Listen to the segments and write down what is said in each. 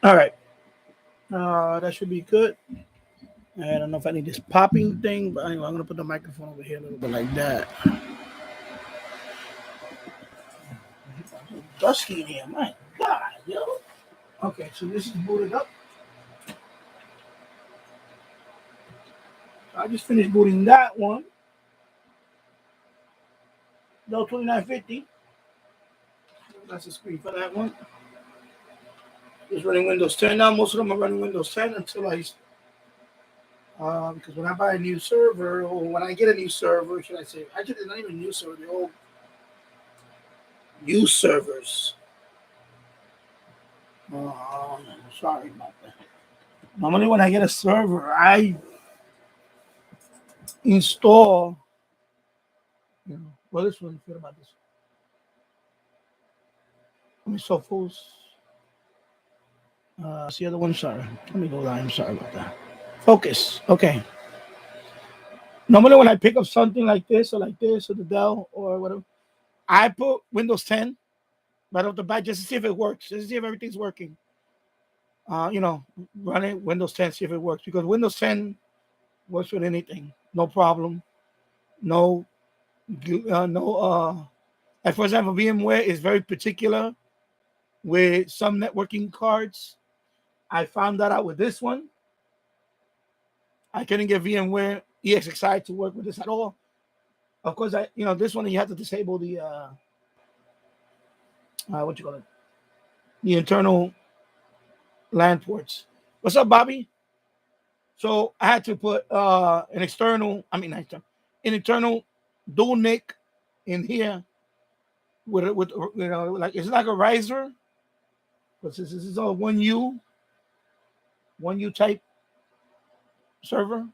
All right. That should be good. I don't know if I need this popping thing, but anyway, I'm gonna put the microphone over here a little bit like that. It's dusty in here, my God, yo. Okay, so this is booted up. I just finished booting that one. Dell 2950. That's the screen for that one. Just running Windows 10 now. Most of them are running Windows 10 until because when I buy a new server, or when I get a new server, should I say, actually, they're not even new server, they're all new servers. Sorry about that. Normally, when I get a server, I install, well, this one, forget about this. Let me sophos. It's the other one, sorry. Let me go down. I'm sorry about that. Focus. Okay. Normally, when I pick up something like this, or the Dell, or whatever, I put Windows 10 right off the bat just to see if it works, just to see if everything's working. Run it Windows 10, see if it works, because Windows 10 works with anything, no problem. No, like for example, VMware is very particular with some networking cards. I found that out with this one. I couldn't get VMware EXXI to work with this at all. Of course, this one you have to disable the what you call it, the internal LAN ports. What's up, Bobby? So I had to put an internal dual NIC in here with like it's like a riser, because this is a 1U type server.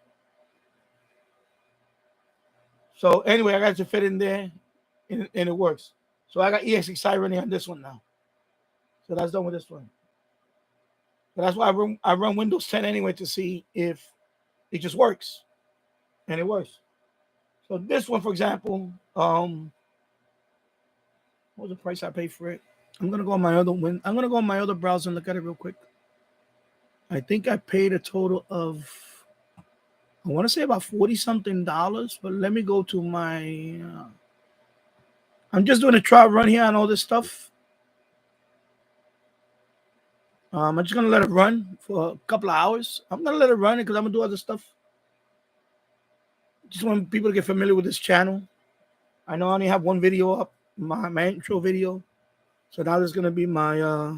So anyway, I got to fit in there, and it works. So I got EXXI running on this one now. So that's done with this one. But that's why I run Windows 10 anyway, to see if it just works, and it works. So this one, for example, what was the price I paid for it? I'm gonna go on my other browser and look at it real quick. I think I paid a total of, I want to say about $40-something. But let me go to my. I'm just doing a trial run here on all this stuff. I'm just gonna let it run for a couple of hours. I'm gonna let it run because I'm gonna do other stuff. Just want people to get familiar with this channel. I know I only have one video up, my intro video. So now there's gonna be my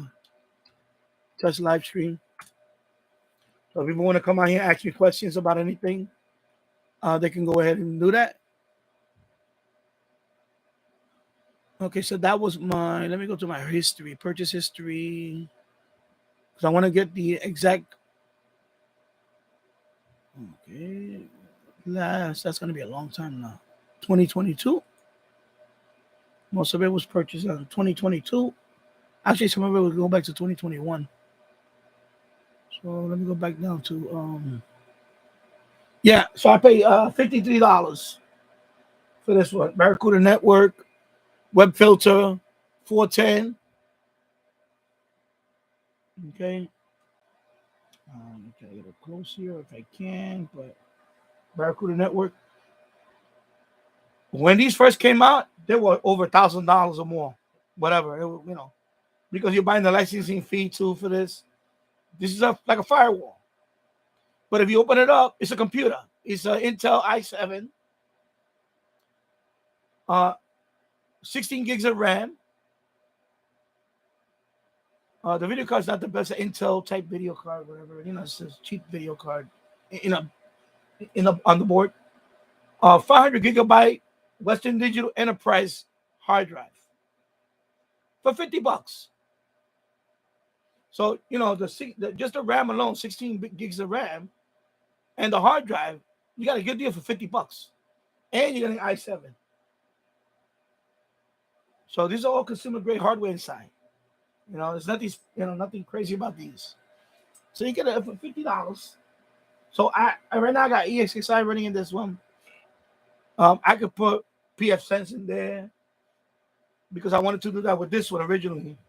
test live stream. So if people want to come out here and ask me questions about anything, they can go ahead and do that. Okay, so that was let me go to my history, purchase history, because I want to get the exact. Okay, that's going to be a long time now. 2022. Most of it was purchased in 2022. Actually, some of it will go back to 2021. So let me go back down to yeah. So I paid $53 for this one. Barracuda Network, web filter, 410. Okay. Okay, get it close here if I can, but Barracuda Network. When these first came out, they were over $1,000 or more, whatever. Because you're buying the licensing fee too for this. This is like a firewall. But if you open it up, it's a computer. It's an Intel i7, 16 gigs of RAM. The video card is not the best Intel type video card, whatever. It's a cheap video card on the board. 500 gigabyte Western Digital Enterprise hard drive for $50. So just the RAM alone, 16 gigs of RAM, and the hard drive, you got a good deal for $50, and you're getting i7. So these are all consumer grade hardware inside. There's nothing crazy about these. So you get it for $50. So I right now I got EXXI running in this one. I could put pfSense in there because I wanted to do that with this one originally.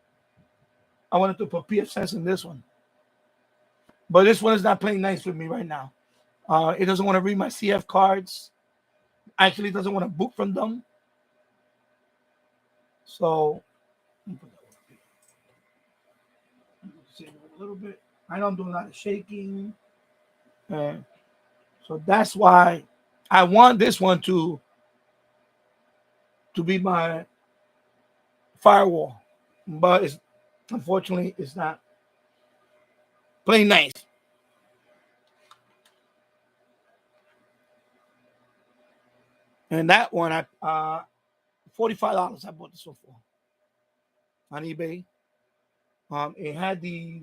I wanted to put pfSense in this one. But this one is not playing nice with me right now. It doesn't want to read my CF cards. Actually, it doesn't want to boot from them. So, let me put that one up a little bit. I know I'm doing a lot of shaking. And so that's why I want this one to be my firewall. But unfortunately, it's not playing nice. And that one, I $45 I bought this one for on eBay. It had the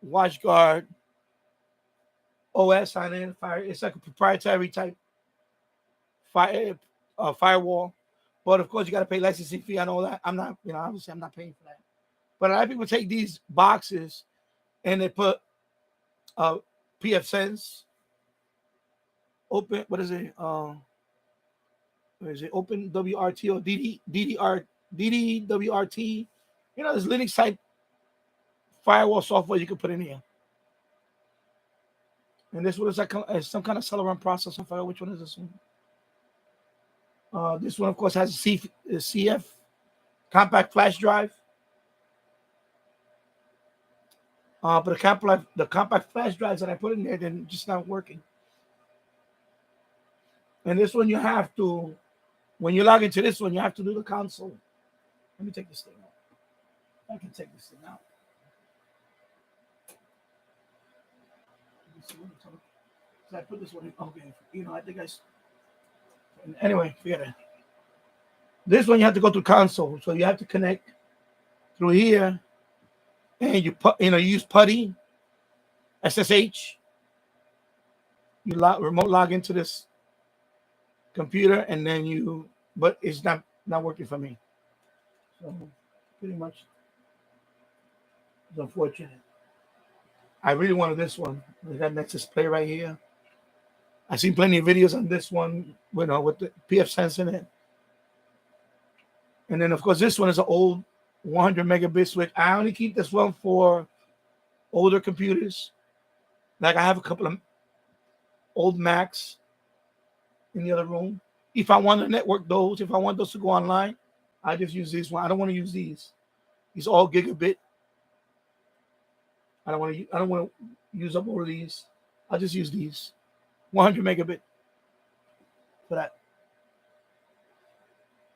WatchGuard OS on it. It's like a proprietary type firewall, but of course you got to pay licensing fee and all that. I'm not, obviously I'm not paying for that. But a lot of people take these boxes and they put PF Sense, open. What is it? Open WRT or DDWRT? There's Linux type firewall software you can put in here. And this one is like some kind of Celeron processor file. Which one is this one? This one, of course, has a CF compact flash drive. But the compact flash drives that I put in there, they're just not working. And this one, you have to, when you log into this one, you have to do the console. Let me take this thing out. I can take this thing out. So I put this one in. Okay, I think anyway, forget it. This one you have to go through console, so you have to connect through here, and you use PuTTY, SSH. You remote log into this computer, and then but it's not working for me. So pretty much, it's unfortunate. I really wanted this one. We got Nexus Play right here. I've seen plenty of videos on this one, with the PF Sense in it. And then, of course, this one is an old 100 megabit switch. I only keep this one for older computers. Like I have a couple of old Macs in the other room. If I want to network those, if I want those to go online, I just use this one. I don't want to use these. These are all Gigabit. I don't want to use up all of these. I'll just use these. 100 megabit for that.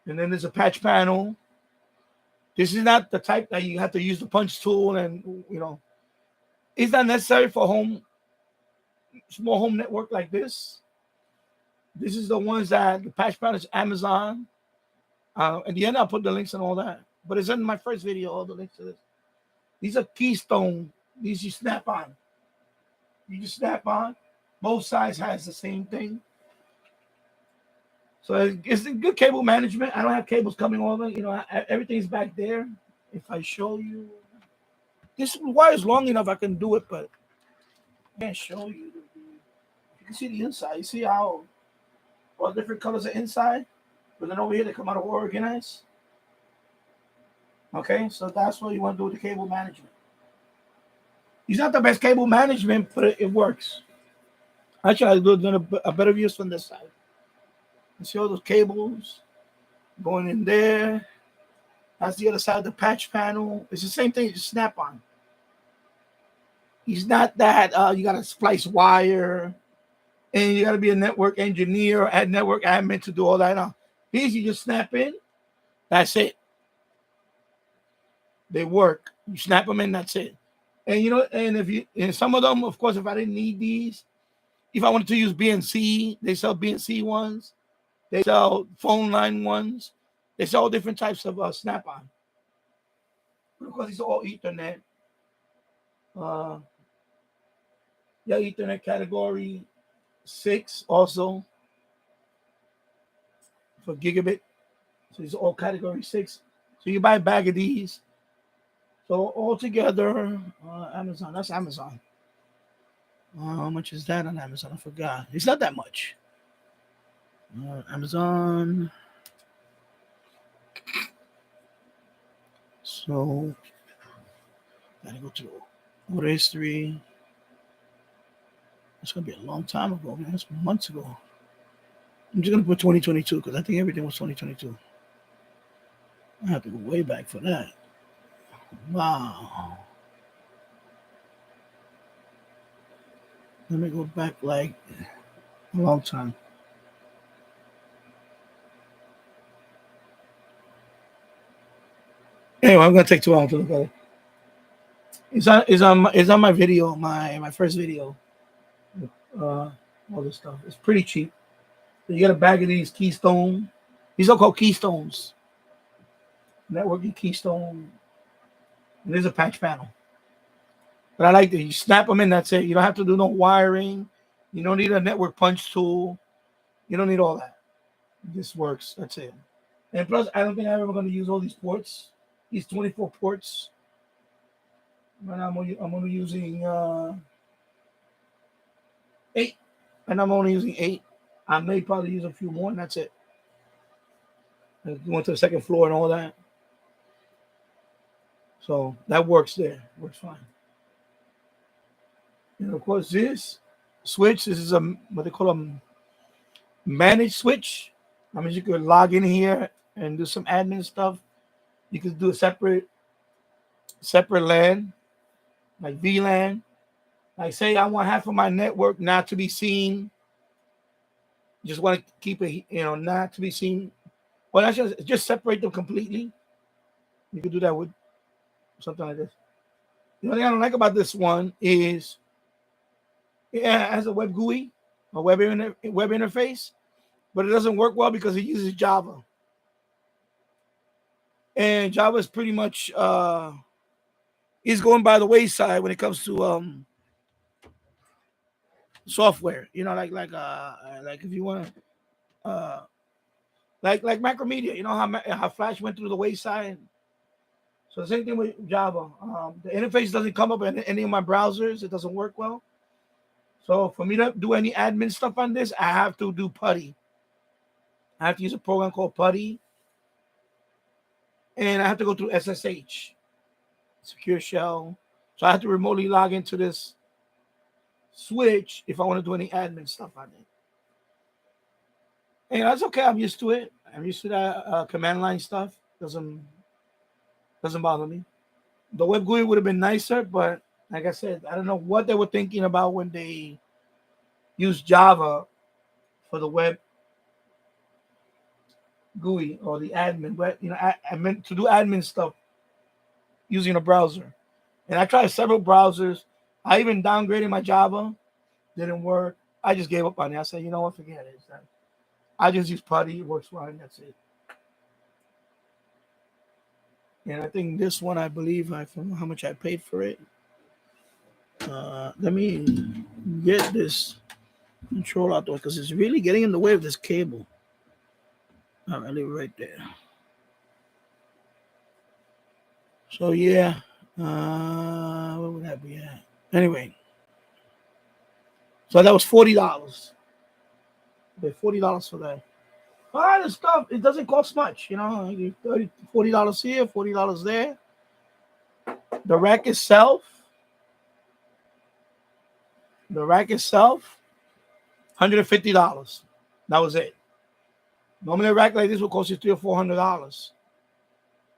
And then there's a patch panel. This is not the type that you have to use the punch tool, and it's not necessary for small home network like this. This is the ones that the patch panel is Amazon. At the end, I'll put the links and all that. But it's in my first video, all the links to this. These are Keystone. These you snap on. You just snap on. Both sides has the same thing. So it's good cable management. I don't have cables coming over. Everything's back there. If I show you, this wire is long enough, I can do it, but I can't show you. You can see the inside. You see how all different colors are inside? But then over here, they come out of organized. Okay, so that's what you want to do with the cable management. It's not the best cable management, but it works. Actually, I'll do a better view from this side. You see all those cables going in there. That's the other side of the patch panel. It's the same thing, just snap on. It's not that you got to splice wire and you got to be a network engineer or network admin to do all that. No. These you just snap in. That's it. They work. You snap them in, that's it. And some of them, of course, if I didn't need these, if I wanted to use BNC, they sell BNC ones. They sell phone line ones. They sell different types of snap-on. Of course, these are all Ethernet. Ethernet category 6 also for Gigabit. So these are all category 6. So you buy a bag of these. So altogether, Amazon. That's Amazon. How much is that on Amazon? I forgot. It's not that much. Amazon. So gotta go to order history. It's gonna be a long time ago, man. That's months ago. I'm just gonna put 2022 because I think everything was 2022. I have to go way back for that. Wow. Let me go back like a long time. Anyway, I'm gonna take too long to look at it. It's on my video, my first video. All this stuff. It's pretty cheap. You get a bag of these keystone. These are called keystones. Networking keystone. And there's a patch panel. But I like that you snap them in. That's it. You don't have to do no wiring. You don't need a network punch tool. You don't need all that. This works. That's it. And plus, I don't think I'm ever going to use all these ports. These 24 ports. Right now, I'm only using 8. And I'm only using 8. I may probably use a few more, and that's it. Going to the second floor and all that. So that works there. Works fine. And of course, this switch, this is what they call a managed switch. I mean, you could log in here and do some admin stuff. You could do a separate LAN, like VLAN. Like say I want half of my network not to be seen. Just want to keep it, not to be seen. Well, that's just separate them completely. You could do that with something like this. The only thing I don't like about this one is it has a web GUI, a web interface, but it doesn't work well because it uses Java. And Java is pretty much is going by the wayside when it comes to software. Like if you want like Macromedia, how Flash went through the wayside. So the same thing with Java. The interface doesn't come up in any of my browsers. It doesn't work well. So for me to do any admin stuff on this, I have to do PuTTY. I have to use a program called PuTTY. And I have to go through SSH, Secure Shell. So I have to remotely log into this switch if I want to do any admin stuff on it. And that's okay. I'm used to it. I'm used to that command line stuff. Doesn't bother me. The web GUI would have been nicer, but like I said, I don't know what they were thinking about when they used Java for the web GUI or the admin. But I meant to do admin stuff using a browser. And I tried several browsers. I even downgraded my Java. Didn't work. I just gave up on it. I said, you know what, forget it. I just use PuTTY. It works fine. That's it. And I think this one, I believe, I don't know how much I paid for it. Let me get this control out there because it's really getting in the way of this cable. All right, leave it right there. So yeah, where would that be at? Anyway, so that was $40. Okay, $40 for that. All this stuff, it doesn't cost much, $30, $40 here, $40 there. The rack itself, $150. That was it. Normally a rack like this will cost you $300 or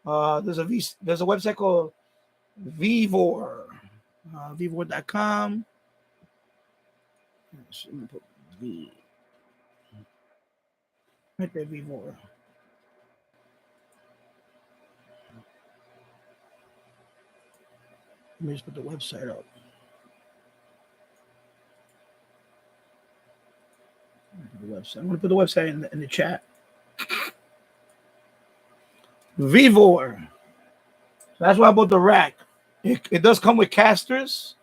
$400. There's a website called Vivor, Vivor.com. Let me put V. Right there, Vivor. Let me just put the website up. I'm going to put the website in the chat. Vivor. So that's why I bought the rack. It does come with casters.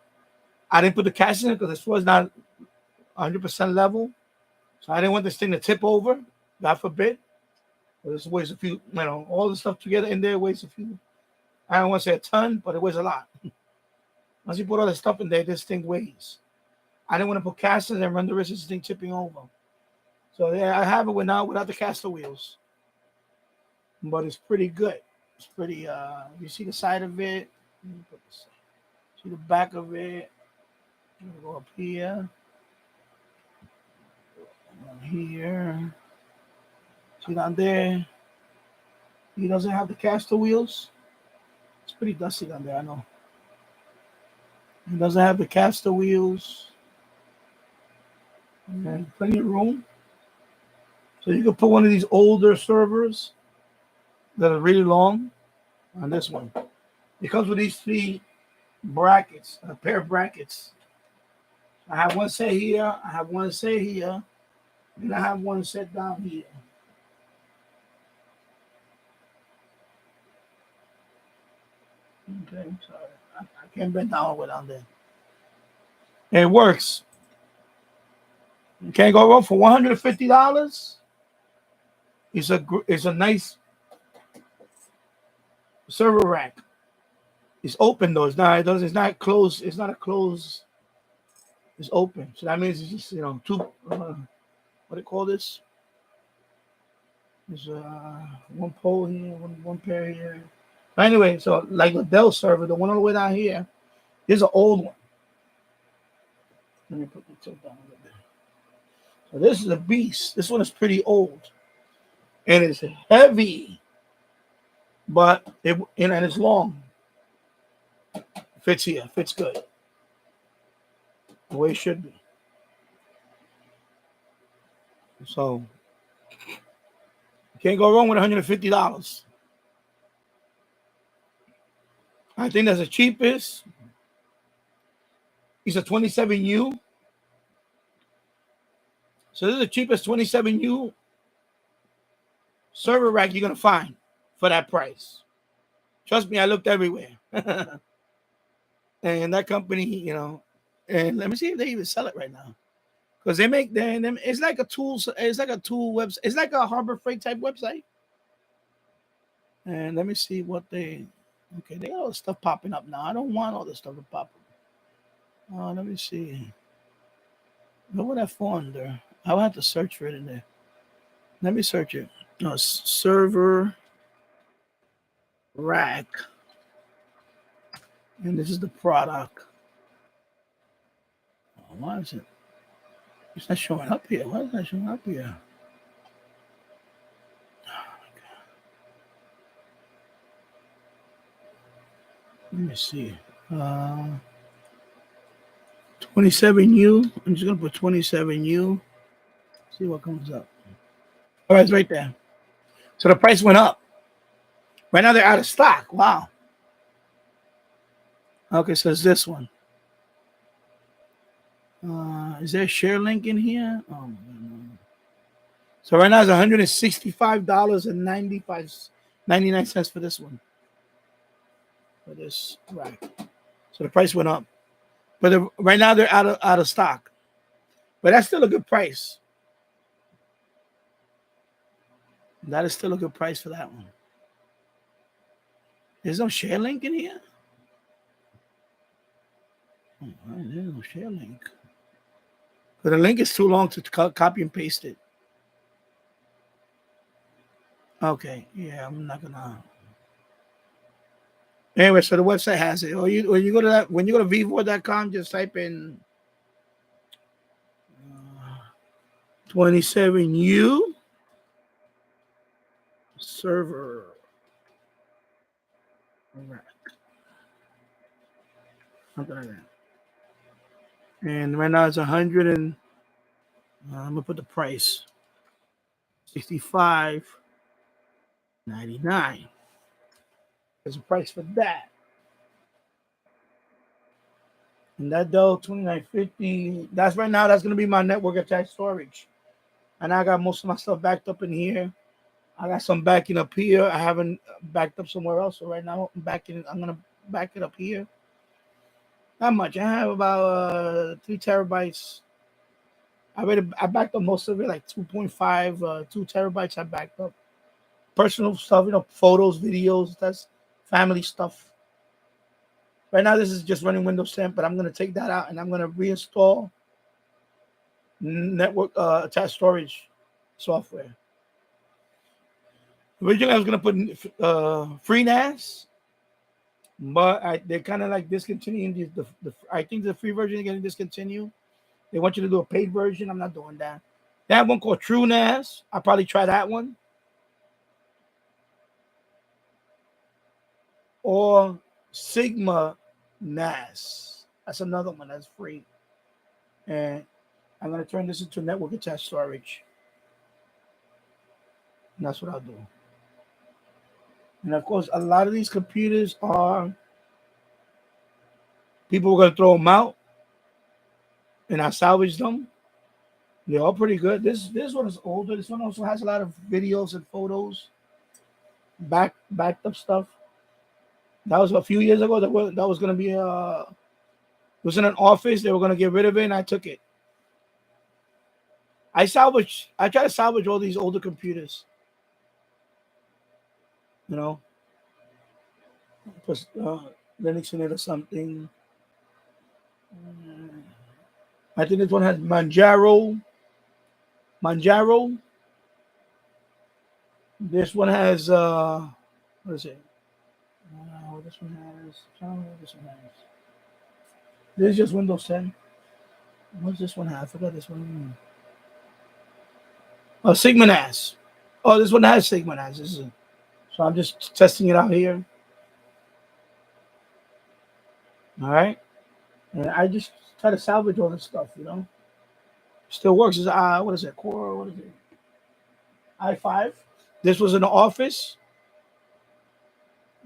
I didn't put the casters in because this was not 100% level. So I didn't want this thing to tip over. God forbid. But this weighs a few, all the stuff together in there weighs a few. I don't want to say a ton, but it weighs a lot. Once you put all the stuff in there, this thing weighs. I didn't want to put casters and run the risk of this thing tipping over. So yeah, I have it without the caster wheels. But it's pretty good. It's pretty, you see the side of it. See the back of it. Go up here. Here, see down there. He doesn't have the caster wheels. It's pretty dusty down there, I know. He doesn't have the caster wheels. And plenty of room. So you can put one of these older servers that are really long on this one. It comes with these 3 brackets, a pair of brackets. I have one set here, I have one set here, and I have one set down here. Okay, I'm sorry. I can't bend down all the way down there. And it works. You can't go wrong for $150. It's a nice server rack. It's open though. It's not closed. It's not a closed. It's open. So that means it's just, you know, 2 what do you call this? There's one pole here, one pair here. But anyway, so like the Dell server, the one all the way down here, is an old one. Let me put the tilt down a little bit. So this is a beast. This one is pretty old. And it's heavy. But and it's long. Fits here. Fits good. The way it should be. So you can't go wrong with $150. I think that's the cheapest. It's a 27U. So this is the cheapest 27U server rack you're gonna find for that price. Trust me, I looked everywhere. And that company, you know, and let me see if they even sell it right now. Because they make them, it's like a tool website, it's like a Harbor Freight type website. And let me see what they got all the stuff popping up now. I don't want all this stuff to pop up. Let me see. What would I find there? I would have to search for it in there. Let me search it. Server rack. And this is the product. Why is it? It's not showing up here. Why is that showing up here? Let me see. 27U. I'm just gonna put 27U. See what comes up. All right, it's right there. So the price went up. Right now they're out of stock. Wow. Okay, so it's this one. Is there a share link in here? Oh my God. So right now it's $165.99 for this one. For this rack. So the price went up. But right now they're out of stock. But that's still a good price. That is still a good price for that one. There's no share link in here? Oh, there's no share link. But the link is too long to copy and paste it. Okay, yeah, I'm not gonna. Anyway, so the website has it. Or you go to that when you go to vivor.com, just type in 27U server rack. Something like that. And right now it's 100 and I'm gonna put the price $65.99. There's a price for that. And that Dell 2950, that's right now, that's gonna be my network attached storage. And I got most of my stuff backed up in here. I got some backing up here. I haven't backed up somewhere else. So right now I'm gonna back it up here. Not much. I have about 3 terabytes. I backed up most of it, like 2.5, 2 terabytes. I backed up personal stuff, photos, videos. That's family stuff. Right now, this is just running Windows 10, but I'm gonna take that out and I'm gonna reinstall network attached storage software. Originally, I was gonna put FreeNAS. But they're kind of like discontinuing I think the free version is getting discontinued. They want you to do a paid version. I'm not doing that. They have one called True NAS. I'll probably try that one. Or Sigma NAS. That's another one that's free. And I'm going to turn this into network attached storage. And that's what I'll do. And of course, a lot of these computers are, people are going to throw them out. And I salvage them. They're all pretty good. This one is older. This one also has a lot of videos and photos. Backed up stuff. That was a few years ago. That was going to be it was in an office. They were going to get rid of it, and I took it. I try to salvage all these older computers. You know, put Linux in it or something. I think this one has Manjaro. This one has what is it? This one has. This one has. This is just Windows 10. What's this one have? I forgot this one. Oh, Sigma NAS. Oh, this one has Sigma NAS. So I'm just testing it out here. All right. And I just try to salvage all this stuff, you know. Still works. It's what is it? Core, what is it? i5. This was in the office.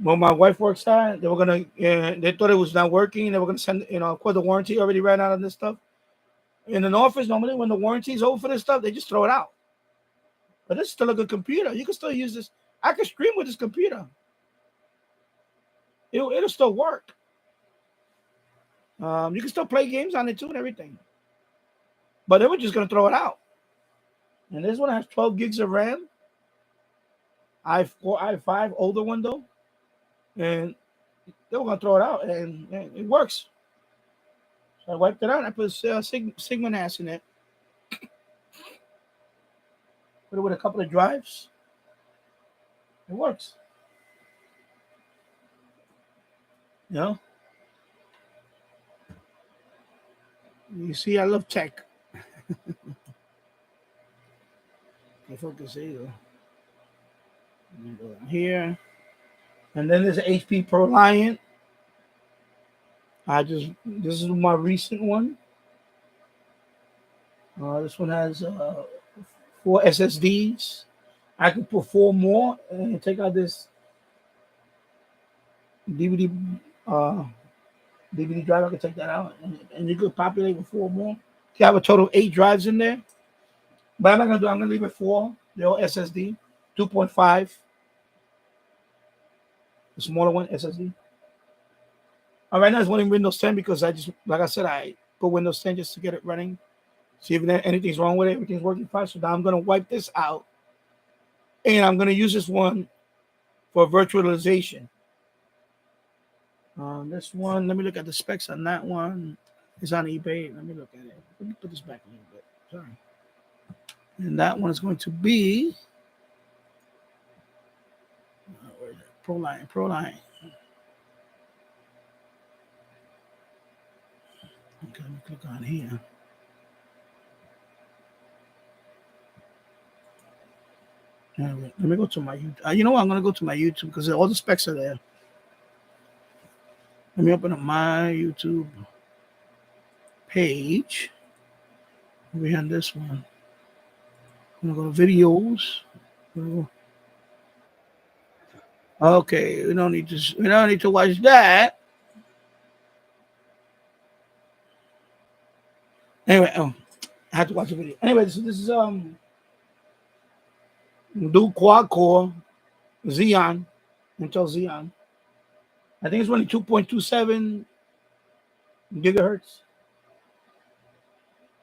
When my wife works at, they were gonna they thought it was not working. They were gonna send, of course the warranty already ran out on this stuff. In an office, normally when the warranty is over for this stuff, they just throw it out. But this is still a good computer. You can still use this. I can stream with this computer. It'll still work. You can still play games on it too and everything. But they were just gonna throw it out. And this one has 12 gigs of RAM. i4, i5, older one though. And they were gonna throw it out, and it works. So I wiped it out. I put Sigma NAS in it. Put it with a couple of drives. It works. You know? You see, I love tech. I focus here. Let me go down here. And then there's an HP proliant. This is my recent one. This one has 4 SSDs. I could put 4 more and take out this DVD drive. I could take that out, and you could populate with 4 more. You have a total of 8 drives in there. But I'm not gonna do. I'm gonna leave it 4. They're all SSD, 2.5. The smaller one SSD. Right now it's running Windows 10 because like I said, I put Windows 10 just to get it running. See if anything's wrong with it. Everything's working fine. So now I'm gonna wipe this out, and I'm gonna use this one for virtualization. This one, let me look at the specs on that one. It's on eBay. Let me look at it. Let me put this back a little bit. Sorry. And that one is going to be where is it? Proliant. Okay, let me click on here. Let me go to my YouTube. You know what? I'm going to go to my YouTube because all the specs are there. Let me open up my YouTube page. We have this one. I'm going to go to videos. Okay, we don't need to watch that. Anyway, I have to watch the video. Anyway, so this is do quad core Xeon, Intel Xeon. I think it's running 2.27 gigahertz,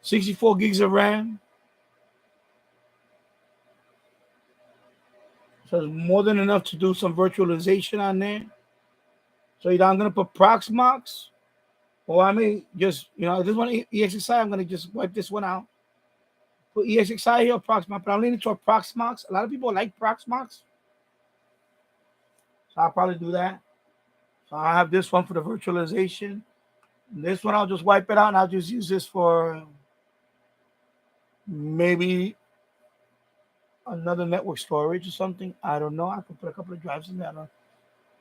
64 gigs of RAM. So it's more than enough to do some virtualization on there. So either I'm gonna put Proxmox, or I may just, this one EXXI, I'm gonna just wipe this one out. Put EXXI here or Proxmox, but I'm leaning toward Proxmox. A lot of people like Proxmox. So I'll probably do that. So I have this one for the virtualization. And this one I'll just wipe it out, and I'll just use this for maybe another network storage or something. I don't know. I could put a couple of drives in there.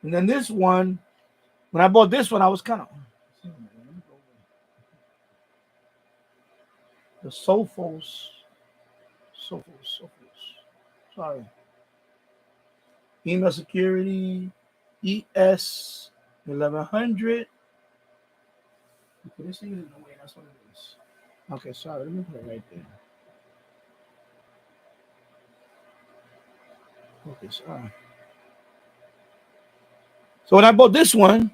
And then this one, when I bought this one, I was kind of the Sophos. Sorry, email security, ES 1100. Okay, this thing is in the way. That's what it is. Okay, sorry. Let me put it right there. Okay, sorry. So when I bought this one,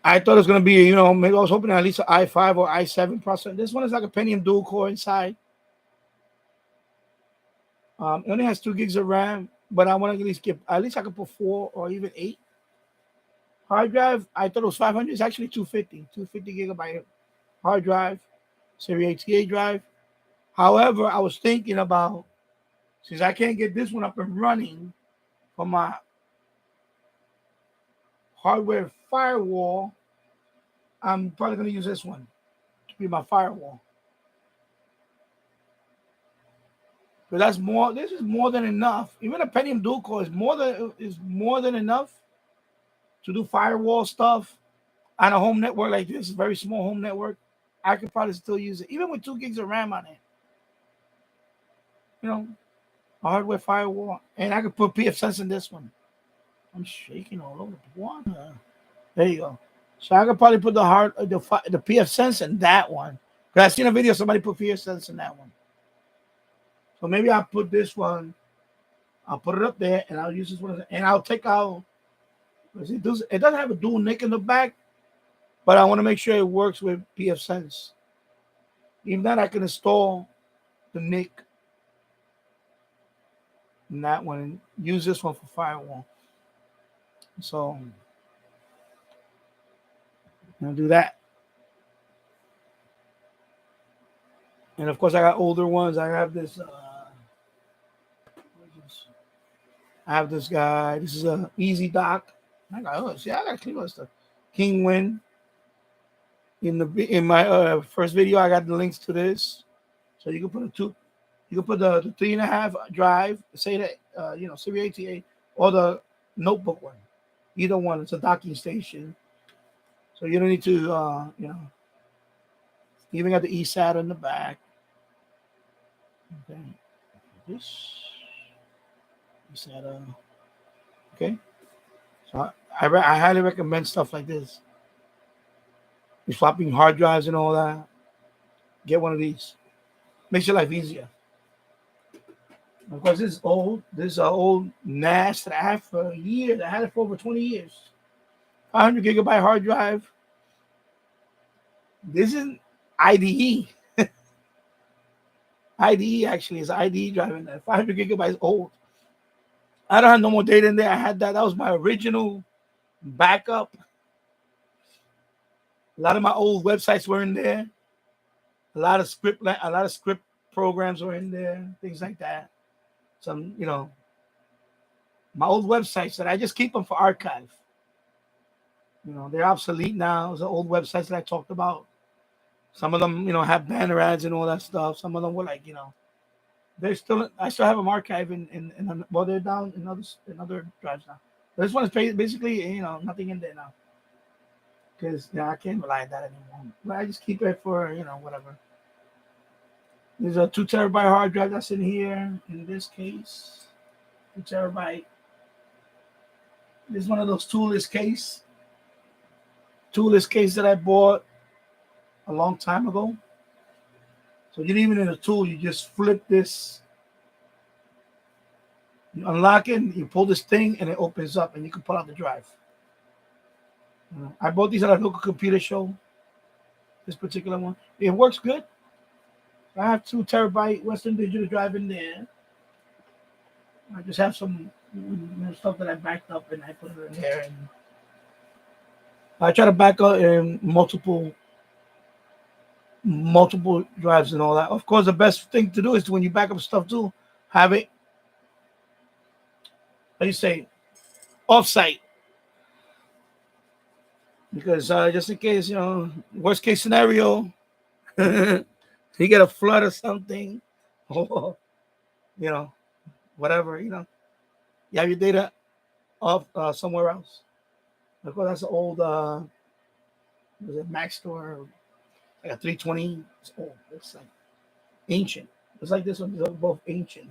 I thought it was gonna be, maybe I was hoping at least an i5 or i7 processor. This one is like a Pentium dual core inside. It only has 2 gigs of RAM, but I want to at least I could put 4 or even 8. Hard drive, I thought it was 500. It's actually 250 gigabyte hard drive, Series ATA drive. However, I was thinking about, since I can't get this one up and running for my hardware firewall, I'm probably going to use this one to be my firewall. But that's more. This is more than enough. Even a Pentium dual core is more than enough to do firewall stuff on a home network like this, very small home network. I could probably still use it, even with 2 gigs of RAM on it. A hardware firewall, and I could put PFSense in this one. I'm shaking all over the water. There you go. So I could probably put the PFSense in that one. Because I seen a video somebody put PFSense in that one. So maybe I'll put this one. I'll put it up there, and I'll use this one, and I'll take out. It doesn't have a dual NIC in the back, but I want to make sure it works with PFSense. Even that, I can install the NIC in that one and use this one for firewall. So I'll do that. And of course, I got older ones. I have this. I have this guy. This is a Easy Dock. I got clean all stuff. Kingwin. In my first video, I got the links to this, so you can put you can put the 3.5 drive, say that Series ATA, or the notebook one. Either one. It's a docking station, so you don't need to even got the eSATA in the back. Okay, this eSATA. Okay, so I highly recommend stuff like this. You're swapping hard drives and all that. Get one of these. Makes your life easier. Of course, this is old. This is an old NAS that I have for a year. I had it for over 20 years. 500 gigabyte hard drive. This is IDE. IDE actually is IDE drive in there. 500 gigabytes old. I don't have no more data in there. I had that. That was my original backup. A lot of my old websites were in there. A lot of script programs were in there. Things like that. Some, my old websites that I just keep them for archive. They're obsolete now. Those are old websites that I talked about. Some of them, have banner ads and all that stuff. Some of them were like, I still have them archived in well, they're down in other drives now. But this one is basically, nothing in there now. Because I can't rely on that anymore. But I just keep it for, whatever. There's a 2 terabyte hard drive that's in here. In this case, 2 terabyte. This is one of those toolless case that I bought a long time ago. So you don't even need a tool. You just flip this. You unlock it. You pull this thing, and it opens up, and you can pull out the drive. I bought these at a local computer show. This particular one, it works good. I have 2 terabyte Western Digital drive in there. I just have some stuff that I backed up, and I put it in there. And I try to back up in multiple drives and all that. Of course, the best thing to do is when you back up stuff too, have it, offsite. Because just in case, worst case scenario, you get a flood or something, or you know, whatever, you have your data off somewhere else. Of course, that's an old was it Mac store, like a 320. It's old. It's like ancient. It's like this one. They're both ancient.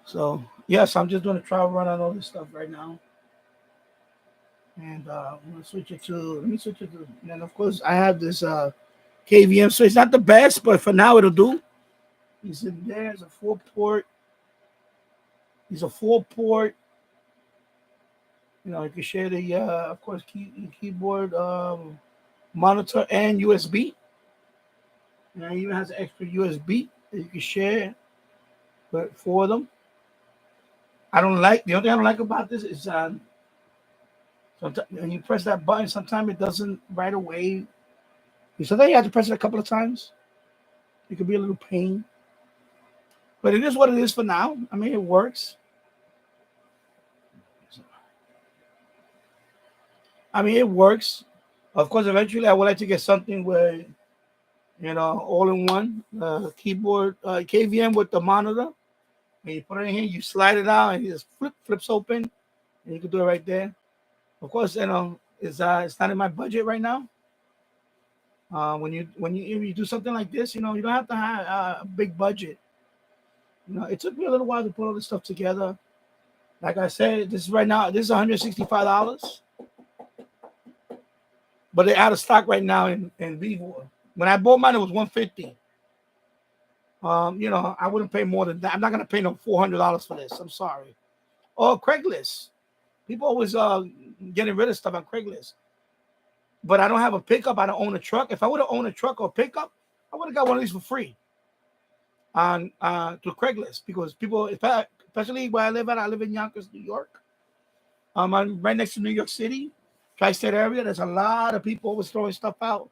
So yes, I'm just doing a trial run on all this stuff right now, and I'm gonna switch it to. Let me switch it to. And of course, I have this KVM. So it's not the best, but for now it'll do. He's in there. It's a 4-port. He's a 4-port. You can share the, of course, keyboard, monitor, and USB. And it even has an extra USB that you can share, but for them. The only thing I don't like about this is when you press that button, sometimes it doesn't right away. Sometimes you have to press it a couple of times. It could be a little pain. But it is what it is for now. I mean, it works. It works. Of course, eventually I would like to get something where, all in one keyboard, KVM with the monitor. And you put it in here, you slide it out, and it just flips open, and you can do it right there. Of course, it's not in my budget right now. When you do something like this, you don't have to have a big budget. It took me a little while to put all this stuff together. Like I said, this is $165, but they're out of stock right now in Vivo. When I bought mine, it was $150. I wouldn't pay more than that. I'm not gonna pay no $400 for this. I'm sorry. Or Craigslist. People always getting rid of stuff on Craigslist. But I don't have a pickup. I don't own a truck. If I would have owned a truck or pickup, I would have got one of these for free on through Craigslist, because people, especially where I live in Yonkers, New York. I'm right next to New York City, tri-state area. There's a lot of people always throwing stuff out.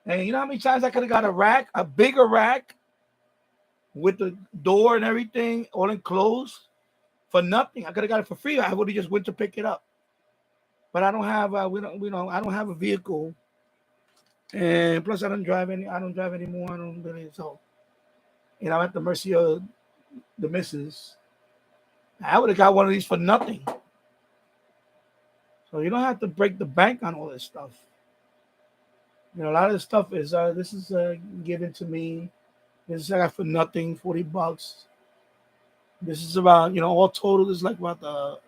And you know how many times I could have got a bigger rack with the door and everything all enclosed for nothing. I could have got it for free. I would have just went to pick it up. But I don't have I don't have a vehicle, and plus I don't drive anymore. I don't really, so I'm at the mercy of the missus. I would have got one of these for nothing. So you don't have to break the bank on all this stuff. A lot of this stuff is this is given to me. This is I got for nothing, $40. This is about, all total is like about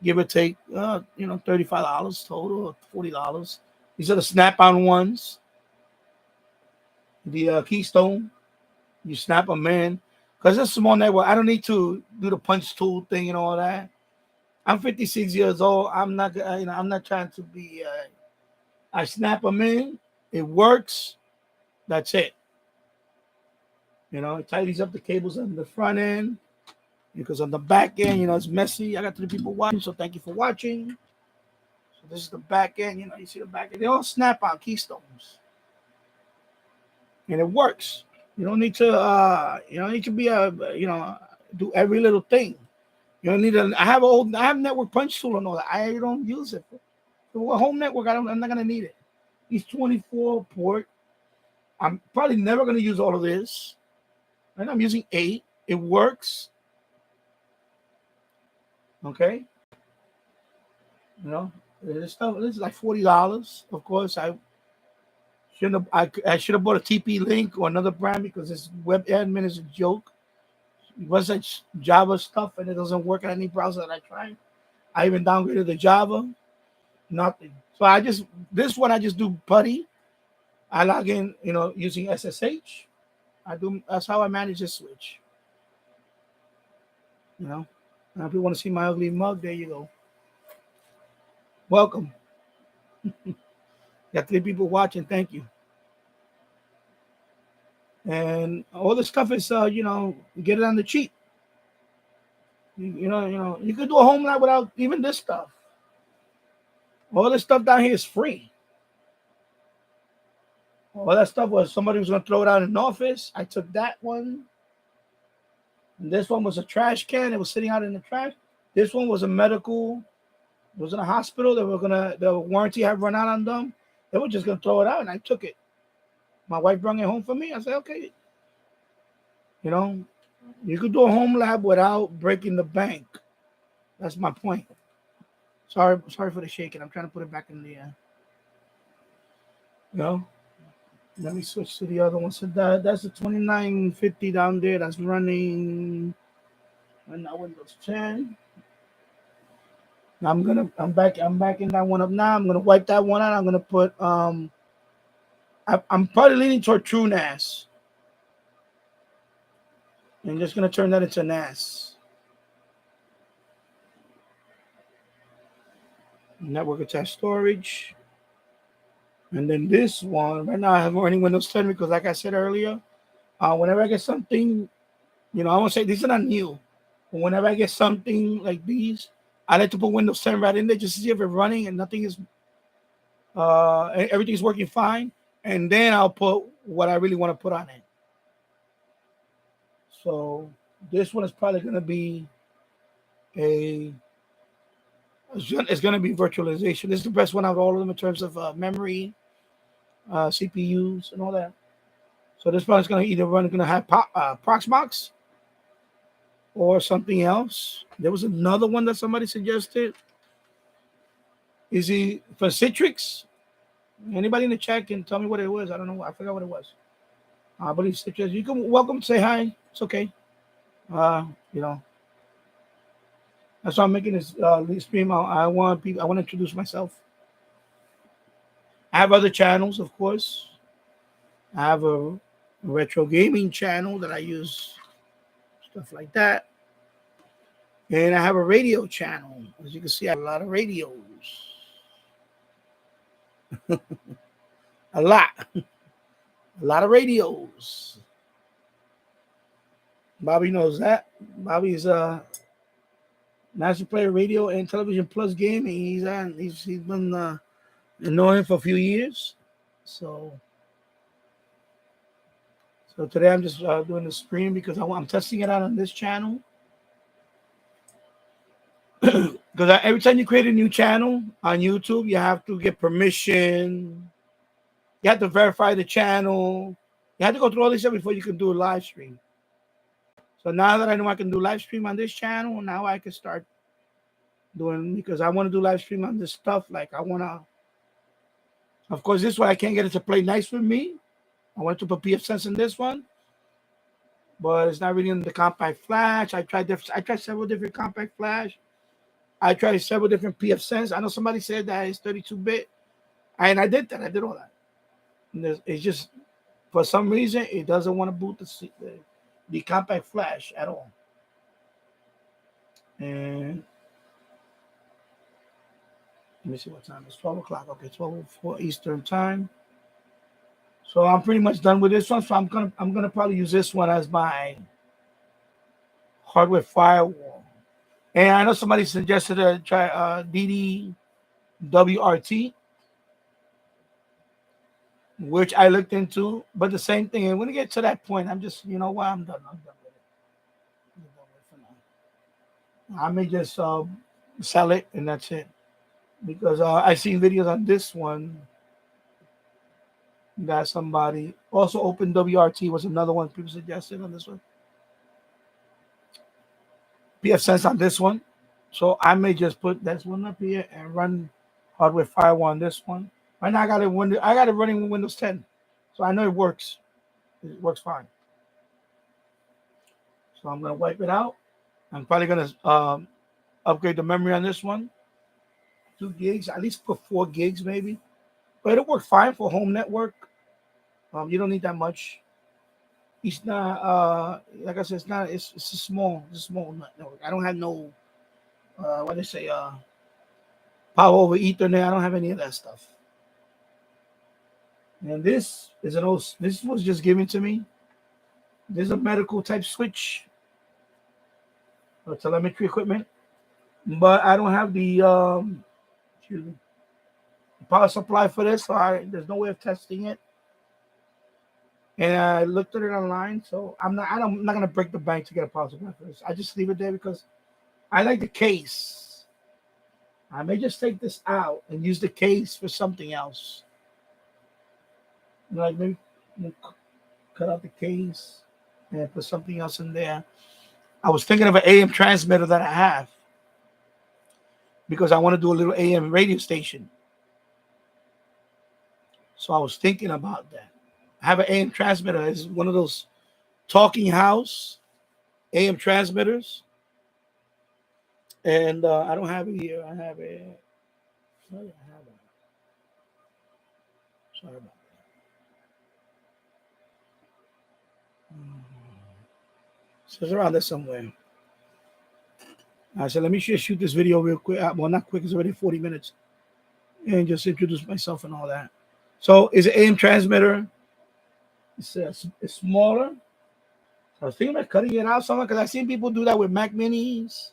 give or take, $35 total, or $40. These are the snap-on ones. The Keystone, you snap them in. Because it's a small network. I don't need to do the punch tool thing and all that. I'm 56 years old. I'm not trying to be. I snap them in. It works. That's it. It tightens up the cables on the front end, because on the back end, it's messy. I got 3 people watching, so thank you for watching. So this is the back end. You see the back end. They all snap on Keystones, and it works. You don't need to. You don't need to be do every little thing. You don't need I have network punch tool and all that. I don't use it for a home network. I'm not gonna need it. These 24-port. I'm probably never gonna use all of this. And I'm using 8. It works. Okay. This stuff. This is like $40. Of course, I should have bought a TP Link or another brand, because this web admin is a joke. It was like Java stuff, and it doesn't work on any browser that I tried. I even downgraded the Java. Nothing. So this one I just do putty. I log in, using SSH. That's how I manage this switch. Now if you want to see my ugly mug, there you go. Welcome. Got 3 people watching. Thank you. And all this stuff is, get it on the cheap. You could do a home lab without even this stuff. All this stuff down here is free. All that stuff was somebody was going to throw it out in an office. I took that one. And this one was a trash can. It was sitting out in the trash. This one was a medical. It was in a hospital. The warranty had run out on them. They were just going to throw it out, and I took it. My wife brought it home for me. I said, okay, you know, you could do a home lab without breaking the bank. That's my point. Sorry for the shaking. I'm trying to put it back in the you know. Let me switch to the other one. So that's the 2950 down there. That's running right now Windows 10. Now I'm backing that one up now. I'm gonna wipe that one out. I'm gonna put I'm probably leaning toward True NAS. I'm just gonna turn that into NAS. Network attached storage. And then this one, right now I have running Windows 10 because like I said earlier, whenever I get something, I won't say these are not new, but whenever I get something like these, I like to put Windows 10 right in there just to see if it's running and nothing is everything's working fine. And then I'll put what I really want to put on it. So this one is probably going to be it's going to be virtualization. This is the best one out of all of them in terms of memory, CPUs, and all that. So this one is going to either going to have Proxmox or something else. There was another one that somebody suggested. Is he for Citrix? Anybody in the chat can tell me what it was. I don't know. I forgot what it was. I believe Citrix. You can welcome to say hi. It's okay. That's why I'm making this stream. I want people. I want to introduce myself. I have other channels, of course. I have a retro gaming channel that I use stuff like that, and I have a radio channel. As you can see, I have a lot of radios. a lot of radios. Bobby knows that. Bobby's Master Player Radio and Television Plus Gaming. He's been knowing for a few years. So today I'm just doing the stream because I'm testing it out on this channel. Because every time you create a new channel on YouTube, you have to get permission. You have to verify the channel. You have to go through all this stuff before you can do a live stream. So now that I know I can do live stream on this channel, now I can start doing, because I want to do live stream on this stuff. Like I want to, of course, this one I can't get it to play nice with me. I want to put PFSense in this one, but it's not really in the compact flash. I tried several different compact flash. I tried several different PFSense. I know somebody said that it's 32-bit, and I did that. I did all that. And it's just, for some reason, it doesn't want to boot the compact flash at all. And let me see what time it's 12 o'clock. Okay, 12:04 Eastern time. So I'm pretty much done with this one. So I'm gonna probably use this one as my hardware firewall. And I know somebody suggested to try DDWRT, which I looked into, but the same thing. And when we get to that point, I'm just, I'm done. I'm done with it. I'm done with it for now. I may just sell it and that's it. Because I've seen videos on this one that somebody also OpenWRT was another one people suggested on this one. PFSense on this one. So I may just put this one up here and run hardware firewall on this one. Right now I got it running with Windows 10. So I know it works. It works fine. So I'm gonna wipe it out. I'm probably gonna upgrade the memory on this one. 2 gigs, at least put 4 gigs maybe. But it'll work fine for home network. You don't need that much. It's not like I said, it's a small network. I don't have no what they say, power over Ethernet. I don't have any of that stuff. And this was just given to me. This is a medical type switch or telemetry equipment. But I don't have the power supply for this, so there's no way of testing it. And I looked at it online, so I'm not gonna break the bank to get a power supply for this. I just leave it there because I like the case. I may just take this out and use the case for something else. Like maybe cut out the case and put something else in there. I was thinking of an AM transmitter that I have because I want to do a little AM radio station. So I was thinking about that. I have an AM transmitter. It's one of those talking house AM transmitters. And I don't have it here. I have it. Oh, yeah, I have it. Sorry about that. So it's around there somewhere. I said, let me just shoot this video real quick. Well, not quick. It's already 40 minutes. And just introduce myself and all that. So it's an AM transmitter. It's smaller. So I was thinking about cutting it out somewhere because I've seen people do that with Mac Minis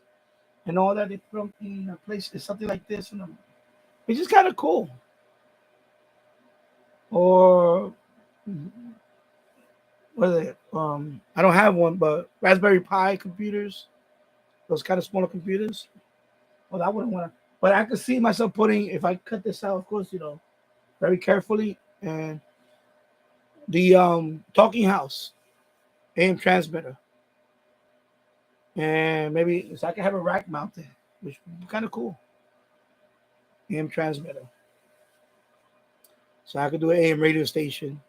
and all that. They put them in a place, something like this. And it's just kind of cool. Or what is it? I don't have one, but Raspberry Pi computers, those kind of smaller computers. Well, I wouldn't want to, but I could see myself putting, if I cut this out, of course, very carefully, and the talking house AM transmitter, and maybe so I can have a rack mounted, which would be kind of cool. AM transmitter, so I could do an AM radio station,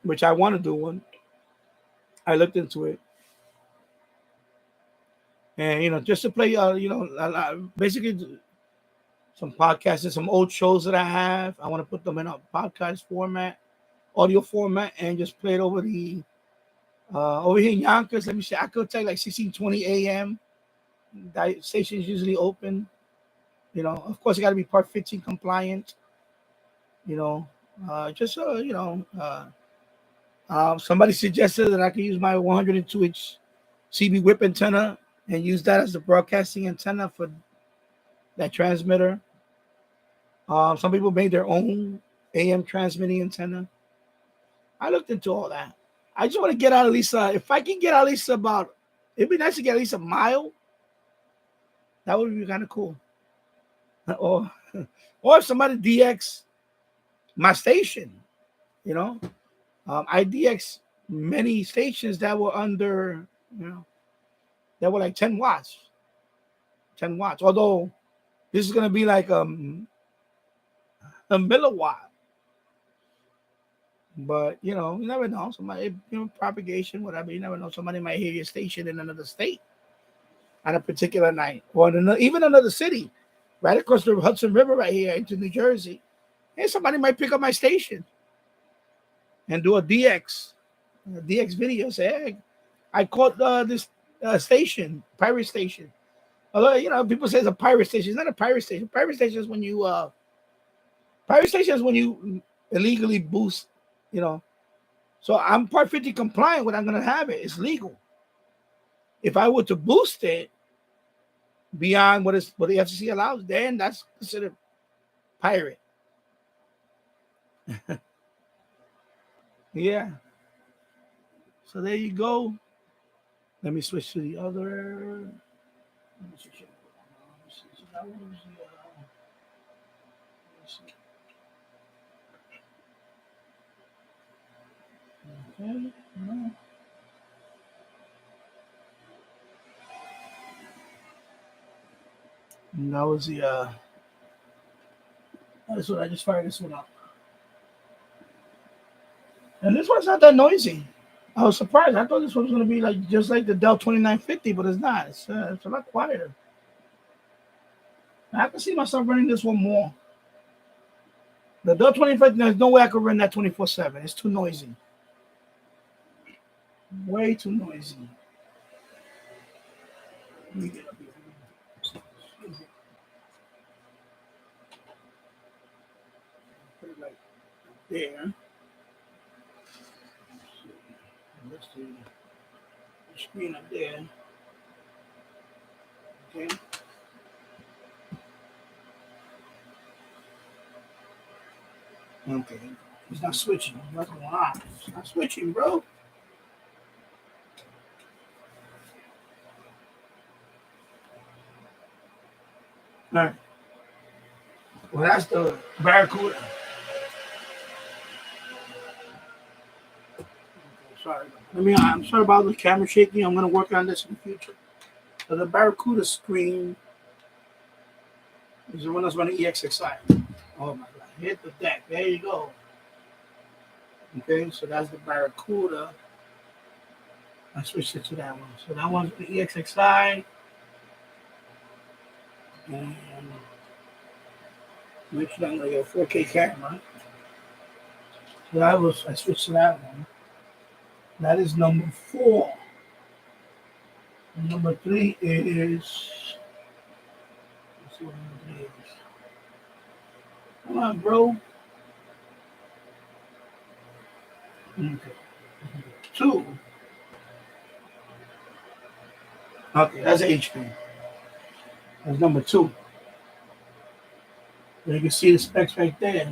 which I want to do one. I looked into it, and just to play, basically some podcasts and some old shows that I have. I want to put them in a podcast format, audio format, and just play it over the over here in Yonkers. Let me see. I could take like 1620 AM. That station is usually open. Of course, it got to be Part 15 compliant. Somebody suggested that I could use my 102-inch CB whip antenna and use that as the broadcasting antenna for that transmitter. Some people made their own AM transmitting antenna. I looked into all that. I just want to get out at least, if I can get at least it'd be nice to get at least a mile. That would be kind of cool. Or if somebody DX my station, I DX many stations that were under, that were like 10 watts. 10 watts. Although this is going to be like a milliwatt. But, you never know. Somebody, propagation, whatever. You never know. Somebody might hear your station in another state on a particular night. Or even another city. Right across the Hudson River right here into New Jersey. And somebody might pick up my station and do a DX video. Say, hey, I caught this station, pirate station. Although, people say it's a pirate station. It's not a pirate station. Pirate station is when you illegally boost, So I'm Part 50 compliant when I'm going to have it. It's legal. If I were to boost it beyond what the FCC allows, then that's considered pirate. Yeah. So there you go. Let me switch to the other. Let me switch it. So that was okay. No. And that was the that's what I just fired this one up. And this one's not that noisy. I was surprised. I thought this one was going to be just like the Dell 2950, but it's not. It's a lot quieter. I can see myself running this one more. The Dell 2050, there's no way I could run that 24/7. It's too noisy. Way too noisy. Let me get up here. Put it like there. Let's see. The screen up there. Okay. Okay. It's not switching. What's going on? It's not switching, bro. All right. Well, that's the barracuda. sorry. I'm sorry about the camera shaking. I'm gonna work on this in the future. So the Barracuda screen is the one that's running EXXI. Oh my god! Hit the deck. There you go. Okay, so that's the Barracuda. I switched it to that one. So that one's the EXXI. And make sure I'm gonna get a 4K camera. So I switched to that one. That is number 4. And number 3 is, let's see what number 3 is. Come on, bro. Okay. 2. Okay, that's HP. That's number 2. And you can see the specs right there.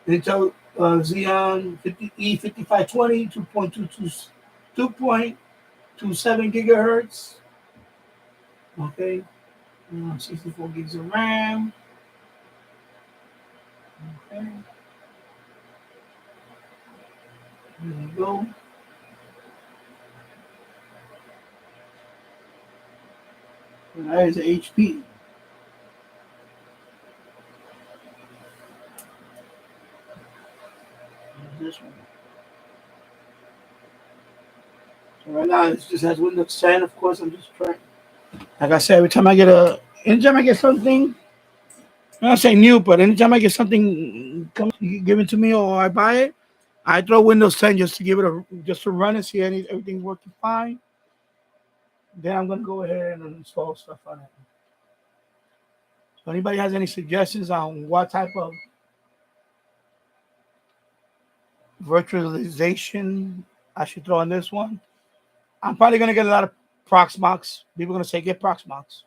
Intel Xeon 5520, 2.27 gigahertz. Okay, 64 gigs of RAM. Okay, there you go. And that is an HP. This one. So right now it just has Windows 10. Of course, I'm just trying. Like I said, anytime I get something, I'm not saying new, but anytime I get something given to me or I buy it, I throw Windows 10 just to give it just to run and see everything working fine. Then I'm gonna go ahead and install stuff on it. So anybody has any suggestions on what type of virtualization I should throw on this one? I'm probably gonna get a lot of Proxmox. People are gonna say get Proxmox.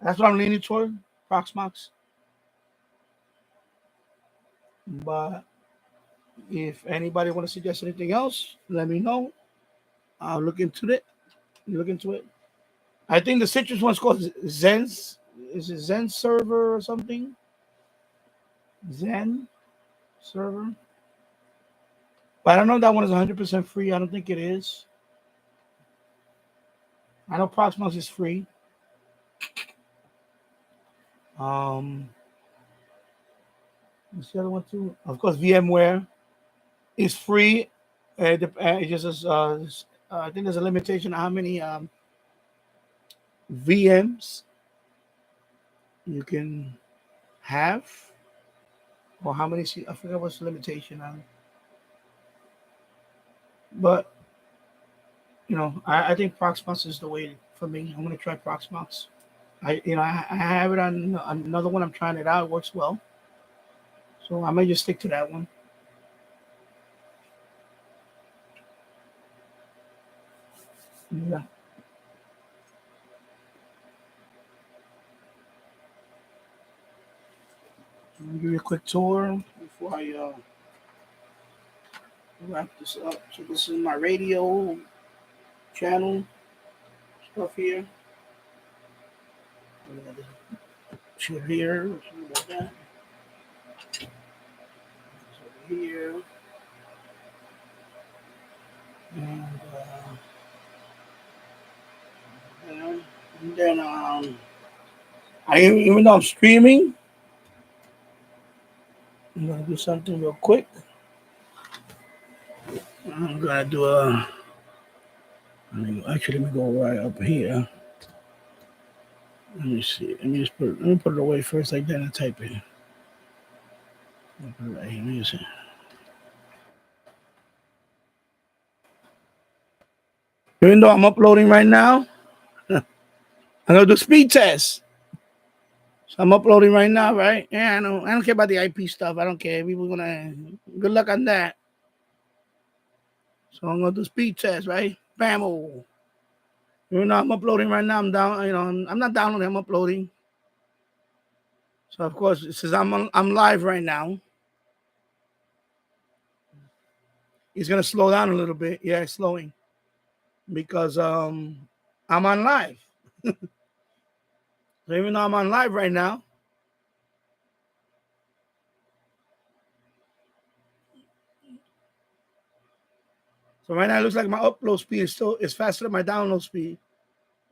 That's what I'm leaning toward, Proxmox. But if anybody want to suggest anything else, let me know. I'll look into it. You look into it. I think the Citrus one's called Zen's. Is it Zen server or something? Zen server. But I don't know if that one is 100% free. I don't think it is. I know Proxmox is free. What's the other one too? Of course, VMware is free. It just is, I think there's a limitation on how many VMs you can have, or how many. I forget what's the limitation on. But I think Proxmox is the way for me. I'm gonna try Proxmox. I have it on another one. I'm trying it out. It works well, so I may just stick to that one. Yeah. Let me give you a quick tour before I wrap this up. So this is my radio channel stuff here. Shit here, something like that. Over here, and then even though I'm streaming, I'm gonna do something real quick. I'm gonna do let me go right up here. Let me see. Let me put it away first, like that, and type it. Put it right here. Let me see. Even though I'm uploading right now, I'm gonna do speed test. So I'm uploading right now, right? Yeah, I don't care about the IP stuff. I don't care. People gonna good luck on that. So I'm gonna do speed test, right? Bam. Even though I'm uploading right now, I'm down. I'm not downloading. I'm uploading. So of course it says I'm live right now. It's gonna slow down a little bit. Yeah, it's slowing because I'm on live. So even though I'm on live right now, So right now it looks like my upload speed is faster than my download speed.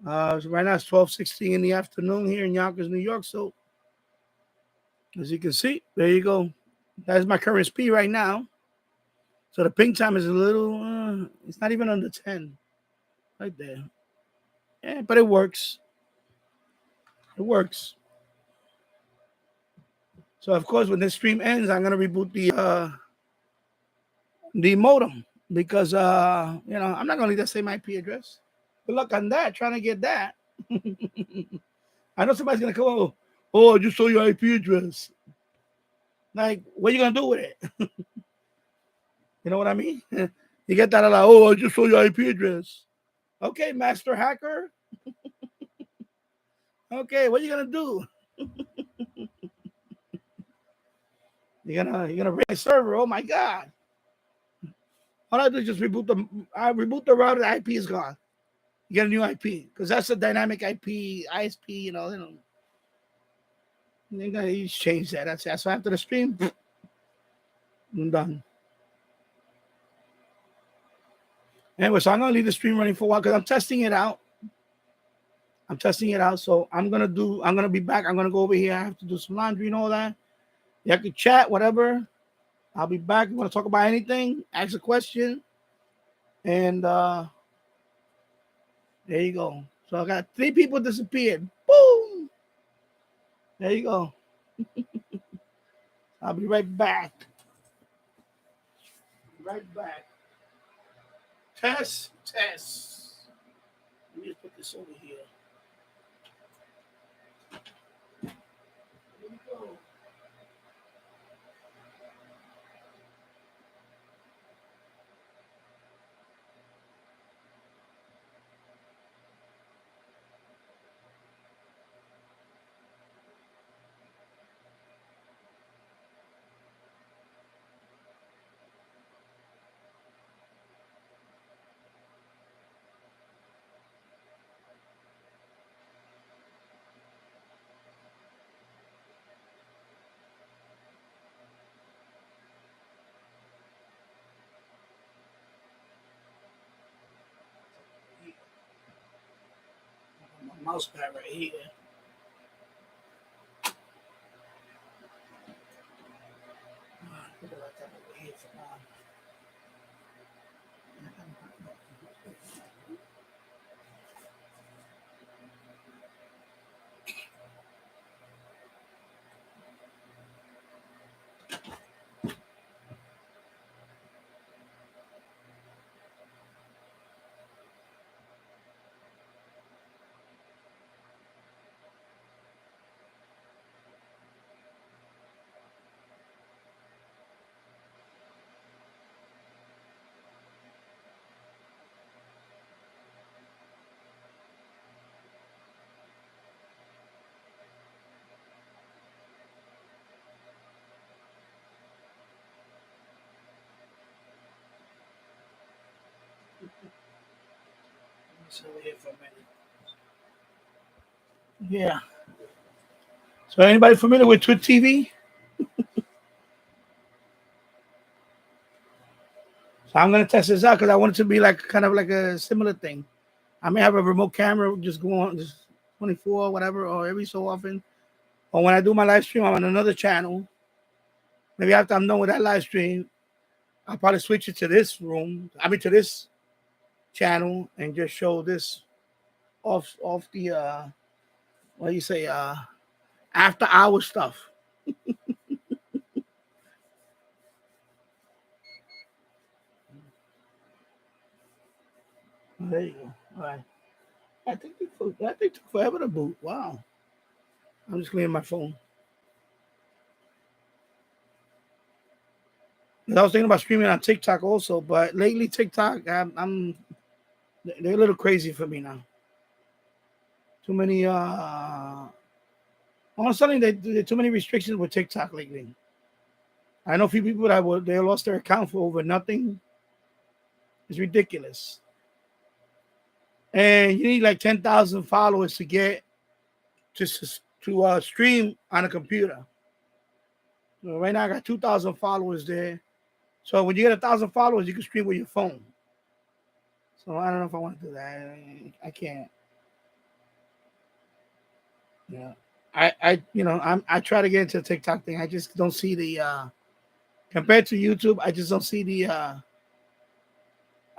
So right now it's 12:16 in the afternoon here in Yonkers, New York. So as you can see, there you go. That's my current speed right now. So the ping time is a little, it's not even under 10 right there. Yeah, but it works. It works. So of course, when this stream ends, I'm gonna reboot the modem because I'm not gonna leave that same IP address. Good luck on that, trying to get that. I know somebody's gonna come. Oh, I just saw your IP address. Like, what are you gonna do with it? You know what I mean? You get that a lot. Oh, I just saw your IP address. Okay, master hacker. Okay, what are you gonna do? You're gonna raid a server. Oh my god. All I do is just reboot the router, the IP is gone. You get a new IP. Because that's a dynamic IP, ISP, you gotta just change that. That's it. So after the stream, I'm done. Anyway, so I'm gonna leave the stream running for a while because I'm testing it out. So I'm gonna be back. I'm gonna go over here. I have to do some laundry and all that. You can chat, whatever. I'll be back. You want to talk about anything? Ask a question. And there you go. So I got 3 people disappeared. Boom. There you go. I'll be right back. Right back. Test. Let me just put this over here. Here we go. My mouse pad right here. Put it like that over here for now. So over here for a minute. Yeah. So anybody familiar with Twitch TV? So I'm gonna test this out because I want it to be like kind of like a similar thing. I may have a remote camera just go on just 24 whatever or every so often. Or when I do my live stream, I'm on another channel. Maybe after I'm done with that live stream, I'll probably switch it to this room. To this channel and just show this off the what do you say after hour stuff. There you go. All right. That thing took forever to boot. Wow. I'm just cleaning my phone. I was thinking about streaming on TikTok also, but lately TikTok, they're a little crazy for me now. Too many all of a sudden there are too many restrictions with TikTok lately. I know a few people that they lost their account for over nothing. It's ridiculous. And you need like 10,000 followers to get to stream on a computer. So right now I got 2,000 followers there. So when you get 1,000 followers, you can stream with your phone. So I don't know if I want to do that. I can't. Yeah. I try to get into the TikTok thing. I just don't see the compared to YouTube, I just don't see the I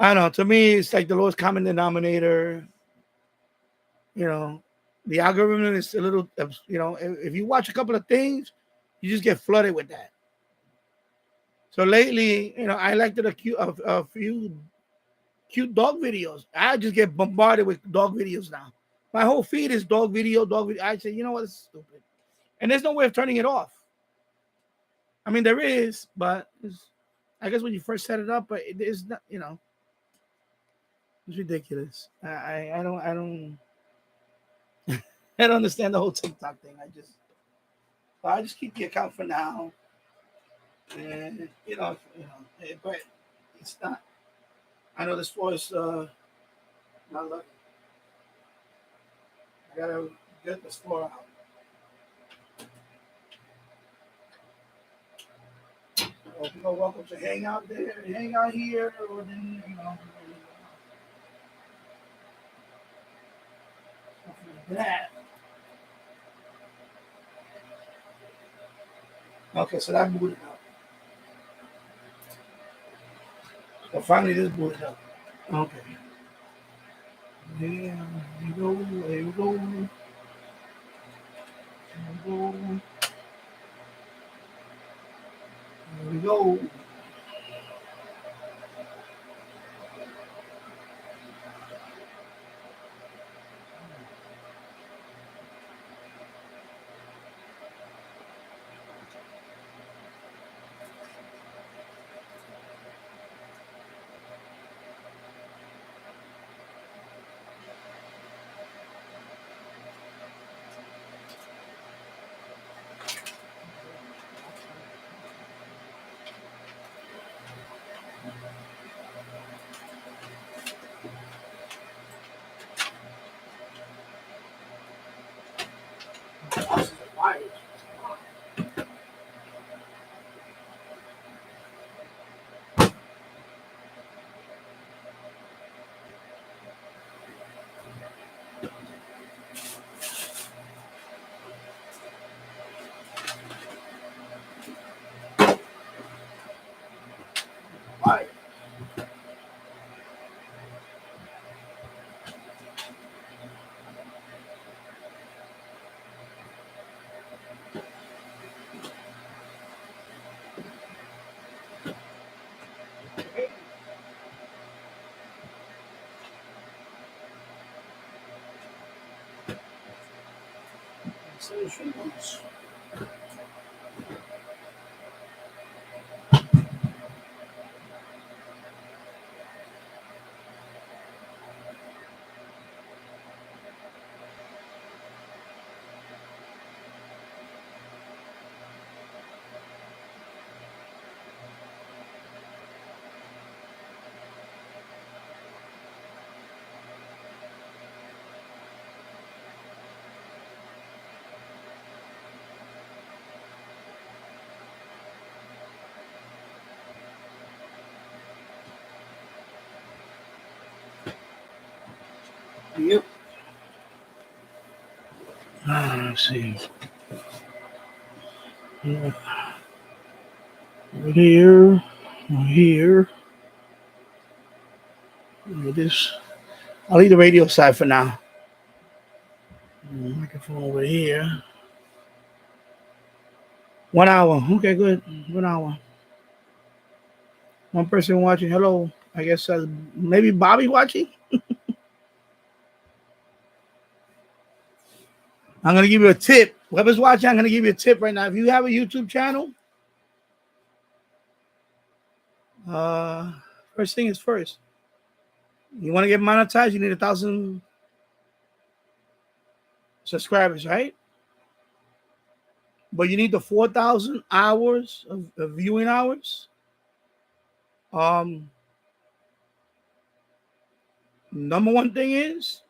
don't know. To me, it's like the lowest common denominator. You know, the algorithm is a little. If you watch a couple of things, you just get flooded with that. So lately, I liked a few cute dog videos. I just get bombarded with dog videos now. My whole feed is dog video, dog video. I say, you know what, it's stupid, and there's no way of turning it off. I mean, there is, but I guess when you first set it up, but it's not. It's ridiculous. I don't I don't understand the whole TikTok thing. I just keep the account for now, and but it's not. I know this floor is not lucky. I gotta get this floor out. So people are welcome to hang out there, hang out here, or then stuff like that. Okay, so that booted up. So finally, this booted up. Okay. Yeah, here we go. Here we go. Here we go. Here we go. Right. So she wants. Yep. Let's see. Yeah. Over here. Over here. With this. I'll leave the radio side for now. Microphone over here. 1 hour. Okay, good. 1 hour. One person watching. Hello. I guess maybe Bobby watching. I'm gonna give you a tip. Whoever's watching, I'm gonna give you a tip right now. If you have a YouTube channel, first thing is first. You want to get monetized, you need 1,000 subscribers, right? But you need the 4,000 hours of viewing hours. Number one thing is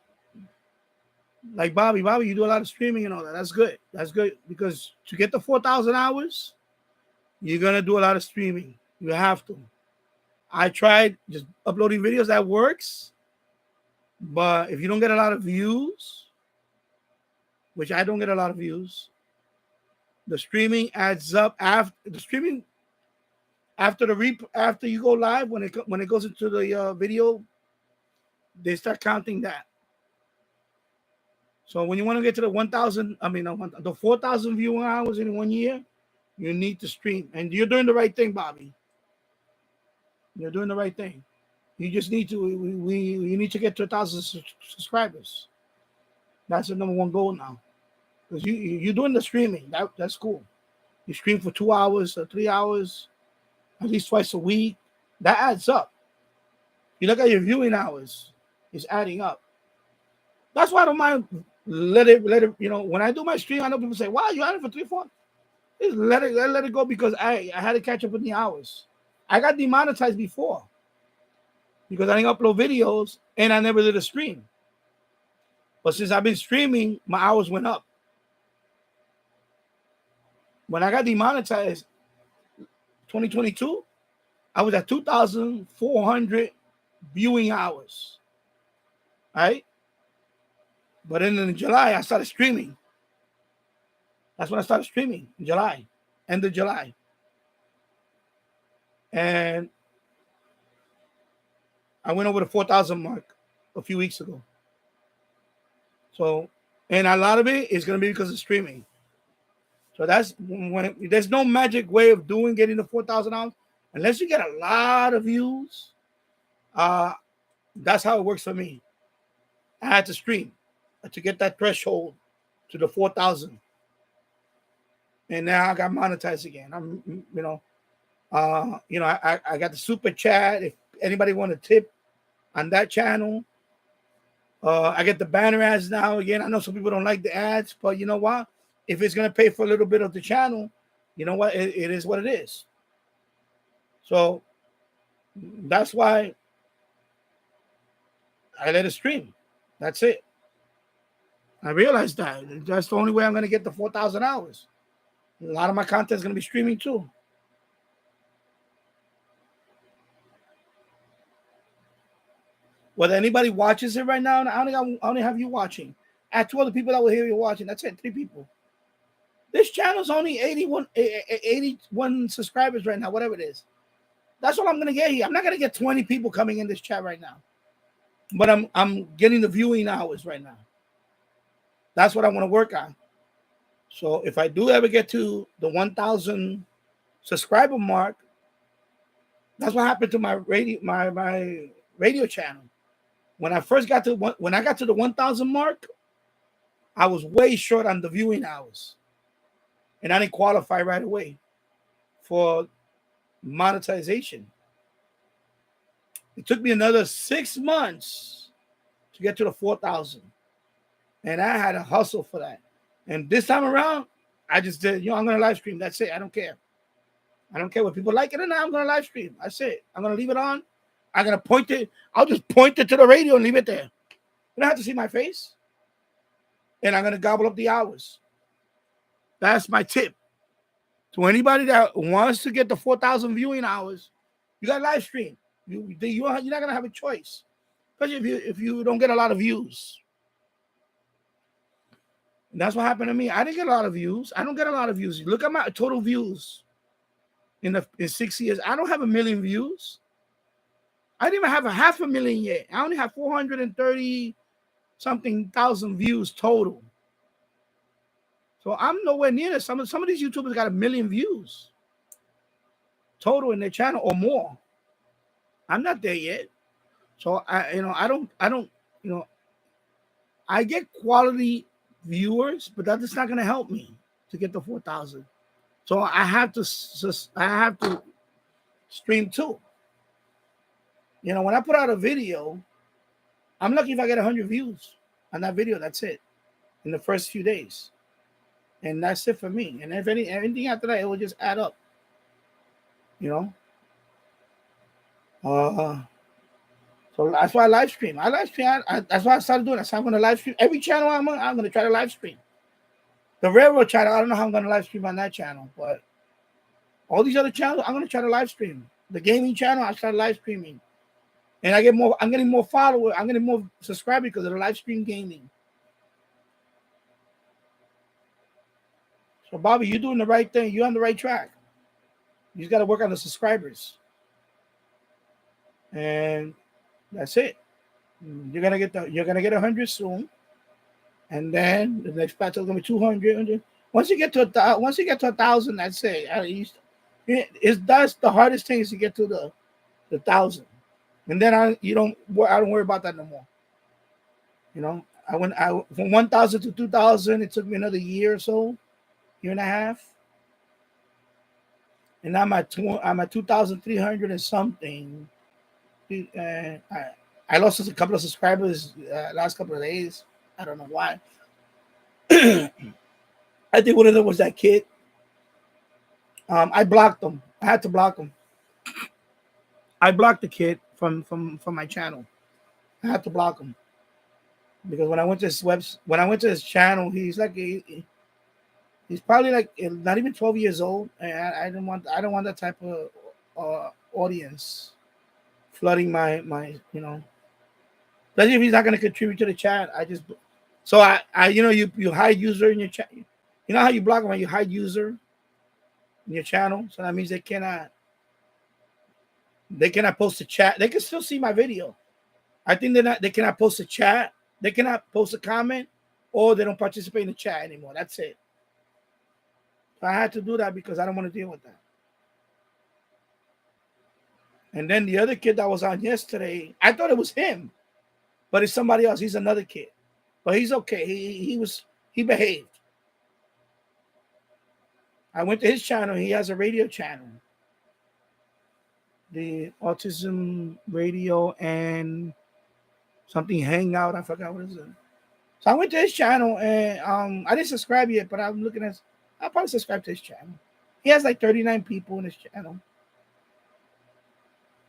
like Bobby, you do a lot of streaming and all that. That's good. That's good because to get the 4,000 hours, you're gonna do a lot of streaming. You have to. I tried just uploading videos. That works. But if you don't get a lot of views, which I don't get a lot of views, the streaming adds up after the streaming after after you go live when it goes into the video, they start counting that. So when you want to get to the 1,000, the 4,000 viewing hours in 1 year, you need to stream, and you're doing the right thing, Bobby. You're doing the right thing. You just need to you need to get to 1,000 subscribers. That's the number one goal now, because you're doing the streaming. That's cool. You stream for 2 hours or 3 hours, at least twice a week. That adds up. You look at your viewing hours; it's adding up. That's why I don't mind. Let it. When I do my stream, I know people say, "Wow, you had it for 3, 4." Just let it go, because I had to catch up with the hours. I got demonetized before because I didn't upload videos and I never did a stream. But since I've been streaming, my hours went up. When I got demonetized 2022, I was at 2,400 viewing hours. Right? But then in July, I started streaming. That's when I started streaming, in July, end of July. And I went over the 4,000 mark a few weeks ago. So, and a lot of it is going to be because of streaming. So that's when there's no magic way of getting the 4,000 hours unless you get a lot of views. That's how it works for me. I had to stream to get that threshold to the 4,000, and now I got monetized again. I got the super chat. If anybody want to tip on that channel, I get the banner ads now again. I know some people don't like the ads, but you know what? If it's going to pay for a little bit of the channel, you know what? It is what it is. So that's why I let it stream. That's it. I realized that. That's the only way I'm going to get the 4,000 hours. A lot of my content is going to be streaming too. Whether anybody watches it right now, I only have you watching. I have 2 other people that will hear you watching. That's it, 3 people. This channel's only 81 subscribers right now, whatever it is. That's all I'm gonna get here. I'm not gonna get 20 people coming in this chat right now, but I'm getting the viewing hours right now. That's what I want to work on. So if I do ever get to the 1,000 subscriber mark, that's what happened to my radio channel. When I got to the 1,000 mark, I was way short on the viewing hours, and I didn't qualify right away for monetization. It took me another 6 months to get to the 4,000, and I had to hustle for that. And this time around, I just did. I'm gonna live stream. That's it. I don't care. I don't care what people like it or not. I'm gonna live stream. That's it. I'm gonna leave it on. I'm gonna point it. I'll just point it to the radio and leave it there. You don't have to see my face. And I'm gonna gobble up the hours. That's my tip to anybody that wants to get the 4,000 viewing hours. You got live stream. You're not gonna have a choice, especially if you don't get a lot of views. And that's what happened to me. I didn't get a lot of views. I don't get a lot of views. Look at my total views in 6 years. I don't have 1 million views. I didn't even have 500,000 yet. I only have 430 something thousand views total. So I'm nowhere near this. Some of these YouTubers got 1 million views total in their channel or more. I'm not there yet. So I get quality viewers, but that's not going to help me to get the 4,000. So I have to stream too. When I put out a video, I'm lucky if I get 100 views on that video. That's it in the first few days, and that's it for me. And if anything after that, it will just add up. So that's why I live stream. That's why I started doing that. So I'm going to live stream every channel I'm on. I'm going to try to live stream. The railroad channel, I don't know how I'm going to live stream on that channel, but all these other channels, I'm going to try to live stream. The gaming channel, I started live streaming. And I get more. I'm getting more followers. I'm getting more subscribers because of the live stream gaming. So Bobby, you're doing the right thing. You're on the right track. You just got to work on the subscribers, and that's it. You're gonna get 100 soon, and then the next battle is gonna be 200. Once you get to once you get to 1,000, that's it. At least that's the hardest thing is to get to the 1,000, and then I don't worry about that no more. You know, I from 1,000 to 2,000. It took me another year or so, year and a half, and I'm at 2,300 and something. I lost a couple of subscribers last couple of days. I don't know why. I think one of them was that kid. I blocked him. I had to block him. I blocked the kid from my channel. I had to block him because when I went to his channel, he's like he's probably like not even 12 years old, and I don't want that type of audience flooding my especially if he's not going to contribute to the chat. You hide user in your chat. You know how you block them when you hide user in your channel, so that means they cannot post a chat. They can still see my video. I think they cannot post a chat. They cannot post a comment, or they don't participate in the chat anymore. That's it. I had to do that because I don't want to deal with that. And then the other kid that was on yesterday, I thought it was him, but it's somebody else. He's another kid, but he's okay. He behaved. I went to his channel. He has a radio channel, the Autism Radio and something Hangout. I forgot what it is. So I went to his channel and I didn't subscribe yet, but I'm looking at. I'll probably subscribe to his channel. He has like 39 people in his channel.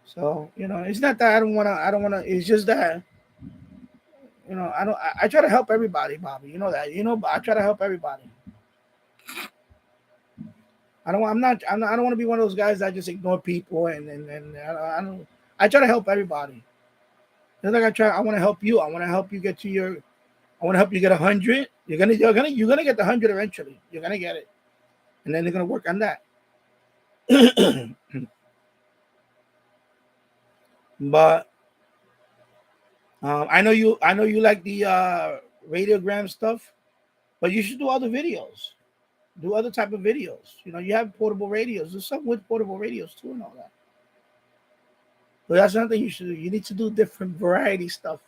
So, it's not that I don't want to, it's just that, I try to help everybody, Bobby. You know that, I try to help everybody. I don't want to be one of those guys that just ignore people and I try to help everybody. Just like I want to help you. I want to help you get to I want to help you get 100. You're gonna get the 100 eventually. You're gonna get it, and then they're gonna work on that. But I know you like the radiogram stuff, but you should do other videos. Do other type of videos. You have portable radios. There's some with portable radios too and all that. But that's another thing you should do. You need to do different variety stuff.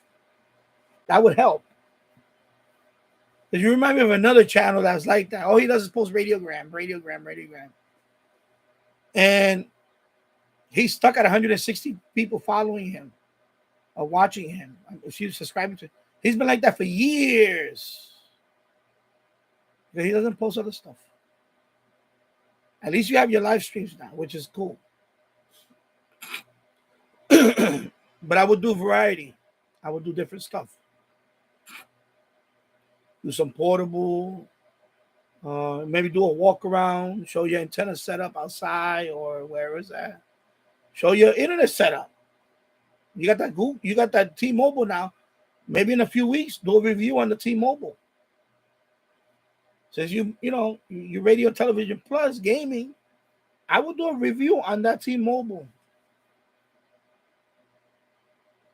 That would help. Because you remind me of another channel that's like that. All he does is post radiogram. And he's stuck at 160 people following him or watching him. If you subscribing to him. He's been like that for years. Because he doesn't post other stuff. At least you have your live streams now, which is cool. But I would do variety. I would do different stuff. Do some portable, maybe do a walk around, show your antenna setup outside or where is that? Show your internet setup. You got that Google, you got that T-Mobile now. Maybe in a few weeks, do a review on the T-Mobile. Since you radio, television plus gaming, I will do a review on that T-Mobile.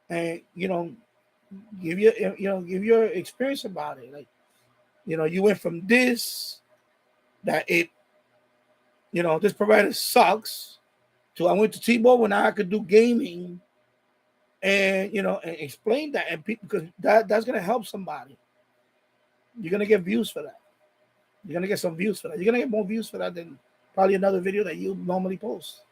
And give your experience about it. Like, you went from this, that it, this provider sucks, to I went to T-Mobile, now I could do gaming, and and explain that, and people, because that's gonna help somebody. You're gonna get views for that. You're gonna get some views for that. You're gonna get more views for that than probably another video that you normally post.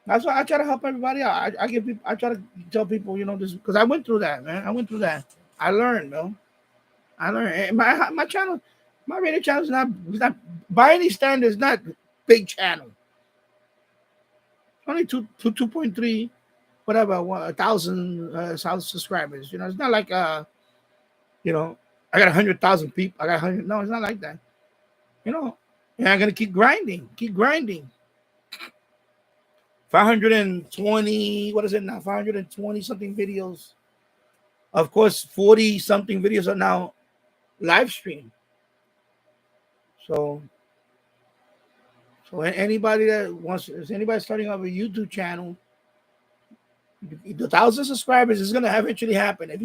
That's why I try to help everybody out. I try to tell people, this, because I went through that, man. I went through that. I learned, man. I learned. And my channel, my radio channel is not by any standards, not big channel. Only 2.3, whatever, 1,000 subscribers. It's not like I got 100,000 people. I got 100. No, it's not like that. And I'm gonna keep grinding, keep grinding. 520, what is it now? 520 something videos. Of course, 40 something videos are now live stream. So anybody that wants, is anybody starting up a YouTube channel, the 1,000 subscribers is gonna eventually happen. If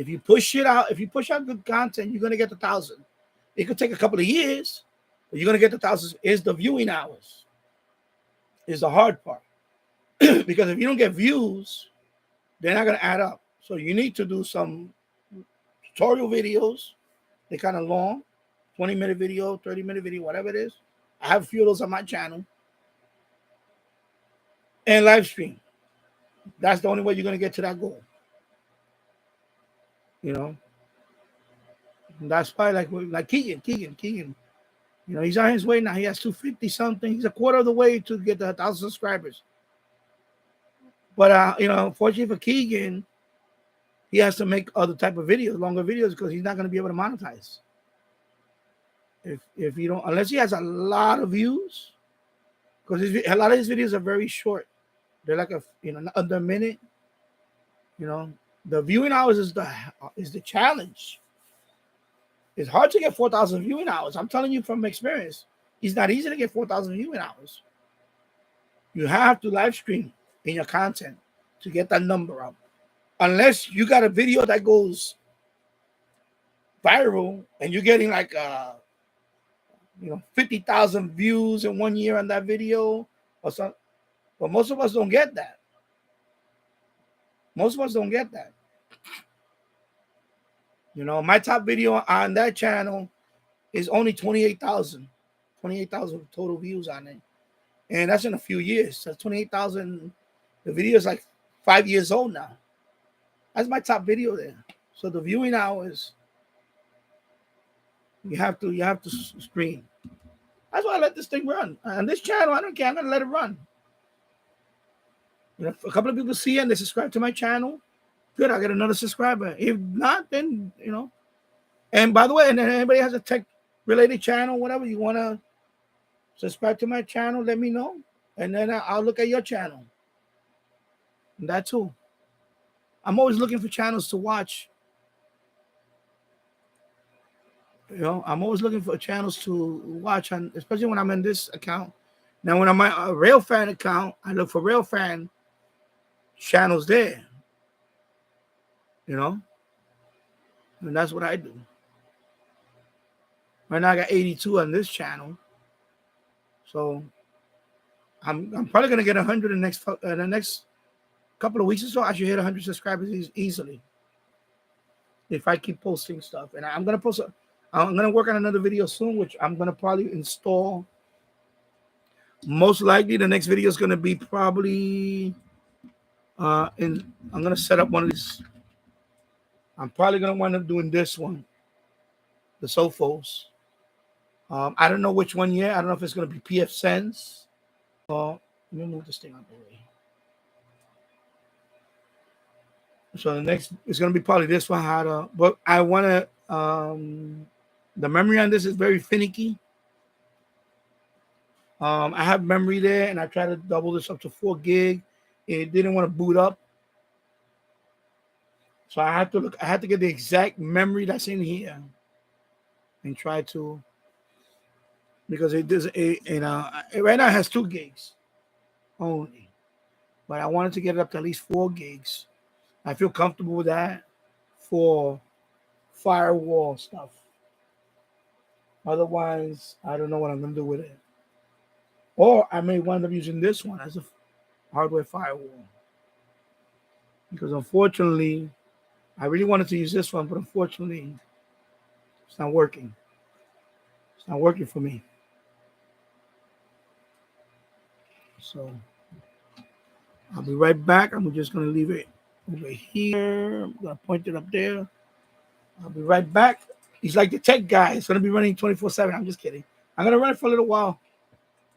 you push it out, if you push out good content, you're gonna get the 1,000. It could take a couple of years, but you're gonna get the 1,000. Is the viewing hours is the hard part. Because if you don't get views, they're not gonna add up. So you need to do some tutorial videos. They're kind of long, 20-minute video, 30-minute video, whatever it is. I have a few of those on my channel. And live stream. That's the only way you're gonna get to that goal. You know, and that's why like Keegan. You know, he's on his way now. He has 250 something. He's a quarter of the way to get the 1,000 subscribers. But you know, unfortunately for Keegan, he has to make other type of videos, longer videos, because he's not going to be able to monetize. If you don't, unless he has a lot of views, because a lot of his videos are very short. They're like under a minute. You know, the viewing hours is the challenge. It's hard to get 4,000 viewing hours. I'm telling you from experience. It's not easy to get 4,000 viewing hours. You have to live stream in your content to get that number up. Unless you got a video that goes viral and you're getting like 50,000 views in 1 year on that video or something. But most of us don't get that. Most of us don't get that. You know, my top video on that channel is only 28,000 total views on it. And that's in a few years. That's 28,000. The video is like 5 years old now. That's my top video there. So the viewing hours, you have to stream. That's why I let this thing run. On this channel, I don't care. I'm gonna let it run. You know, if a couple of people see it and they subscribe to my channel, good. I get another subscriber. If not, then And by the way, and then anybody has a tech related channel, whatever you want to subscribe to my channel, let me know, and then I'll look at your channel. And that too. I'm always looking for channels to watch. I'm always looking for channels to watch, and especially when I'm in this account. Now, when I'm on a Railfan account, I look for Railfan channels there. And that's what I do. Right now, I got 82 on this channel, so I'm probably gonna get 100 in the next couple of weeks or so. I should hit 100 subscribers easily if I keep posting stuff. And I'm gonna work on another video soon, which I'm gonna probably install. Most likely, the next video is gonna be probably I'm gonna set up one of these. I'm probably gonna wind up doing this one, the sophos. I don't know which one yet. I don't know if it's gonna be PF Sense. Let me move this thing out the way. So the next is gonna be probably this one. But I wanna the memory on this is very finicky. I have memory there, and I tried to double this up to 4 gig. It didn't want to boot up, so I had to get the exact memory that's in here, and try to, because it does right now it has 2 gigs only, but I wanted to get it up to at least 4 gigs. I feel comfortable with that for firewall stuff. Otherwise, I don't know what I'm gonna do with it. Or I may wind up using this one as a hardware firewall. Because unfortunately, I really wanted to use this one, but unfortunately, it's not working. It's not working for me. So I'll be right back. I'm just going to leave it over here. I'm going to point it up there. I'll be right back. He's like the tech guy. It's going to be running 24/7. I'm just kidding. I'm going to run it for a little while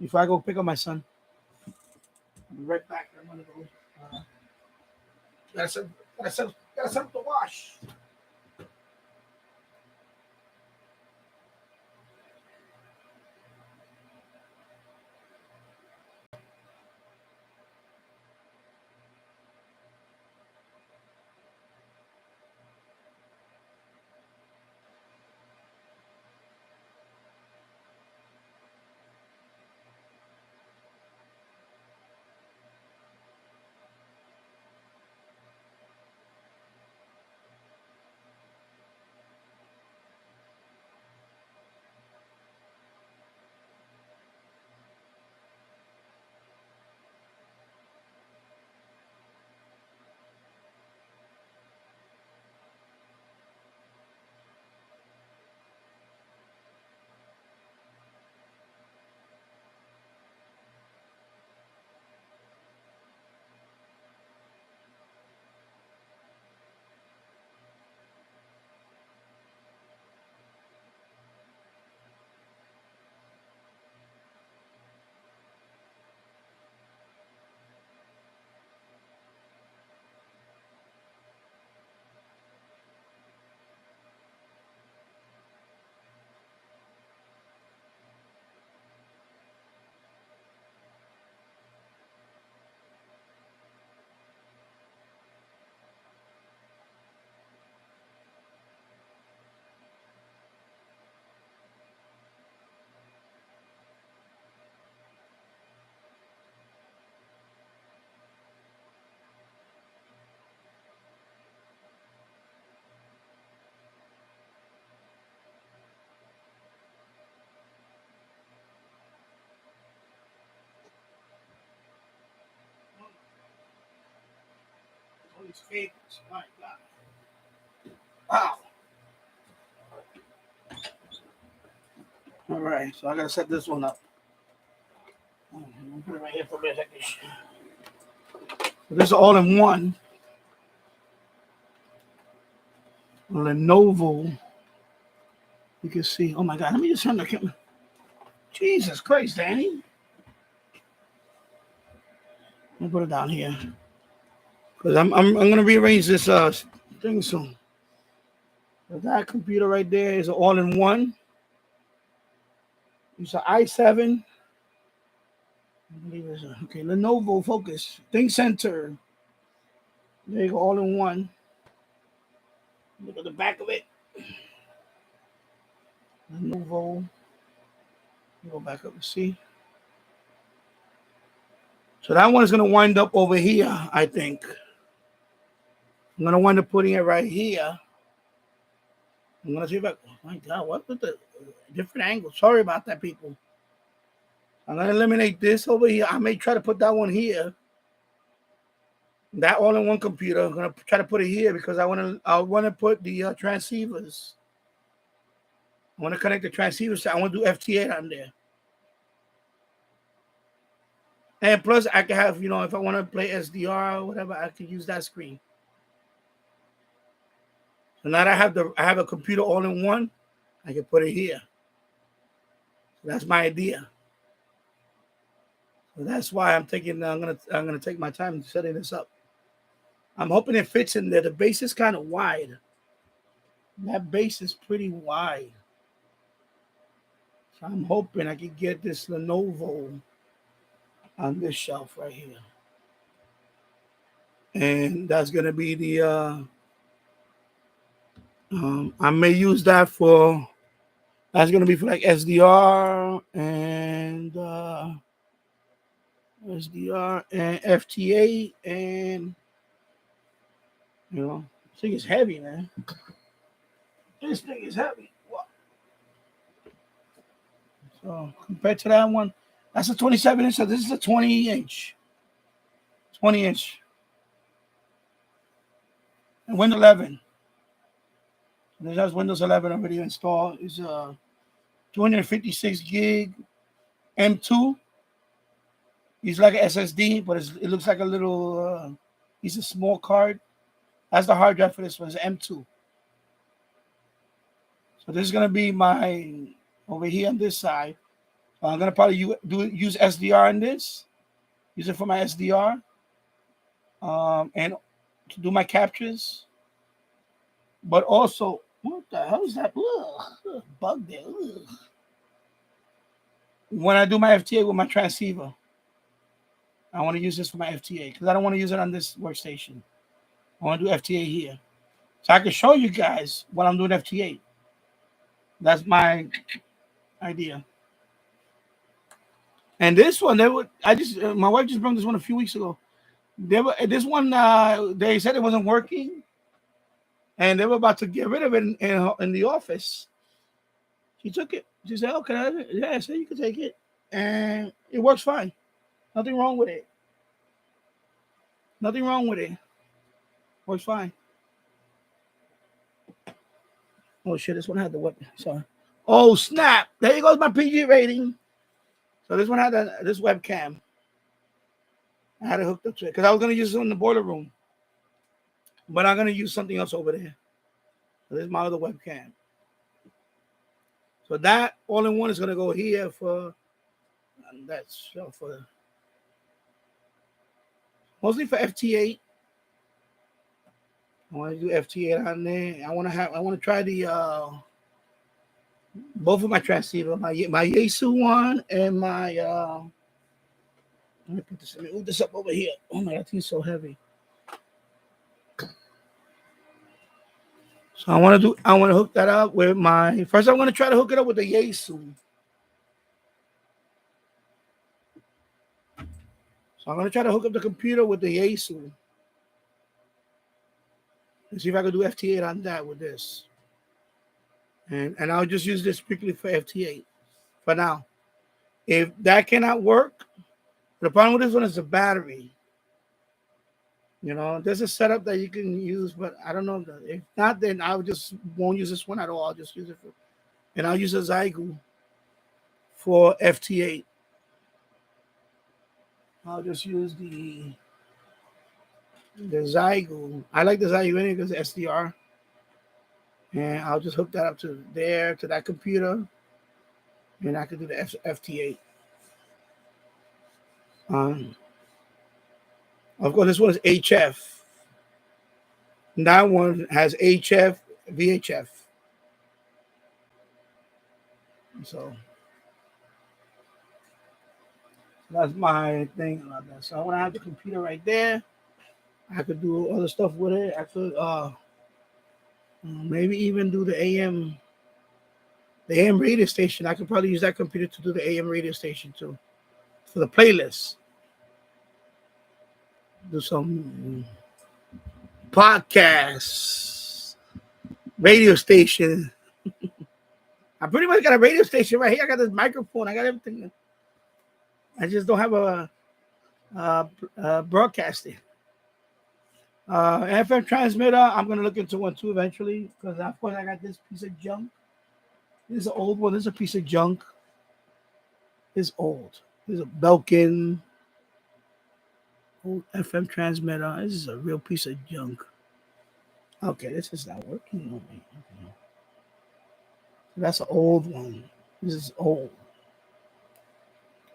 before I go pick up my son. I'll be right back. I'm going to go. Got something to wash. these cables. My God. Wow. All right, so I gotta set this one up. Put it right here for a second. So this is all in one. Lenovo. You can see. Oh my God! Let me just turn the camera. Jesus Christ, Danny. Let me put it down here because I'm gonna rearrange this thing soon. So that computer right there is all in one. It's an i7. I believe it's okay. Lenovo Focus Think Center. There you go, all in one. Look at the back of it. Lenovo. Go back up and see. So that one is going to wind up over here, I think. I'm going to wind up putting it right here. I'm going to see if I... Oh, my God. What with the different angles? Sorry about that, people. I'm going to eliminate this over here. I may try to put that one here. That all-in-one computer. I'm going to try to put it here because I want to put the transceivers. I want to connect the transceivers. I want to do FT8 on there. And plus, I can have, if I want to play SDR or whatever, I can use that screen. So now that I have a computer all in one, I can put it here. So that's my idea. So that's why I'm thinking I'm gonna take my time setting this up. I'm hoping it fits in there. The base is kind of wide. That base is pretty wide. So I'm hoping I can get this Lenovo on this shelf right here. And that's gonna be the I may use that for. That's gonna be for like SDR and FTA and this thing is heavy, man. This thing is heavy. Wow. So compared to that one, that's a 27-inch. So this is a 20-inch. 20-inch. And Windows 11. This has Windows 11 already installed. It's 256 gig M2. It's like an SSD, but it looks like a little. It's a small card. That's the hard drive for this one. It's M2. So this is gonna be my over here on this side. I'm gonna probably use SDR on this. Use it for my SDR, and to do my captures. But also, what the hell is that? Ugh, bug there. Ugh. When I do my FTA with my transceiver, I want to use this for my FTA because I don't want to use it on this workstation. I want to do FTA here, so I can show you guys what I'm doing FTA. That's my idea. And this one, my wife just brought this one a few weeks ago. This one, they said it wasn't working, and they were about to get rid of it in the office. She took it. She said, "Oh, can I have it?" Yeah, I said you can take it, and it works fine. Nothing wrong with it. Nothing wrong with it. Works fine. Oh shit! This one had the what? Sorry. Oh snap! There goes my PG rating. So this one had this webcam. I had it hooked up to it because I was gonna use it in the boiler room, but I'm gonna use something else over there. So this is my other webcam. So that all-in-one is gonna go here for, and that's for mostly for FT8. I want to do FT8 on there. I want to try the both of my transceiver, my Yaesu one and my let me move this up over here. Oh my God, it's so heavy. So I want to hook that up with my first. I'm going to try to hook it up with the Yaesu. So I'm going to try to hook up the computer with the Yaesu. Let's see if I can do FT8 on that with this. And I'll just use this strictly for FT8 for now. If that cannot work, the problem with this one is the battery. You know, there's a setup that you can use, but I don't know. If not, then I would just won't use this one at all. I'll just use it for, and I'll use a Zygu for FT8. I'll just use the Zygu. I like the Zygu anyway because SDR, and I'll just hook that up to there to that computer, and I can do the FT8. Um, of course, this one is HF. That one has HF, VHF. So that's my thing about that. So when I have the computer right there, I could do other stuff with it. I could maybe even do the AM radio station. I could probably use that computer to do the AM radio station too for the playlist. Do some podcasts, radio station. I pretty much got a radio station right here. I got this microphone. I got everything. I just don't have a broadcasting. FM transmitter. I'm gonna look into one too eventually because of course I got this piece of junk. This is an old one. This is a piece of junk. It's old. This is a Belkin old FM transmitter. This is a real piece of junk. Okay, this is not working. Okay. That's an old one. This is old.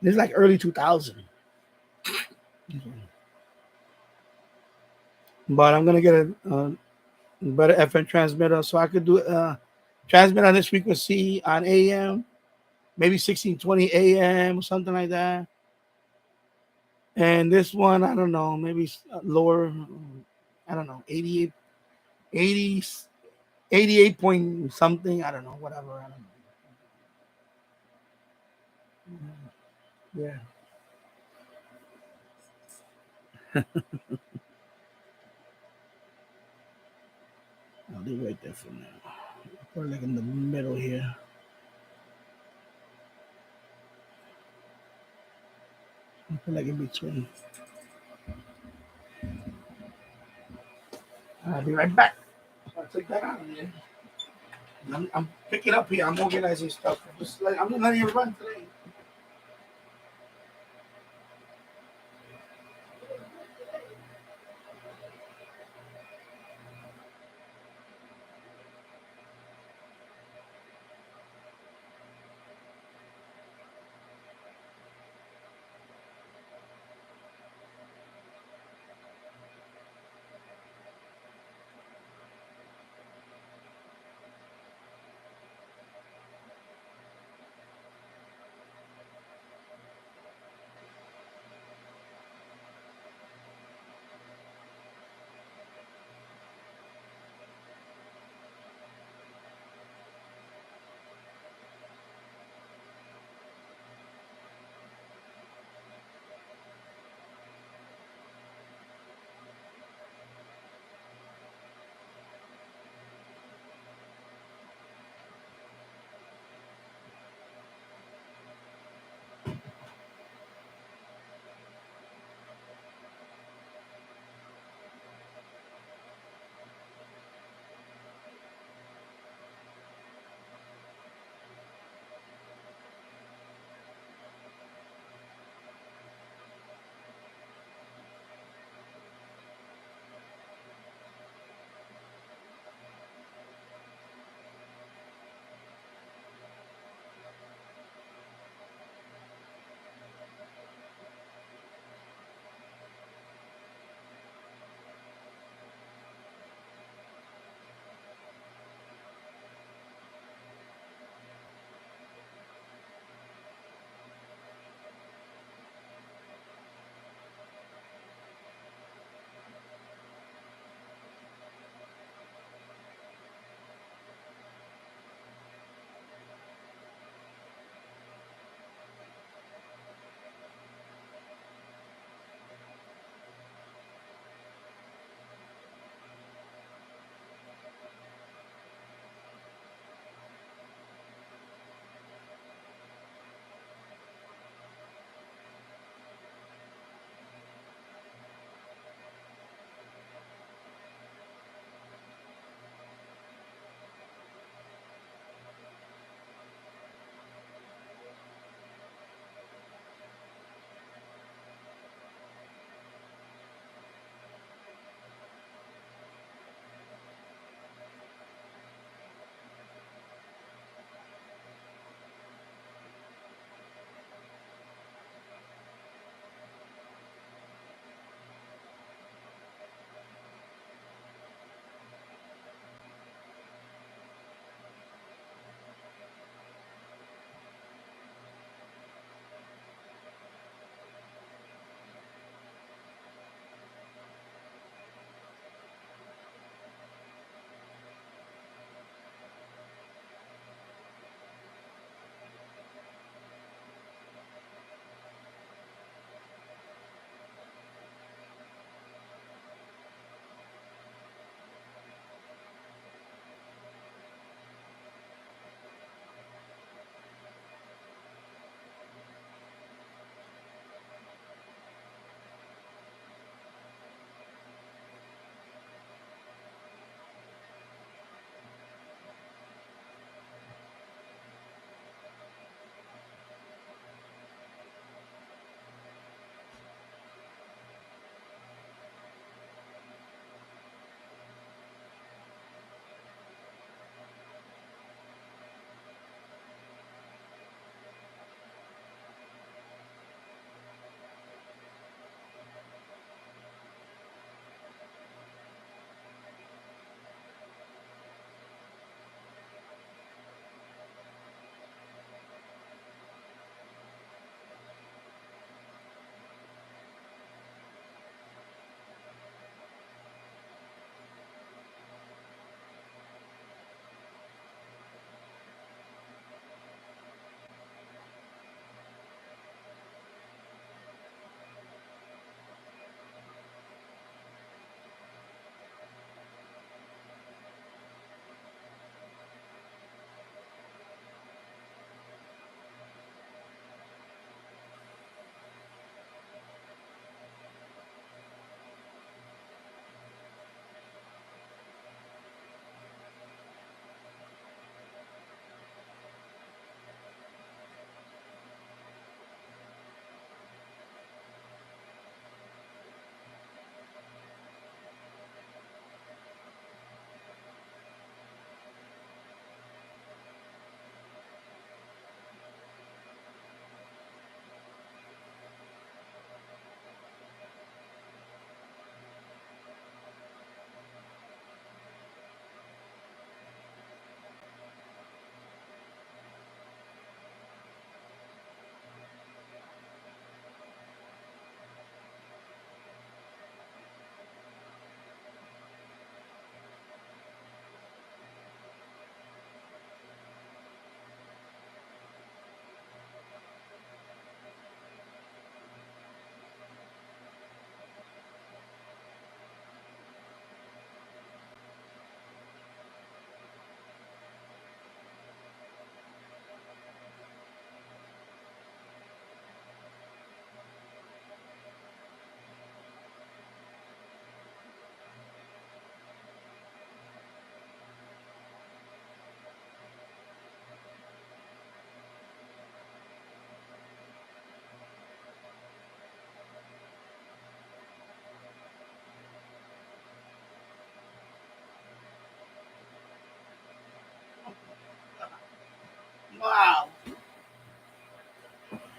This is like early 2000. But I'm gonna get a better FM transmitter so I could do transmit on this frequency on AM, maybe 1620 AM or something like that. And this one, I don't know, maybe lower, I don't know, 80, 88 point something, I don't know, whatever. I don't know. Yeah. I'll leave it right there for now. Put it like in the middle here. I'll put it like in between. I'll be right back. I'll take that out of there. I'm picking up here. I'm organizing stuff. I'm not letting you run today.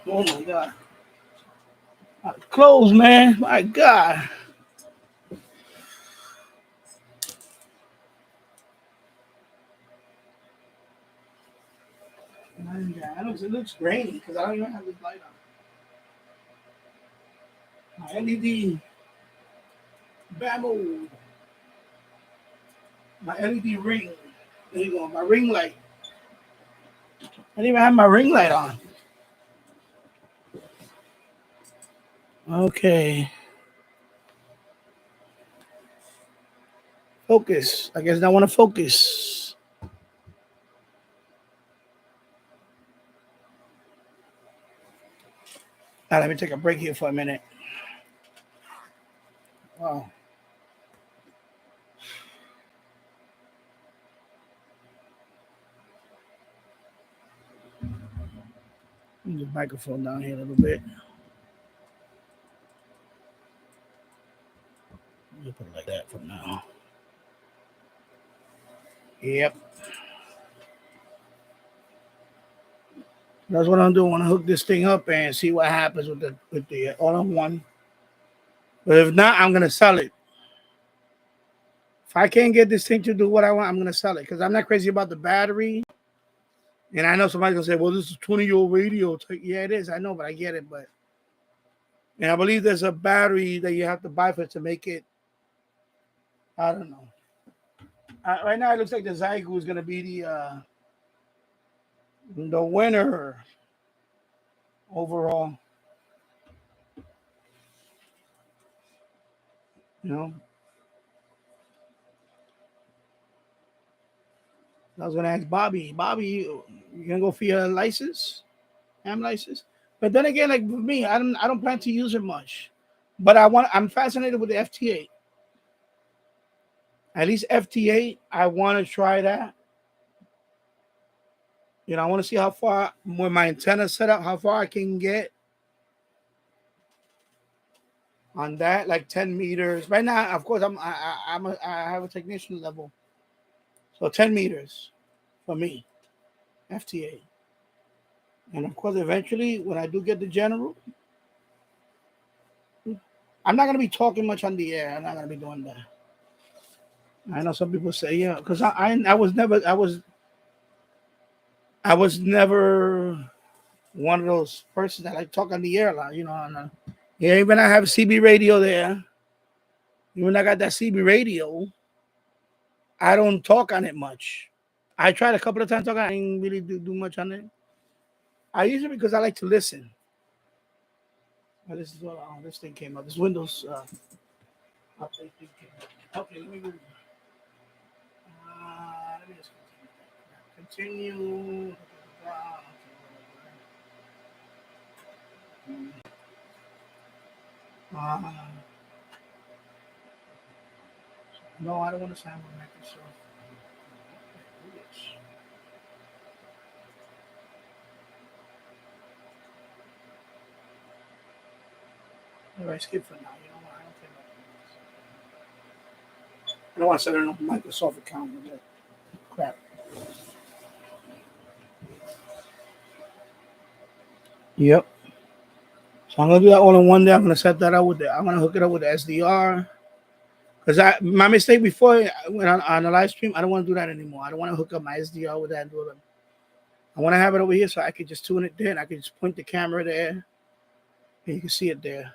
Oh my God. Close, man. My God. It looks grainy because I don't even have this light on. My LED. Bammo. My LED ring. There you go. My ring light. I didn't even have my ring light on. Okay. Focus. I guess I want to focus. Now, let me take a break here for a minute. Wow. Move the microphone down here a little bit. We'll put it like that for now. Yep. That's what I'm doing. I want to hook this thing up and see what happens with the all-in-one. But if not, I'm gonna sell it. If I can't get this thing to do what I want, I'm gonna sell it because I'm not crazy about the battery. And I know somebody's gonna say, "Well, this is 20-year-old radio." Yeah, it is. I know, but I get it. But and I believe there's a battery that you have to buy for it to make it. I don't know. Right now, it looks like the Zygu is gonna be the winner overall. You know, I was gonna ask Bobby. Bobby, you gonna go for your license? Am license? But then again, like with me, I don't plan to use it much. But I'm fascinated with the FT8. At least FT8, I want to try that. You know, I want to see how far with my antenna set up, how far I can get on that, like 10 meters. Right now, of course, I have a technician level, so 10 meters for me, FT8. And of course, eventually, when I do get the general, I'm not gonna be talking much on the air. I'm not gonna be doing that. I know some people say, yeah, because I was never one of those persons that like talk on the air a lot, you know. Yeah, even I have CB radio there. Even I got that CB radio, I don't talk on it much. I tried a couple of times talking, I didn't really do much on it. I use it because I like to listen. But this is what this thing came up. This Windows update thing came up. Okay, let me just continue. Uh, no, I don't want to sign with Microsoft. All right, skip for now. You know what? I don't care about this. I don't want to set up a Microsoft account with that crap. Yep. So I'm gonna do that all in one day. I'm gonna set that up with I'm gonna hook it up with the SDR. Because my mistake before when on the live stream, I don't want to do that anymore. I don't want to hook up my SDR with that and do it. I want to have it over here so I can just tune it there and I can just point the camera there and you can see it there.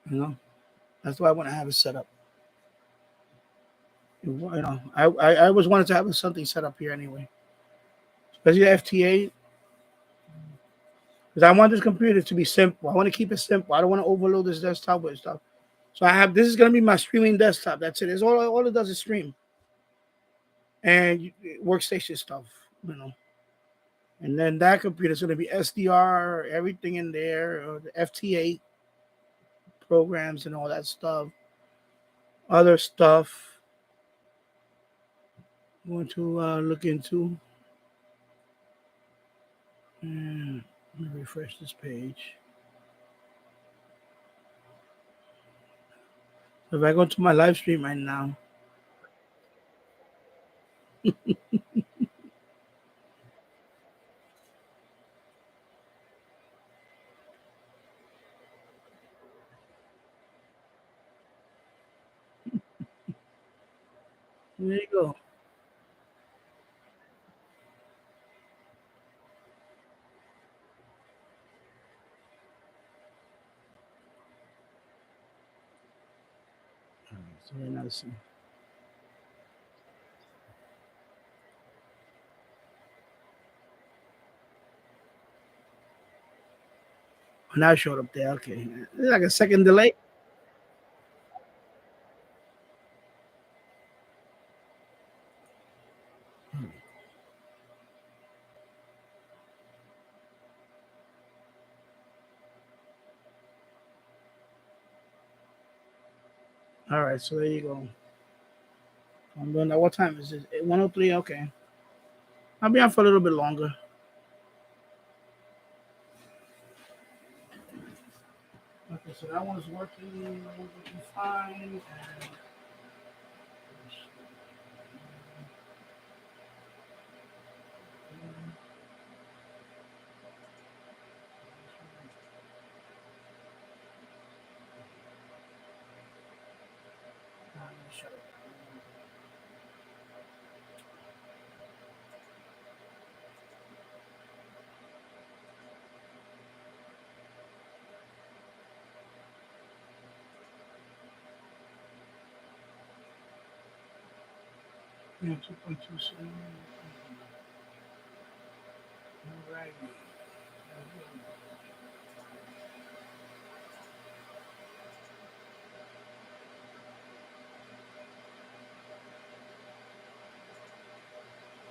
You know, that's why I want to have it set up. You know, I always wanted to have something set up here anyway, especially the FTA, because I want this computer to be simple. I want to keep it simple. I don't want to overload this desktop with stuff. So this is gonna be my streaming desktop. That's it. It's all it does is stream and workstation stuff. You know. And then that computer is going to be SDR, everything in there, the FT8 programs and all that stuff. Other stuff I'm going to look into. Let me refresh this page. So if I go to my live stream right now, There you go. All right, so we're not seeing. Now it showed up there. Okay, it's like a second delay. All right, so there you go. I'm doing that. What time is it? 1:03. Okay, I'll be on for a little bit longer. Okay, so that one's working fine. And shut up. Yeah, 2.27. All right.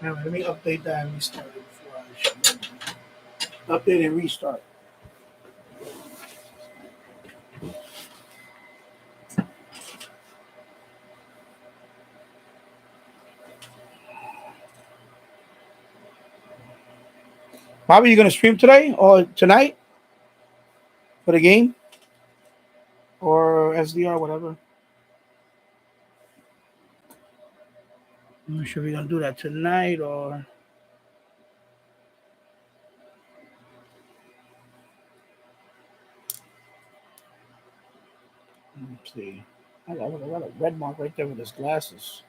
Now, let me update that and restart it before I shut it down. Update and restart. Bobby, you gonna stream today or tonight for the game or SDR, whatever? I'm not sure if you're gonna do that tonight or let's see. I got a red mark right there with his glasses.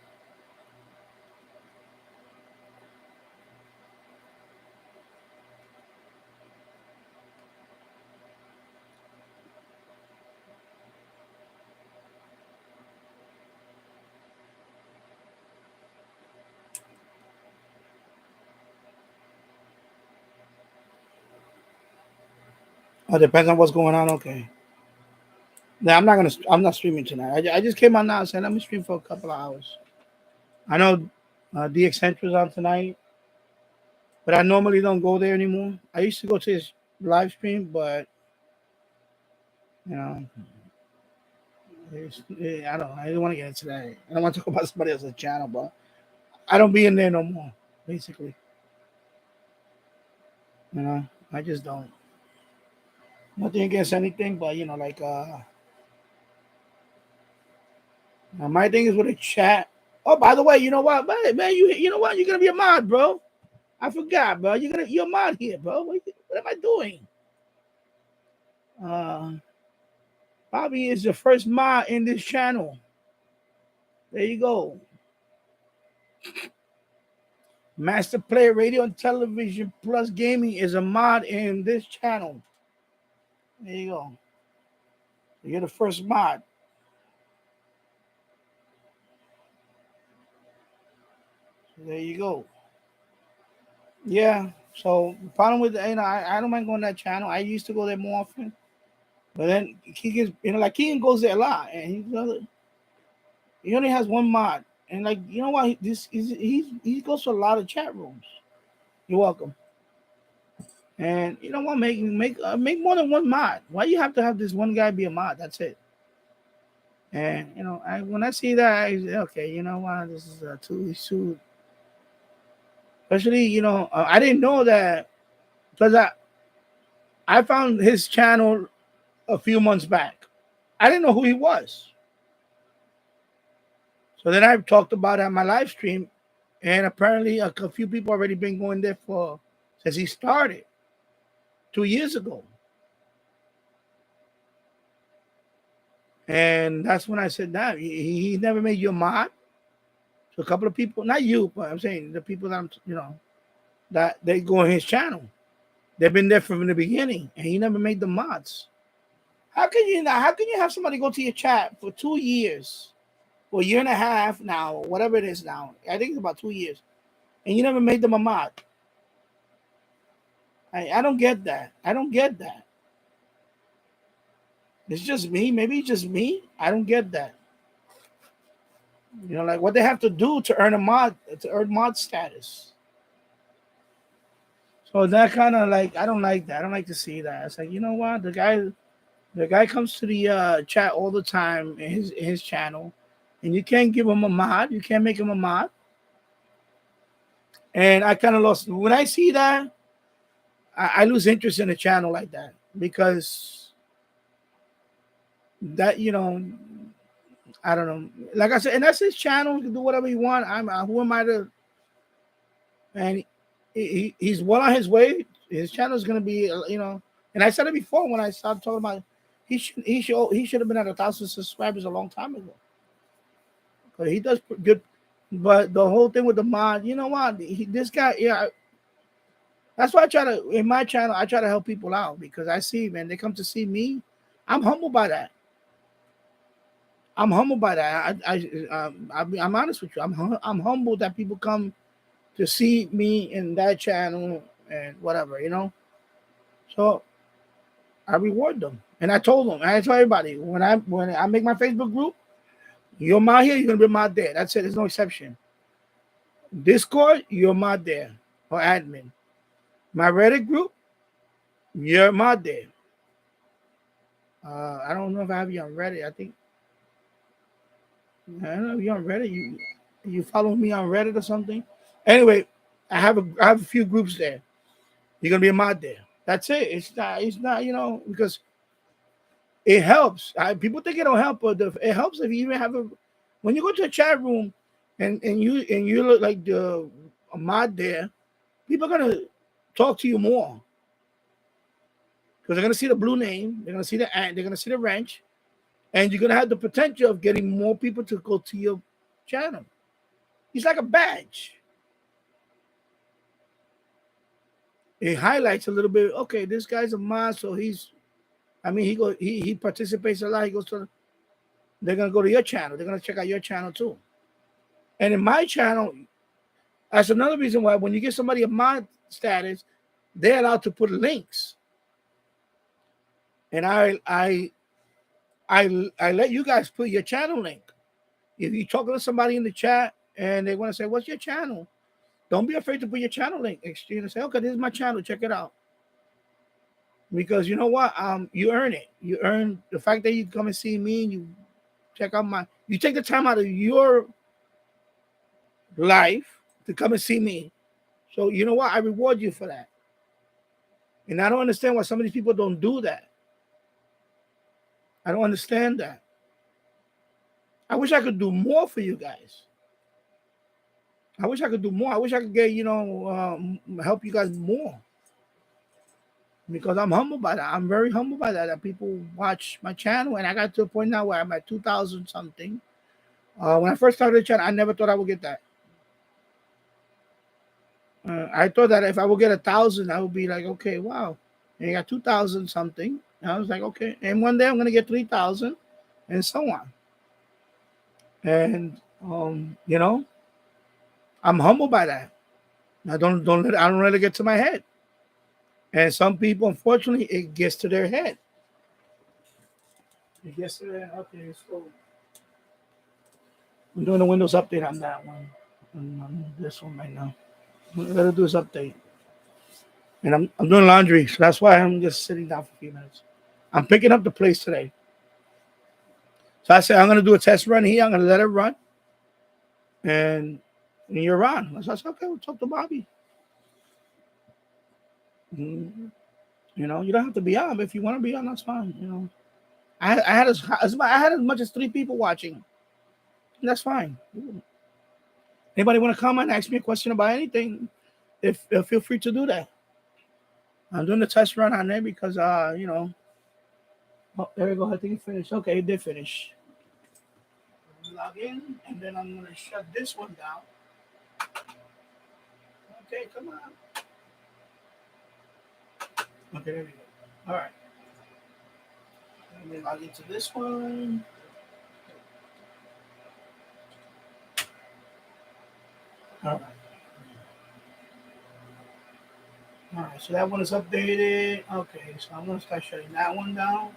Oh, depends on what's going on. Okay. Yeah, I'm not gonna. I'm not streaming tonight. I just came on now and said let me stream for a couple of hours. I know the Accenture's on tonight, but I normally don't go there anymore. I used to go to his live stream, but you know, I don't. I don't want to get into that. I don't want to talk about somebody else's channel, but I don't be in there no more. Basically, I just don't. Nothing against anything, but like my thing is with a chat. Oh, by the way, you know what, man, you know what? You're gonna be a mod, bro. I forgot, bro. You're a mod here, bro. What am I doing? Uh, Bobby is the first mod in this channel. There you go. Master Play Radio and Television Plus Gaming is a mod in this channel. There you go. You're the first mod. There you go. Yeah. So the problem with I don't mind going to that channel. I used to go there more often, but then Keegan, like Keegan goes there a lot, and he only has one mod, and like you know what, he goes to a lot of chat rooms. You're welcome. And you know what, make more than one mod. Why you have to have this one guy be a mod? That's it. And when I see that, I say, okay, you know what, this is too. Especially, I didn't know that because I found his channel a few months back. I didn't know who he was. So then I talked about it on my live stream, and apparently a few people already been going there for since he started 2 years ago. And that's when I said that he never made you a mod. So a couple of people, not you, but I'm saying the people that that they go on his channel. They've been there from the beginning, and he never made the mods. How can you not? How can you have somebody go to your chat for 2 years, or a year and a half now, whatever it is now? I think it's about 2 years, and you never made them a mod. I don't get that. I don't get that. It's just me. Maybe it's just me. I don't get that. Like what they have to do to earn mod status. So that kind of like I don't like that. I don't like to see that. It's like what the guy comes to the chat all the time in his channel, and you can't give him a mod. You can't make him a mod. And I kind of lost when I see that. I lose interest in a channel like that because that I don't know. Like I said, and that's his channel. He can do whatever he want. Who am I to? And he's well on his way. His channel is gonna be And I said it before when I started talking about he should have been at 1,000 subscribers a long time ago. But he does good. But the whole thing with the mod, you know what? This guy, yeah. That's why in my channel, I try to help people out because I see, man, they come to see me. I'm humbled by that. I'm humbled by that. I'm honest with you. I'm humbled that people come to see me in that channel and whatever, So I reward them. And I told them, I tell everybody, when I make my Facebook group, you're mod here, you're gonna be mod there. That's it. There's no exception. Discord, you're mod there or admin. My Reddit group, you're mod there. I don't know if I have you on Reddit. I don't know if you're on Reddit. You follow me on Reddit or something. Anyway, I have a few groups there. You're gonna be a mod there. That's it. It's not because it helps. People think it don't help, but it helps if you even have when you go to a chat room and you look like a mod there, people are gonna talk to you more because they're gonna see the blue name, they're gonna see the ant, they're gonna see the wrench, and you're gonna have the potential of getting more people to go to your channel. It's like a badge. It highlights a little bit. Okay, this guy's a mod, so he participates a lot. They're gonna go to your channel. They're gonna check out your channel too. And in my channel, that's another reason why when you give somebody a mod status, they're allowed to put links. And I let you guys put your channel link. If you're talking to somebody in the chat and they want to say, "What's your channel?" Don't be afraid to put your channel link. Exchange and say, "Okay, this is my channel. Check it out." Because you know what? You earn it. You earn the fact that you come and see me and you check out you take the time out of your life to come and see me. So you know what? I reward you for that. And I don't understand why some of these people don't do that. I don't understand that. I wish I could do more for you guys. I wish I could do more. I wish I could get, help you guys more. Because I'm humbled by that. I'm very humbled by that people watch my channel. And I got to a point now where I'm at 2,000 something. When I first started the channel, I never thought I would get that. I thought that if I would get 1,000, I would be like, okay, wow. And you got 2,000 something. And I was like, okay. And one day I'm going to get 3,000 and so on. And, I'm humbled by that. I don't let it get to my head. And some people, unfortunately, it gets to their head. It gets to their okay. So I'm doing a Windows update on that one. On this one right now. What I gotta do is update. And I'm doing laundry, so that's why I'm just sitting down for a few minutes. I'm picking up the place today. So I said I'm gonna do a test run here. I'm gonna let it run. And you're on. So I said, okay, we'll talk to Bobby. You don't have to be on, but if you want to be on, that's fine. I had as much as 3 people watching. That's fine. Anybody want to come and ask me a question about anything? Feel free to do that. I'm doing the test run on there because Oh, there we go. I think it finished. Okay, it did finish. log in, and then I'm gonna shut this one down. Okay, come on. Okay, there we go. All right. Let me log into this one. All right. All right. So that one is updated. Okay. So I'm gonna start shutting that one down.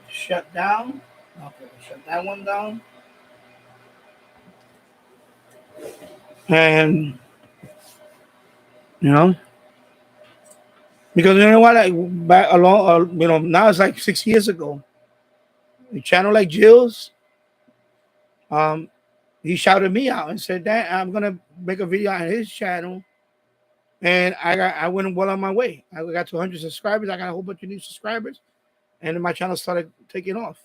Shut down. Okay. Shut that one down. And you know, because you know what, like back along, now it's like 6 years ago. A channel like Jill's, um, he shouted me out and said that I'm gonna make a video on his channel, and I went well on my way. I got 200 subscribers. I got a whole bunch of new subscribers, and then my channel started taking off.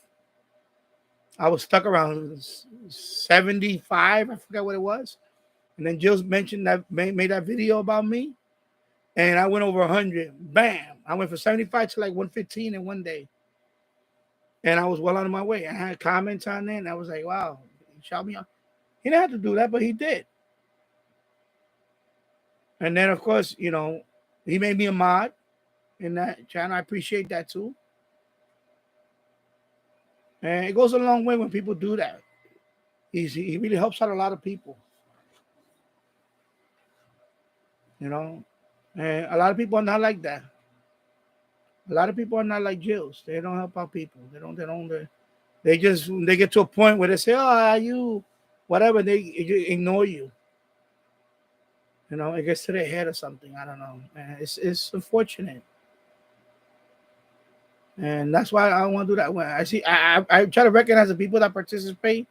I was stuck around 75. I forgot what it was, and then Jill's mentioned that made that video about me, and I went over 100. Bam! I went from 75 to like 115 in one day. And I was well on my way. I had comments on there, and I was like, wow, he shot me out. He didn't have to do that, but he did. And then, of course, he made me a mod in that channel. I appreciate that too. And it goes a long way when people do that. He really helps out a lot of people. And a lot of people are not like that. A lot of people are not like Jill's. They don't help out people. They get to a point where they say, oh, you, whatever, they ignore you. It gets to their head or something. I don't know. And it's unfortunate. And that's why I don't want to do that. When I try to recognize the people that participate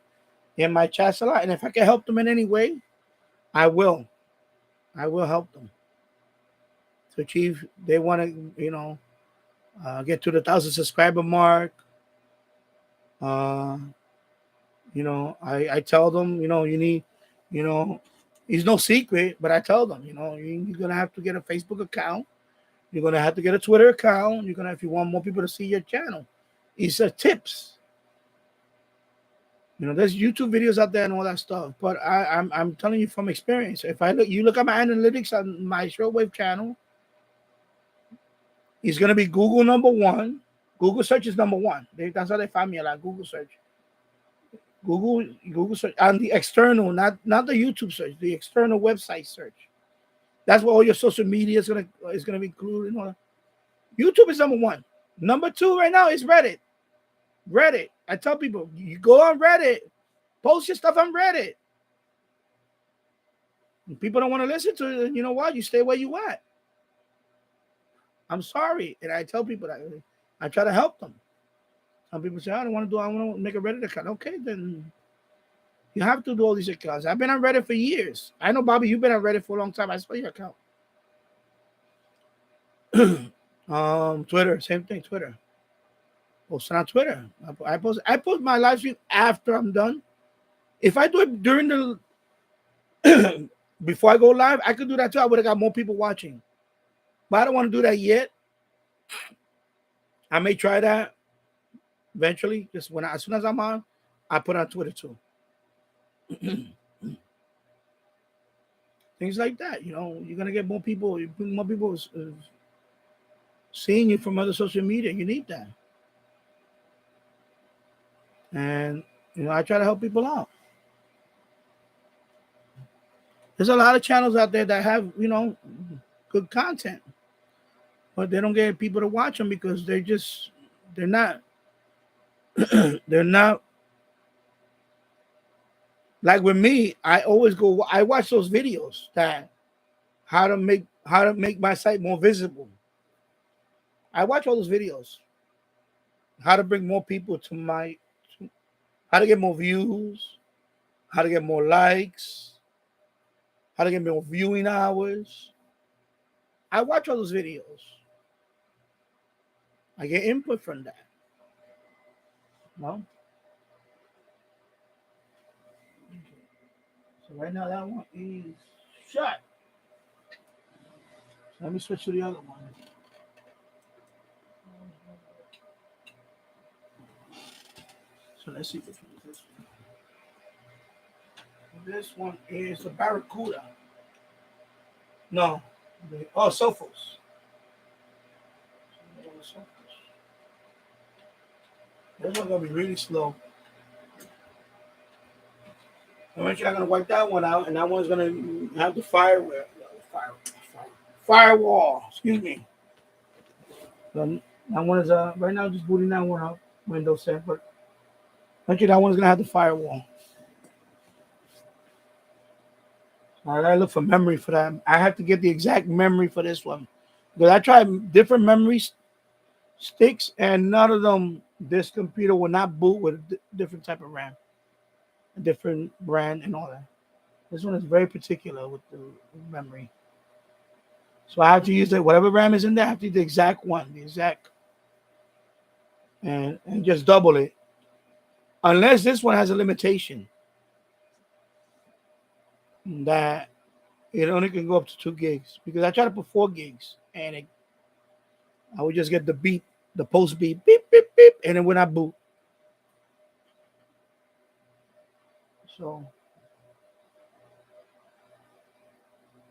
in my chats a lot. And if I can help them in any way, I will. I will help them to achieve. They want to, get to the 1,000 subscriber mark. I tell them, you need, it's no secret, but I tell them, you're going to have to get a Facebook account. You're going to have to get a Twitter account. You're going to, if you want more people to see your channel. It's tips. There's YouTube videos out there and all that stuff. But I'm telling you from experience. If you look at my analytics on my shortwave channel, it's going to be Google number one. Google search is number one. That's how they find me a lot. Google search. Google search on the external, not the YouTube search, the external website search. That's what all your social media is gonna be included. YouTube is number one. Number two right now is Reddit. Reddit. I tell people, you go on Reddit, post your stuff on Reddit. If people don't want to listen to it, you know what? You stay where you at. I'm sorry. And I tell people that I try to help them. Some people say, I want to make a Reddit account. Okay, then you have to do all these accounts. I've been on Reddit for years. I know, Bobby, you've been on Reddit for a long time. I saw your account. Twitter, same thing, Twitter. Posting on Twitter. I post my live stream after I'm done. If I do it during the before I go live, I could do that too. I would have got more people watching. But I don't want to do that yet. I may try that eventually. Just as soon as I'm on, I put on Twitter too. Things like that, you're gonna get more people. More people seeing you from other social media. You need that, and I try to help people out. There's a lot of channels out there that have good content, but they don't get people to watch them because they're not they're not. Like with me, I watch those videos that how to make my site more visible. I watch all those videos. How to bring more people to how to get more views, how to get more likes, how to get more viewing hours. I watch all those videos. I get input from that. So right now that one is shut. So let me switch to the other one. So Let's see which one is this one. This one is the barracuda. No. Oh, sophos. This one's gonna be really slow. Eventually, I'm gonna wipe that one out, and that one's gonna have the firewall. Excuse me. So that one is right now just booting that one up, Windows 10. But eventually, that one's gonna have the firewall. I gotta look for memory for that. I have to get the exact memory for this one because I tried different memory sticks, and none of them. This computer will not boot with a different type of RAM, a different brand, and all that. This one is very particular with the memory. So I have to use whatever RAM is in there. I have to use the exact one, the exact, and just double it. Unless this one has a limitation that it only can go up to 2 gigs. Because I tried to put 4 gigs, and I would just get the beep, the post beep, beep, beep, beep, and it would not boot. So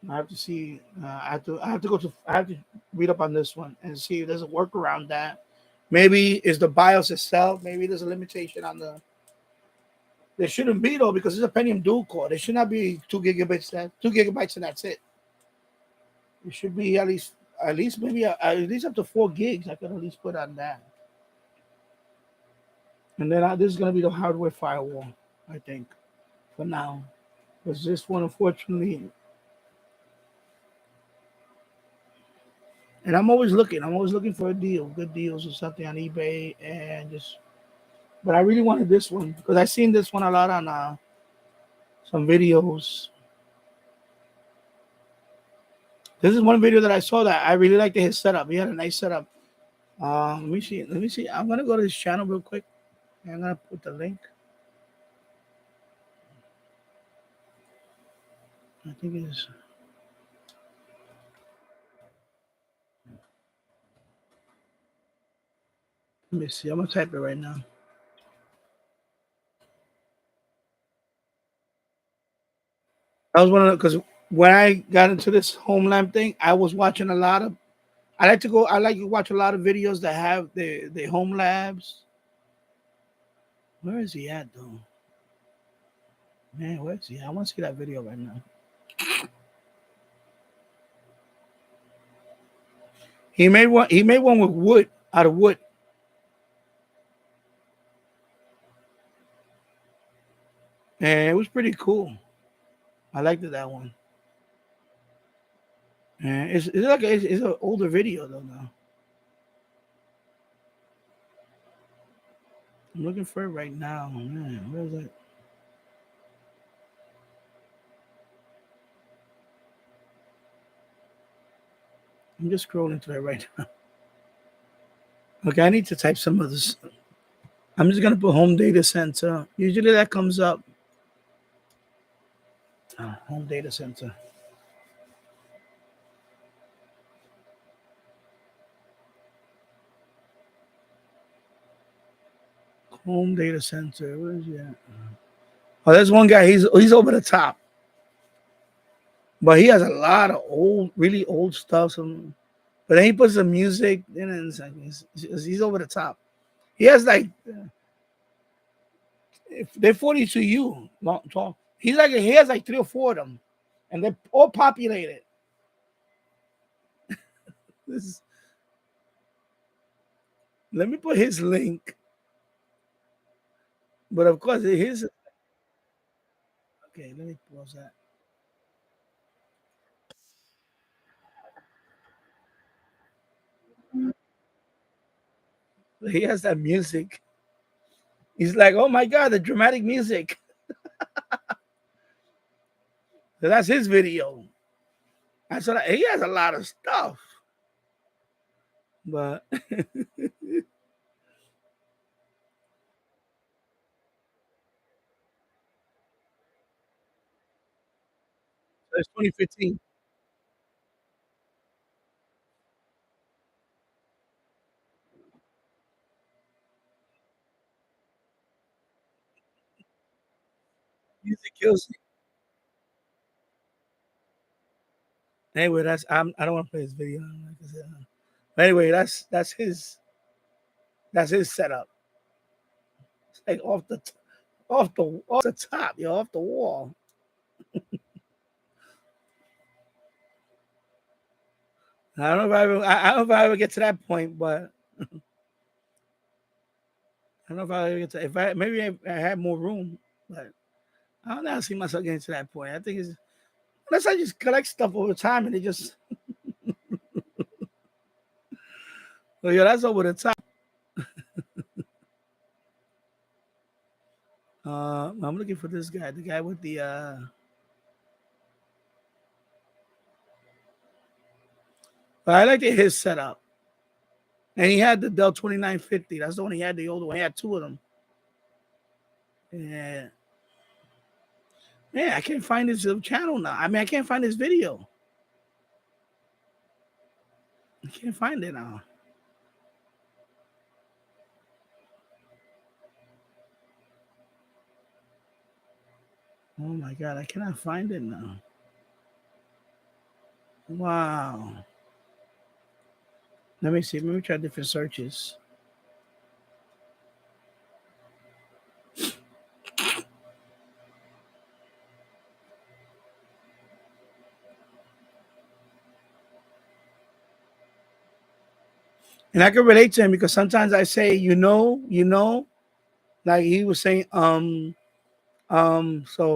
I have to see. I have to read up on this one and see if there's a workaround that maybe is the BIOS itself. Maybe there's a limitation on the. There shouldn't be though because it's a Pentium dual core. There should not be 2 gigabits. 2 gigabytes and that's it. It should be at least maybe at least up to 4 gigs. I could at least put on that. And then this is gonna be the hardware firewall. I think for now because this one unfortunately. And I'm always looking. I'm always looking for a deal, good deals or something on eBay, and just. But I really wanted this one because I seen this one a lot on some videos. This is one video that I saw that I really liked his setup. He had a nice setup. Let me see. Let me see. I'm gonna go to his channel real quick. And I'm gonna put the link. I think it's. Let me see. I'm gonna type it right now. I was one of the because when I got into this home lamp thing, I was watching a lot of. I like to go. I like to watch a lot of videos that have the home labs. Where is he at though? Man, where is he? I want to see that video right now. He made one. He made one with wood out of wood, and it was pretty cool. I liked that one. And it's like it's an older video though. Now I'm looking for it right now. Man, where is it? I'm just scrolling through it right now. Okay, I need to type some of this. I'm just gonna put home data center. Usually that comes up. Home data center. Home data center. Where is he at? Oh, there's one guy. He's over the top, but he has a lot of old, really old stuff. But then he puts some music in it. And it's like, he's over the top. He has like if they're 42U long tall. He has like 3 or 4 of them, and they're all populated. This is, let me put his link, but of course his. Okay, let me pause that. He has that music. He's like, oh my god, the dramatic music. So that's his video. That's what he has a lot of stuff, but it's 2015. Music kills you. Anyway, I don't want to play this video. Like I said. But anyway, that's his setup. It's like off the top, off the wall. I don't know I don't know if I ever get to that point, but I don't know if I ever get to if I maybe I had more room, but I don't know. I see myself getting to that point. I think it's unless I just collect stuff over time and it just well, that's over the top. I'm looking for this guy, the guy with the but I like his setup. And he had the Dell 2950. That's the one he had, the older one. He had two of them. Yeah. Yeah, I can't find his channel now. I mean, I can't find his video. I can't find it now. Oh my God, I cannot find it now. Wow. Let me see. Let me try different searches. And I can relate to him because sometimes I say, like he was saying, so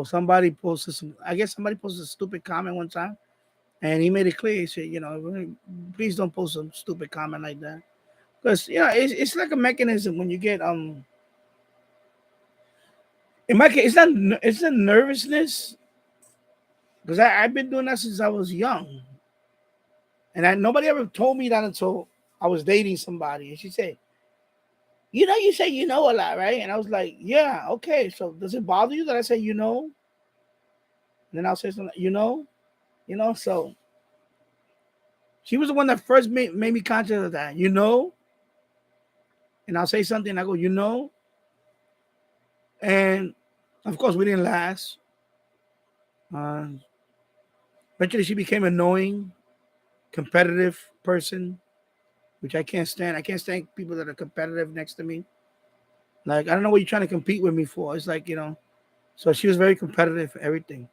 somebody posted some, I guess somebody posted a stupid comment one time and he made it clear. He said, please don't post some stupid comment like that. Because, it's like a mechanism when you get, in my case, it's not nervousness because I've been doing that since I was young. And nobody ever told me that until I was dating somebody. And she said, you say a lot, right? And I was like, yeah, okay. So does it bother you that I say And then I'll say something, So she was the one that first made me conscious of that, And I'll say something, I go, And of course, we didn't last. Uh, Eventually, she became annoying, competitive person, which I can't stand. I can't stand people that are competitive next to me. Like, I don't know what you're trying to compete with me for. It's like, So she was very competitive for everything.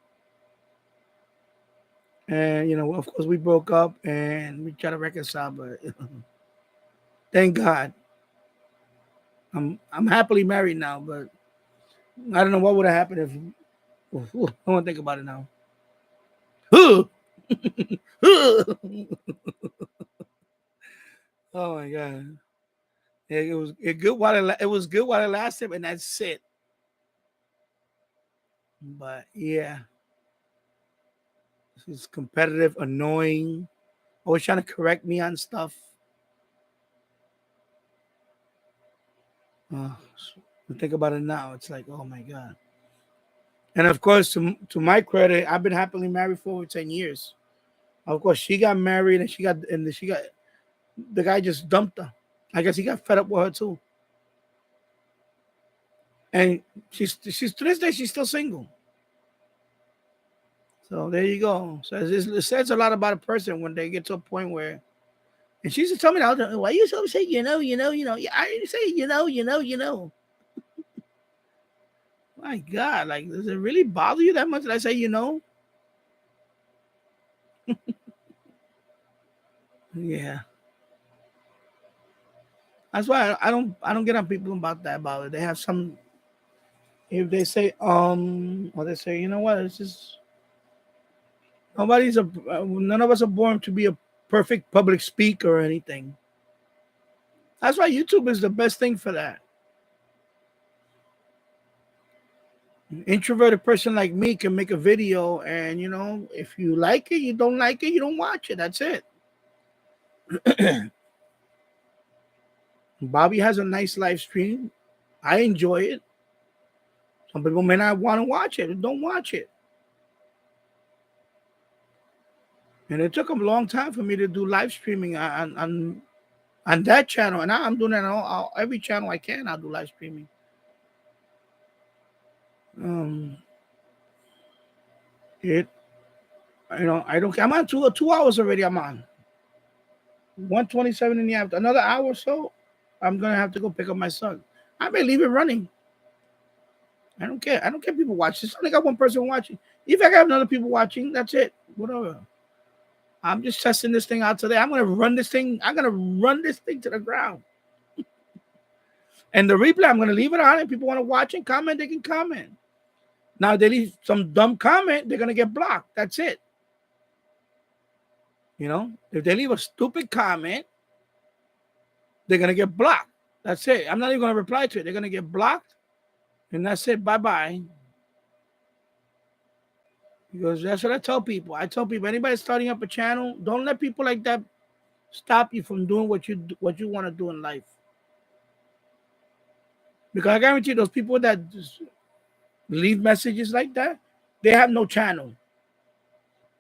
And, of course, we broke up and we tried to reconcile, but thank God. I'm happily married now, but I don't know what would have happened if I want to think about it now. Oh my God. It was good while it lasted, and that's it. But yeah, she's competitive, annoying, always trying to correct me on stuff. Think about it now. It's like, oh my God. And of course, to my credit, I've been happily married for over 10 years. Of course, she got married and she got the guy just dumped her. I guess he got fed up with her too. And she's to this day she's still single. So there you go. So it says a lot about a person when they get to a point where. And she used to tell me all the time, why you always say Yeah, I didn't say My God, like does it really bother you that much that I say Yeah. That's why I don't get on people about it. They have some if they say or they say, you know what, it's just none of us are born to be a perfect public speaker or anything. That's why YouTube is the best thing for that. An introverted person like me can make a video and if you like it, you don't like it, you don't watch it. That's it. Bobby has a nice live stream. I enjoy it. Some people may not want to watch it. Don't watch it. And it took a long time for me to do live streaming on that channel. And now I'm doing it on every channel I can. I'll do live streaming. It, I don't. I'm on 2 hours already. I'm on 1:27 in the afternoon. Another hour or so, I'm gonna have to go pick up my son. I may leave it running. I don't care. I don't care. People watch. It's only got one person watching. If I got another people watching, that's it. Whatever. I'm just testing this thing out today. I'm gonna run this thing. I'm gonna run this thing to the ground. And the replay, I'm gonna leave it on. If people want to watch and comment, they can comment. Now, if they leave some dumb comment, they're gonna get blocked. That's it. If they leave a stupid comment, they're gonna get blocked. That's it. I'm not even gonna reply to it. They're gonna get blocked, and that's it. Bye bye. Because that's what I tell people. I tell people, anybody starting up a channel, don't let people like that stop you from doing what you want to do in life. Because I guarantee those people that just leave messages like that, they have no channel.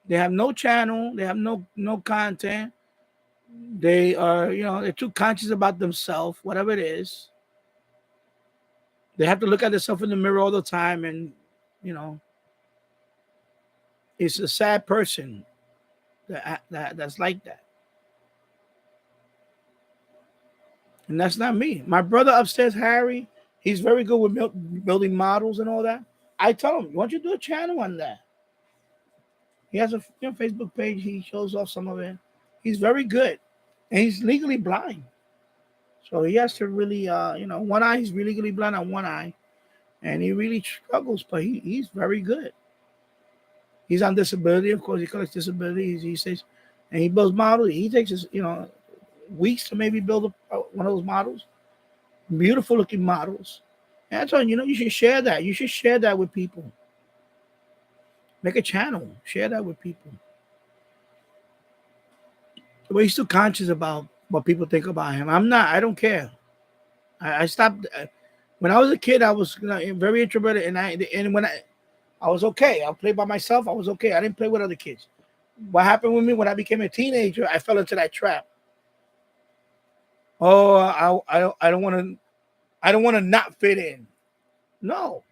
They have no channel. They have no content. They are, they're too conscious about themselves, whatever it is. They have to look at themselves in the mirror all the time, and it's a sad person that's like that. And that's not me. My brother upstairs, Harry, he's very good with building models and all that. I tell him, why don't you do a channel on that? He has a Facebook page. He shows off some of it. He's very good. And he's legally blind. So he has to really, one eye, he's legally blind on one eye. And he really struggles, but he's very good. He's on disability. Of course, he collects disability. He says, and he builds models. He takes his, weeks to maybe build one of those models. Beautiful looking models. And I told him, you should share that. You should share that with people. Make a channel. Share that with people. But he's still conscious about what people think about him. I'm not. I don't care. I stopped. When I was a kid, I was very introverted, and when I was okay. I played by myself. I was okay. I didn't play with other kids. What happened with me when I became a teenager? I fell into that trap. Oh, I don't want to. I don't want to not fit in. No.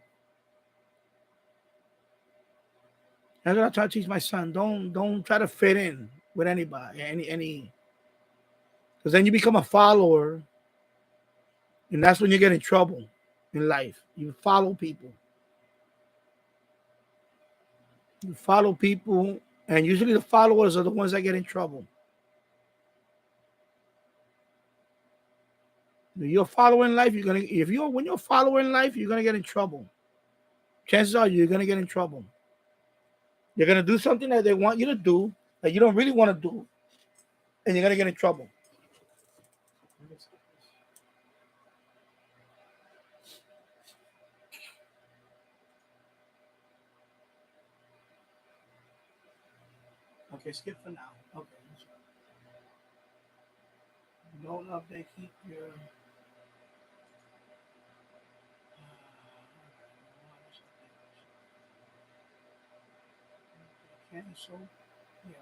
That's what I try to teach my son. Don't try to fit in with anybody, any, because then you become a follower, and that's when you get in trouble in life. You follow people. You follow people, and usually the followers are the ones that get in trouble. When you're following life, when you're following life, you're gonna get in trouble. Chances are you're gonna get in trouble. You're gonna do something that they want you to do that you don't really want to do, and you're gonna get in trouble. Okay, skip for now. Okay. Don't update. Keep your. Cancel. Yeah,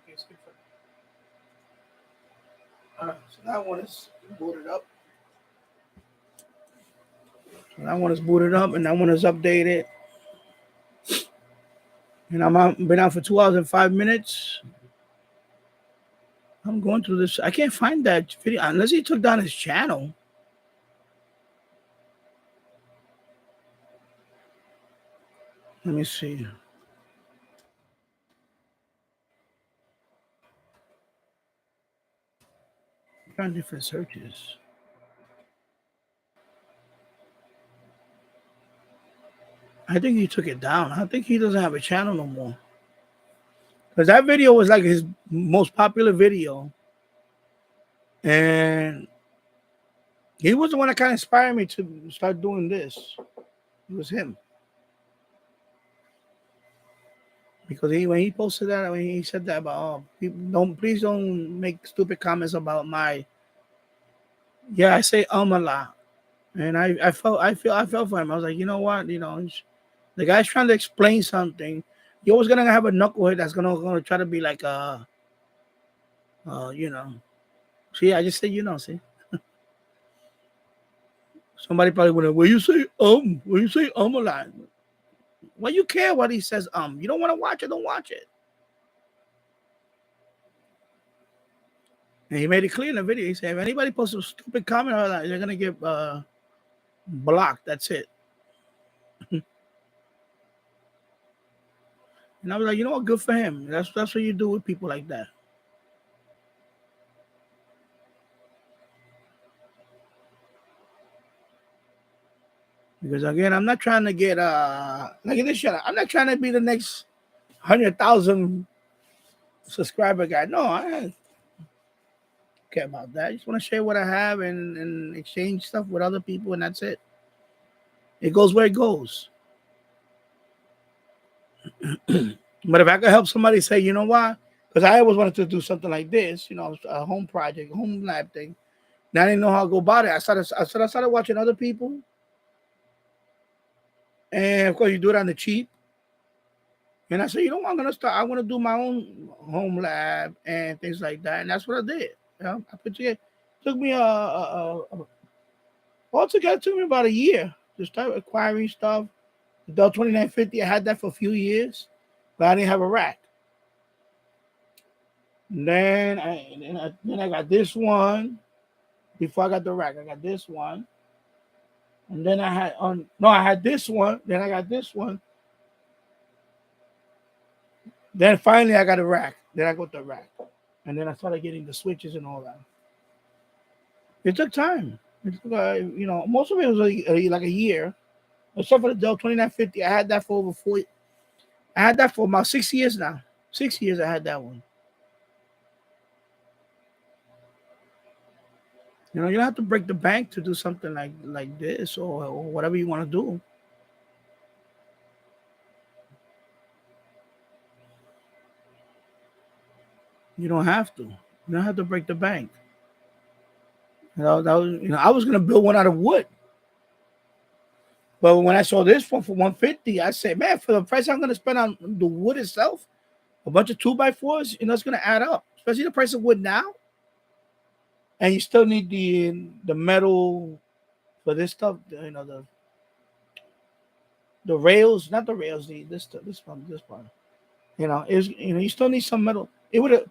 okay, skip for now. All right, so that one is booted up. So that one is booted up, and that one is updated. And been out for 2 hours and 5 minutes. I'm going through this. I can't find that video unless he took down his channel. Let me see. I'm trying different searches. I think he took it down. I think he doesn't have a channel no more. Because that video was like his most popular video. And he was the one that kind of inspired me to start doing this. It was him. Because when he posted that, when he said that about people please don't make stupid comments about my. Yeah, I say a lot, and I felt for him. I was like, you know what, the guy's trying to explain something. You're always gonna have a knucklehead that's gonna try to be like See, I just said see. Somebody probably would have. When you say a lot, What you care what he says? You don't want to watch it, don't watch it. And he made it clear in the video. He said, if anybody posts a stupid comment or that, they're gonna get blocked. That's it. And I was like, you know what? Good for him. That's what you do with people like that. Because again, I'm not trying to get like this shit. I'm not trying to be the next 100,000 subscriber guy. No, I don't care about that. I just want to share what I have and exchange stuff with other people, and that's it. It goes where it goes. But if I could help somebody say, you know what? Because I always wanted to do something like this, a home project, home lab thing. Now I didn't know how to go about it. I started watching other people. And of course, you do it on the cheap. And I said, you know what, I'm gonna start. I want to do my own home lab and things like that. And that's what I did. I put together. Took me altogether it took me about a year to start acquiring stuff. The Dell 2950, I had that for a few years, but I didn't have a rack. And then I got this one. Before I got the rack, I got this one. And then I had this one. Then I got this one. Then finally I got a rack. Then I got the rack. And then I started getting the switches and all that. It took time. It took, most of it was like a year. Except for the Dell 2950. I had that for over 4 years. I had that for about 6 years now. 6 years I had that one. You don't have to break the bank to do something like this or whatever you want to do. You don't have to. You don't have to break the bank. I was gonna build one out of wood. But when I saw this one for 150, I said, man, for the price I'm gonna spend on the wood itself, a bunch of 2x4s, it's gonna add up. Especially the price of wood now. And you still need the metal for this stuff, the rails, not the rails, this one. You still need some metal. It would have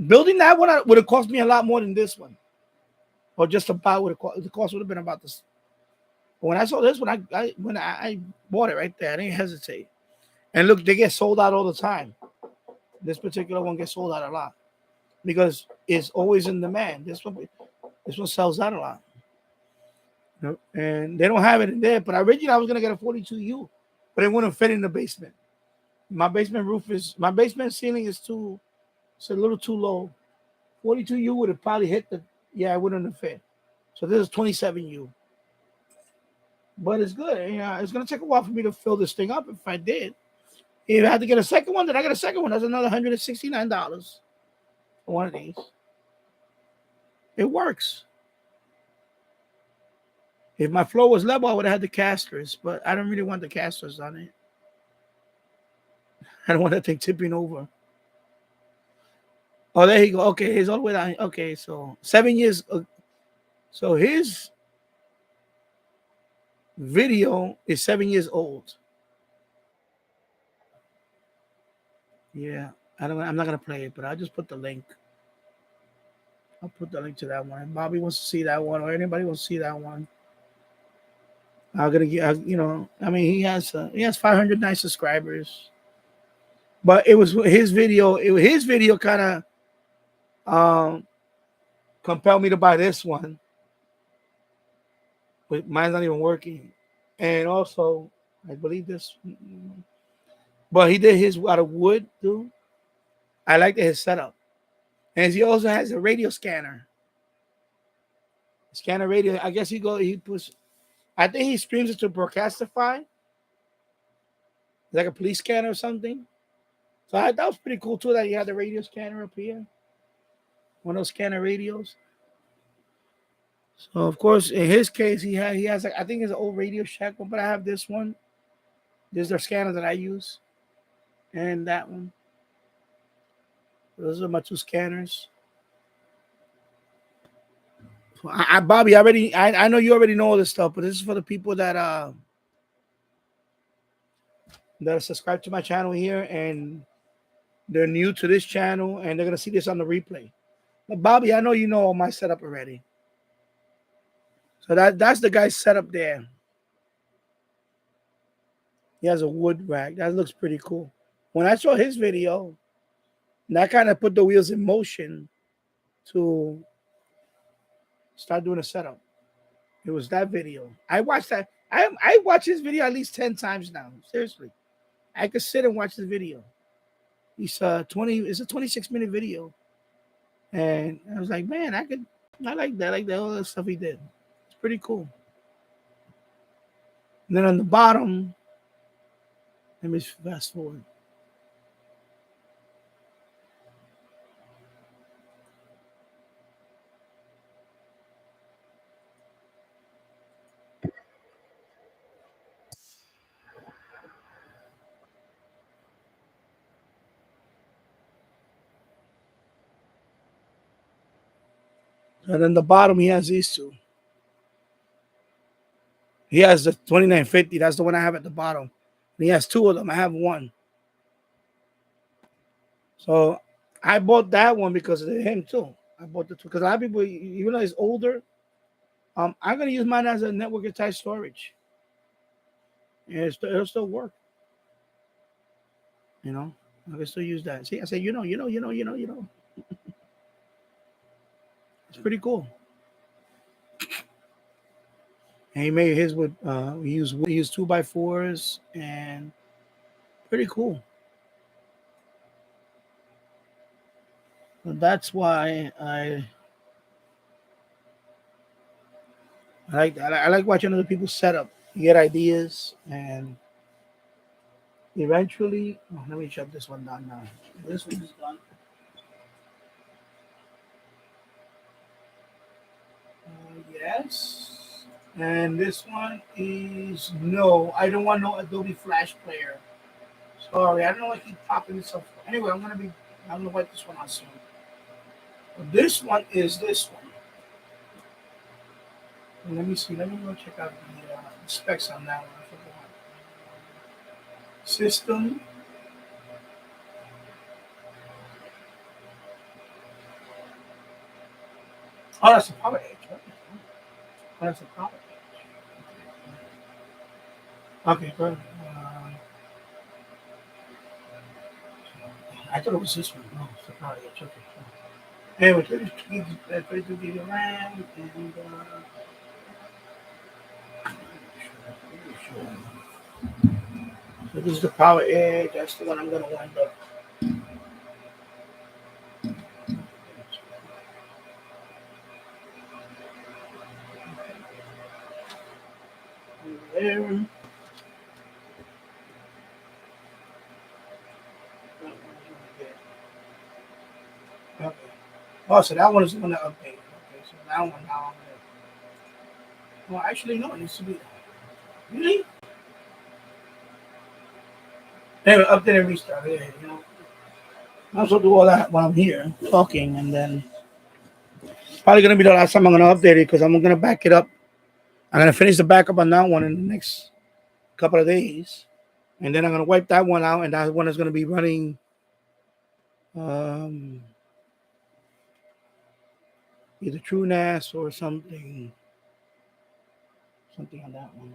building that one would have cost me a lot more than this one. Or just about the cost would have been about this. But when I saw this one, I bought it right there. I didn't hesitate. And look, they get sold out all the time. This particular one gets sold out a lot because it's always in demand. This one sells out a lot. And they don't have it in there. But originally I was gonna get a 42U, but it wouldn't fit in the basement. My basement ceiling is it's a little too low. 42U would have probably hit it wouldn't have fit. So this is 27U. But it's good. It's gonna take a while for me to fill this thing up if I did. If I had to get a second one, then I got a second one. That's another $169 for one of these. It works. If my floor was level, I would have had the casters, but I don't really want the casters on it. I don't want that thing tipping over. Oh, there you go. Okay, he's all the way down. Okay, so 7 years. So his video is 7 years old. Yeah, I'm not gonna play it, but I'll just put the link. I'll put the link to that one. If Bobby wants to see that one, or anybody wants to see that one, I'm gonna get. He has 509 subscribers, but it was his video. His video kind of compelled me to buy this one, but mine's not even working. And also, I believe this, but he did his out of wood too. I like his setup, and he also has a radio scanner. Scanner radio. I guess he puts. I think he streams it to Broadcastify, like a police scanner or something. So that was pretty cool too. That he had the radio scanner up here, one of those scanner radios. So of course, in his case, he has I think it's an old Radio Shack one, but I have this one. This is the scanner that I use, and that one. Those are my two scanners. Bobby, I know you already know all this stuff, but this is for the people that that are subscribed to my channel here and they're new to this channel and they're gonna see this on the replay. But Bobby, I know you know all my setup already. So that's the guy's setup there. He has a wood rack. That looks pretty cool. When I saw his video, that kind of put the wheels in motion to start doing a setup. It was that video. I watched that. I watched his video at least 10 times now. Seriously. I could sit and watch the video. It's a 26-minute video. And I was like, man, I like that. I like that all the stuff he did. It's pretty cool. And then on the bottom, let me fast forward. And then the bottom, he has these two. He has the 2950. That's the one I have at the bottom. And he has two of them. I have one. So I bought that one because of him too. I bought the two because a lot of people, even though it's older, I'm gonna use mine as a network attached storage, and it'll still work. You know, I can still use that. See, I say, it's pretty cool. And he made his with we use 2x4s and pretty cool. So that's why I like watching other people's setup. You get ideas, and eventually, let me shut this one down now. This one's done. Yes. And this one is no. I don't want no Adobe Flash Player. Sorry, I don't know why I keep popping this up. Anyway, I'm gonna wipe this one out soon. But this one is this one. And let me see. Let me go check out the specs on that one. I forgot. System. Oh, that's a power edge. Right? Oh, that's a power edge. Okay, good. I thought it was this one. No, it's a power edge. Okay. Anyway, 32 gig of RAM and so this is the power edge. That's the one I'm gonna wind up. There. Okay. Oh, so that one is going to update. Okay, so that one now I'm gonna. Well, actually, no, it needs to be. Really? Anyway, update and restart. Yeah, you know. I also do all that while I'm here talking, and then probably gonna be the last time I'm gonna update it because I'm gonna back it up. I'm gonna finish the backup on that one in the next couple of days, and then I'm gonna wipe that one out, and that one is gonna be running um, either TrueNAS or something on that one.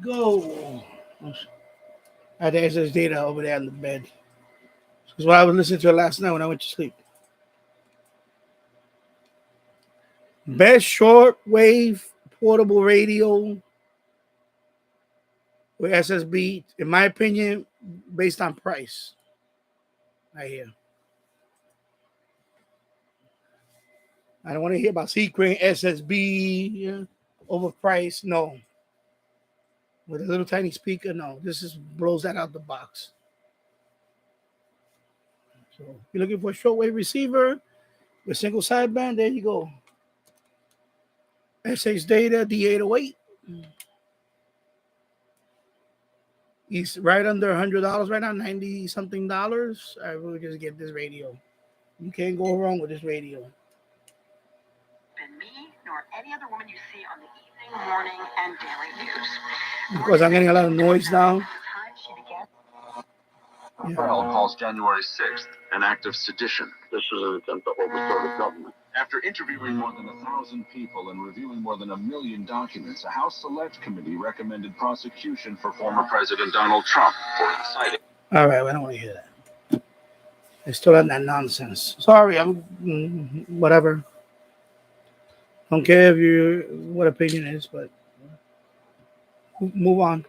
go. I had to answer this data over there on the bed. That's what I was listening to last night when I went to sleep. Best shortwave portable radio with SSB, in my opinion, based on price. Right here. I don't want to hear about secret SSB overpriced. No. With a little tiny speaker, no. This is blows that out the box. So if you're looking for a shortwave receiver with single sideband, there you go. SH Data D808. He's right under $100 right now, 90 something dollars. I will just get this radio. You can't go wrong with this radio. And me, nor any other woman you see on the evening, morning, and daily news. Of course, I'm getting a lot of noise now. Yeah. Calls January 6th an act of sedition. This is an attempt to overthrow the government. After interviewing more than 1,000 people and reviewing more than 1 million documents, a House Select Committee recommended prosecution for former President Donald Trump for inciting. All right, I don't want to hear that. I still have that nonsense. Sorry, I'm whatever. Don't care if you what opinion is, but move on.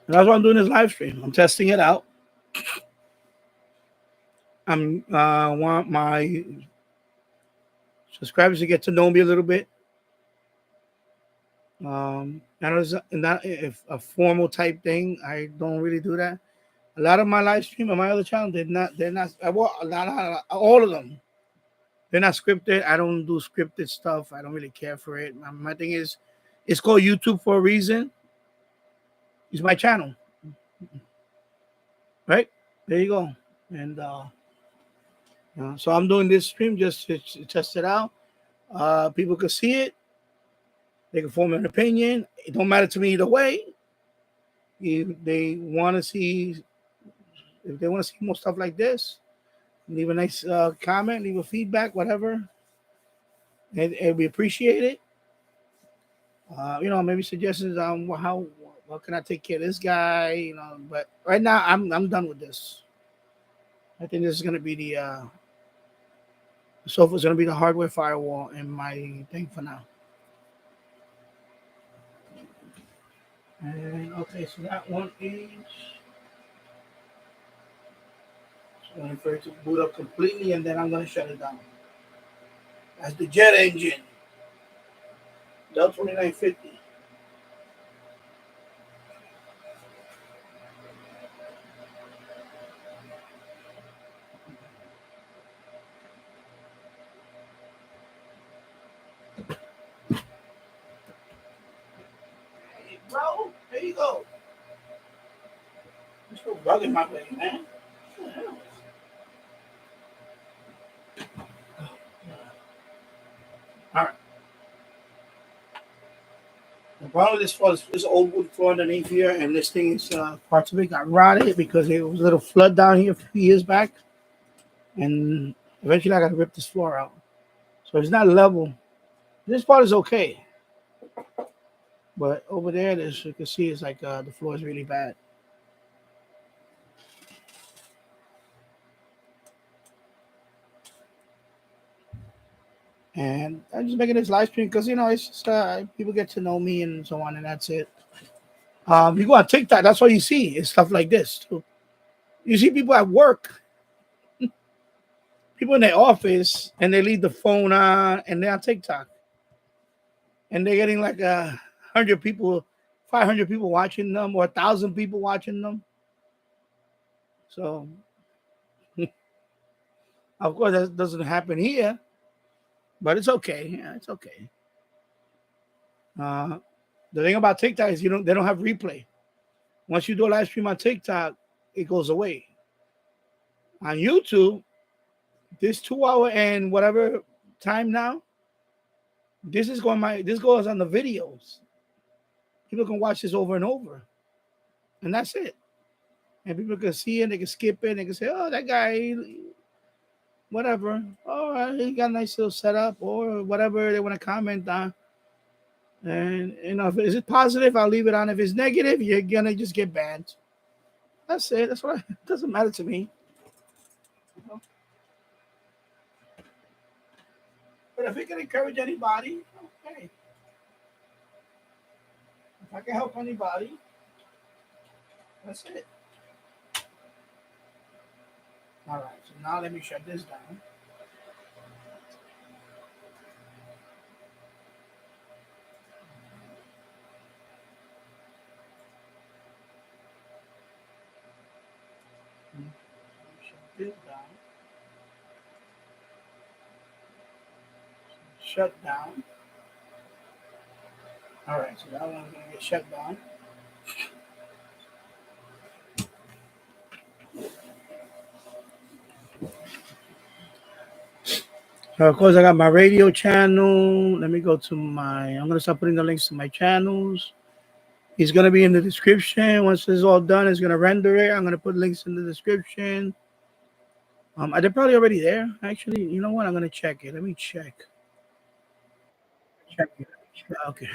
And that's why I'm doing this live stream. I'm testing it out. I'm want my subscribers to get to know me a little bit. I know it's not a formal type thing. I don't really do that. A lot of my live stream on my other channel, they're not all of them. They're not scripted. I don't do scripted stuff. I don't really care for it. My thing is, it's called YouTube for a reason. It's my channel. Right? There you go. And so I'm doing this stream just to test it out. People can see it. They can form an opinion. It don't matter to me either way. If they want to see more stuff like this, leave a nice comment, leave a feedback, whatever. And we appreciate it. Maybe suggestions on how can I take care of this guy, But right now, I'm done with this. I think this is going to be the sophos is going to be the hardware firewall in my thing for now. And okay, so that one is waiting for it to boot up completely, and then I'm going to shut it down. That's the jet engine, Dell 2950. Hey, bro, there you go. Let's go bugging my way, man. What the hell? All right. The problem with this floor is this old wood floor underneath here, and this thing is parts of it got rotted because there was a little flood down here a few years back, and eventually I got to rip this floor out. So it's not level. This part is okay, but over there, as you can see, it's like the floor is really bad. And I'm just making this live stream because it's just people get to know me and so on, and that's it. You go on TikTok, that's all you see is stuff like this too. You see people at work, people in their office, and they leave the phone on and they're on TikTok, and they're getting like 100 people, 500 people watching them, or 1,000 people watching them. So, of course, that doesn't happen here. But it's okay. Yeah, it's okay. The thing about TikTok is they don't have replay. Once you do a live stream on TikTok, it goes away. On YouTube, this 2 hour and whatever time now, this goes on the videos. People can watch this over and over. And that's it. And people can see it, they can skip it, they can say, oh, that guy, whatever. All right, he got a nice little setup or whatever they want to comment on. And if it's positive, I'll leave it on. If it's negative, you're gonna just get banned. That's it. That's what it doesn't matter to me. But if it can encourage anybody, okay. If I can help anybody, that's it. All right. So now let me shut this down. Shut this down. Shut down. All right. So that one's gonna get shut down. So of course I got my radio channel. Let me go to I'm gonna start putting the links to my channels. It's gonna be in the description. Once this is all done, it's gonna render it. I'm gonna put links in the description. They're probably already there. Actually, you know what? I'm gonna check it. Let me check. Check it. Okay.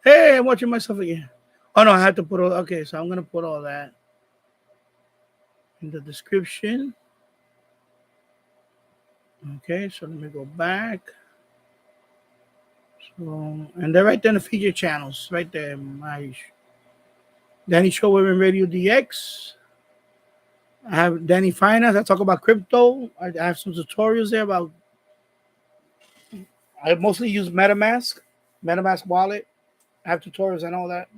Hey, I'm watching myself again. Oh no, I have to put all. Okay, so I'm gonna put all that in the description. Okay, so let me go back. So, and they're right there in the feature channels, right there. My Danny Show Women Radio DX. I have Danny Finance. I talk about crypto. I have some tutorials there about. I mostly use MetaMask wallet. I have tutorials and all that.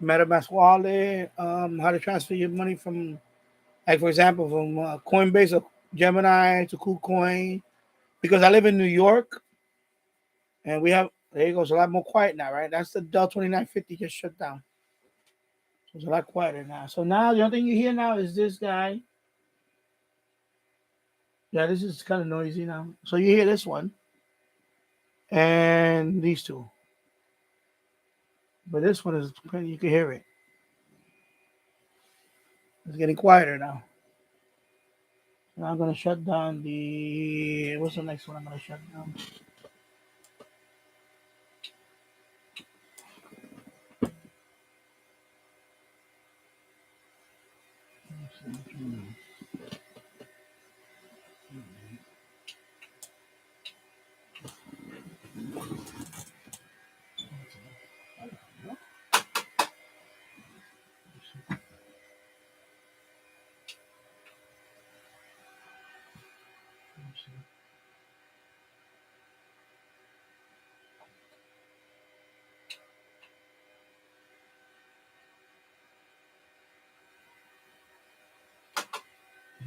MetaMask wallet, how to transfer your money from, like for example, from Coinbase or Gemini to KuCoin. Because I live in New York, and we have there you go. It's a lot more quiet now, right? That's the Dell 2950 just shut down. So it's a lot quieter now. So now the only thing you hear now is this guy. Yeah, this is kind of noisy now. So you hear this one and these two, but this one is you can hear it. It's getting quieter now. Now I'm gonna shut down the. What's the next one? I'm gonna shut down.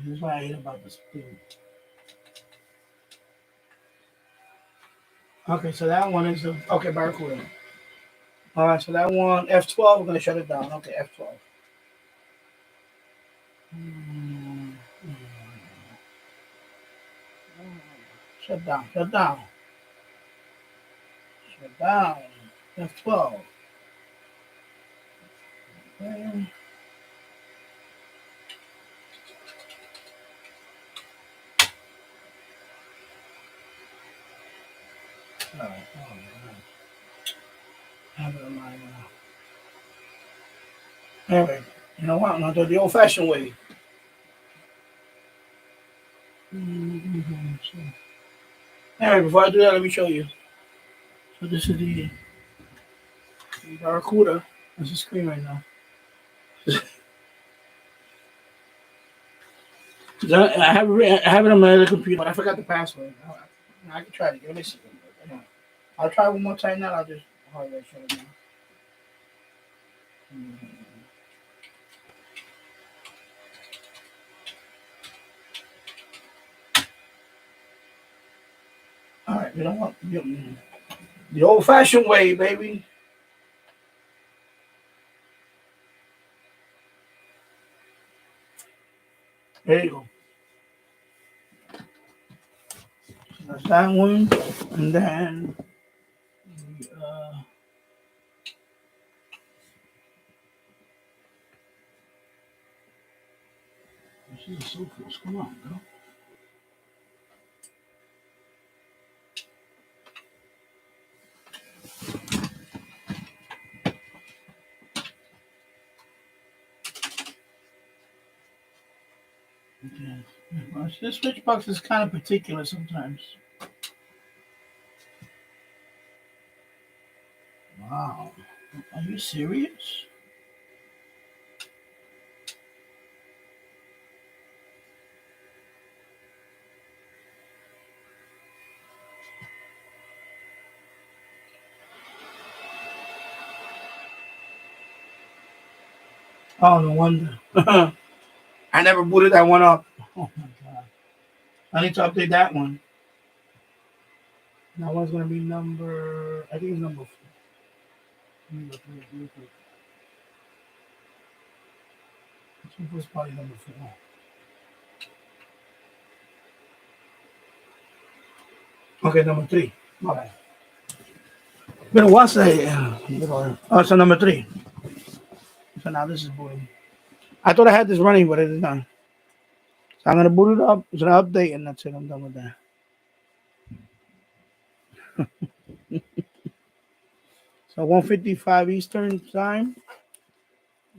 This is what I hate about this thing. Okay, so that one is the barracuda. All right, so that one F12. We're gonna shut it down. Okay, F12. Shut down. Shut down. Shut down. F12. Okay. All right. Have it on my. All right. You know what? I'm gonna do it the old-fashioned way. So, all right. Before I do that, let me show you. So this is the barracuda. That's the screen right now. I have it on my other computer, but I forgot the password. I can try it again. Let me see. I'll try one more time now. I'll just hardware shut it down. All right, you know what? The old-fashioned way, baby. There you go. That's that one, and then See the sophos. Come on, bro. Okay. Well, this switch box is kind of particular sometimes. Wow. Are you serious? Oh, no wonder. I never booted that one up. Oh my god. I need to update that one. That one's gonna be number. I think it's number 4. Number 3. This one was probably number 4. Okay, number 3. My bad. Been a while since oh, so number 3. So now this is booting. I thought I had this running, but it is not. So I'm gonna boot it up. It's gonna update, and that's it. I'm done with that. So 1:55 Eastern time.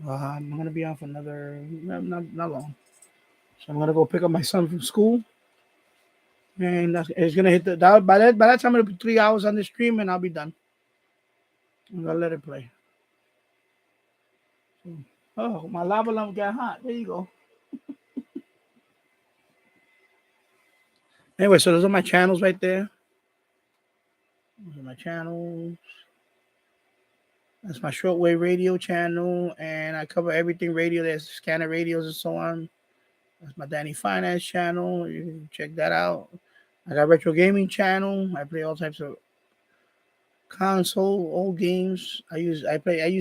I'm gonna be on for another not long. So I'm gonna go pick up my son from school, and it's gonna hit by that time it'll be 3 hours on the stream, and I'll be done. I'm gonna let it play. Oh, my lava lamp got hot. There you go. Anyway, so those are my channels right there. Those are my channels. That's my shortwave radio channel, and I cover everything radio. There's scanner radios and so on. That's my Danny Finance channel. You can check that out. I got retro gaming channel. I play all types of console old games. I use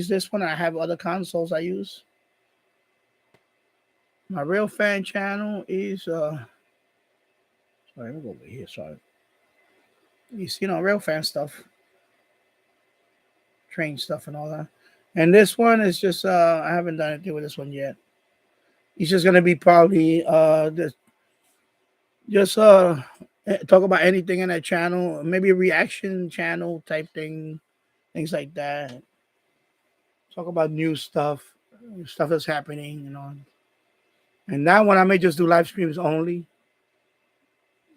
this one. I have other consoles I use. My real fan channel is sorry, let me go over here. Sorry. Real fan stuff. Train stuff and all that. And this one is just I haven't done anything with this one yet. It's just gonna be probably just talk about anything in that channel, maybe a reaction channel type thing, things like that. Talk about new stuff that's happening, And that one I may just do live streams only.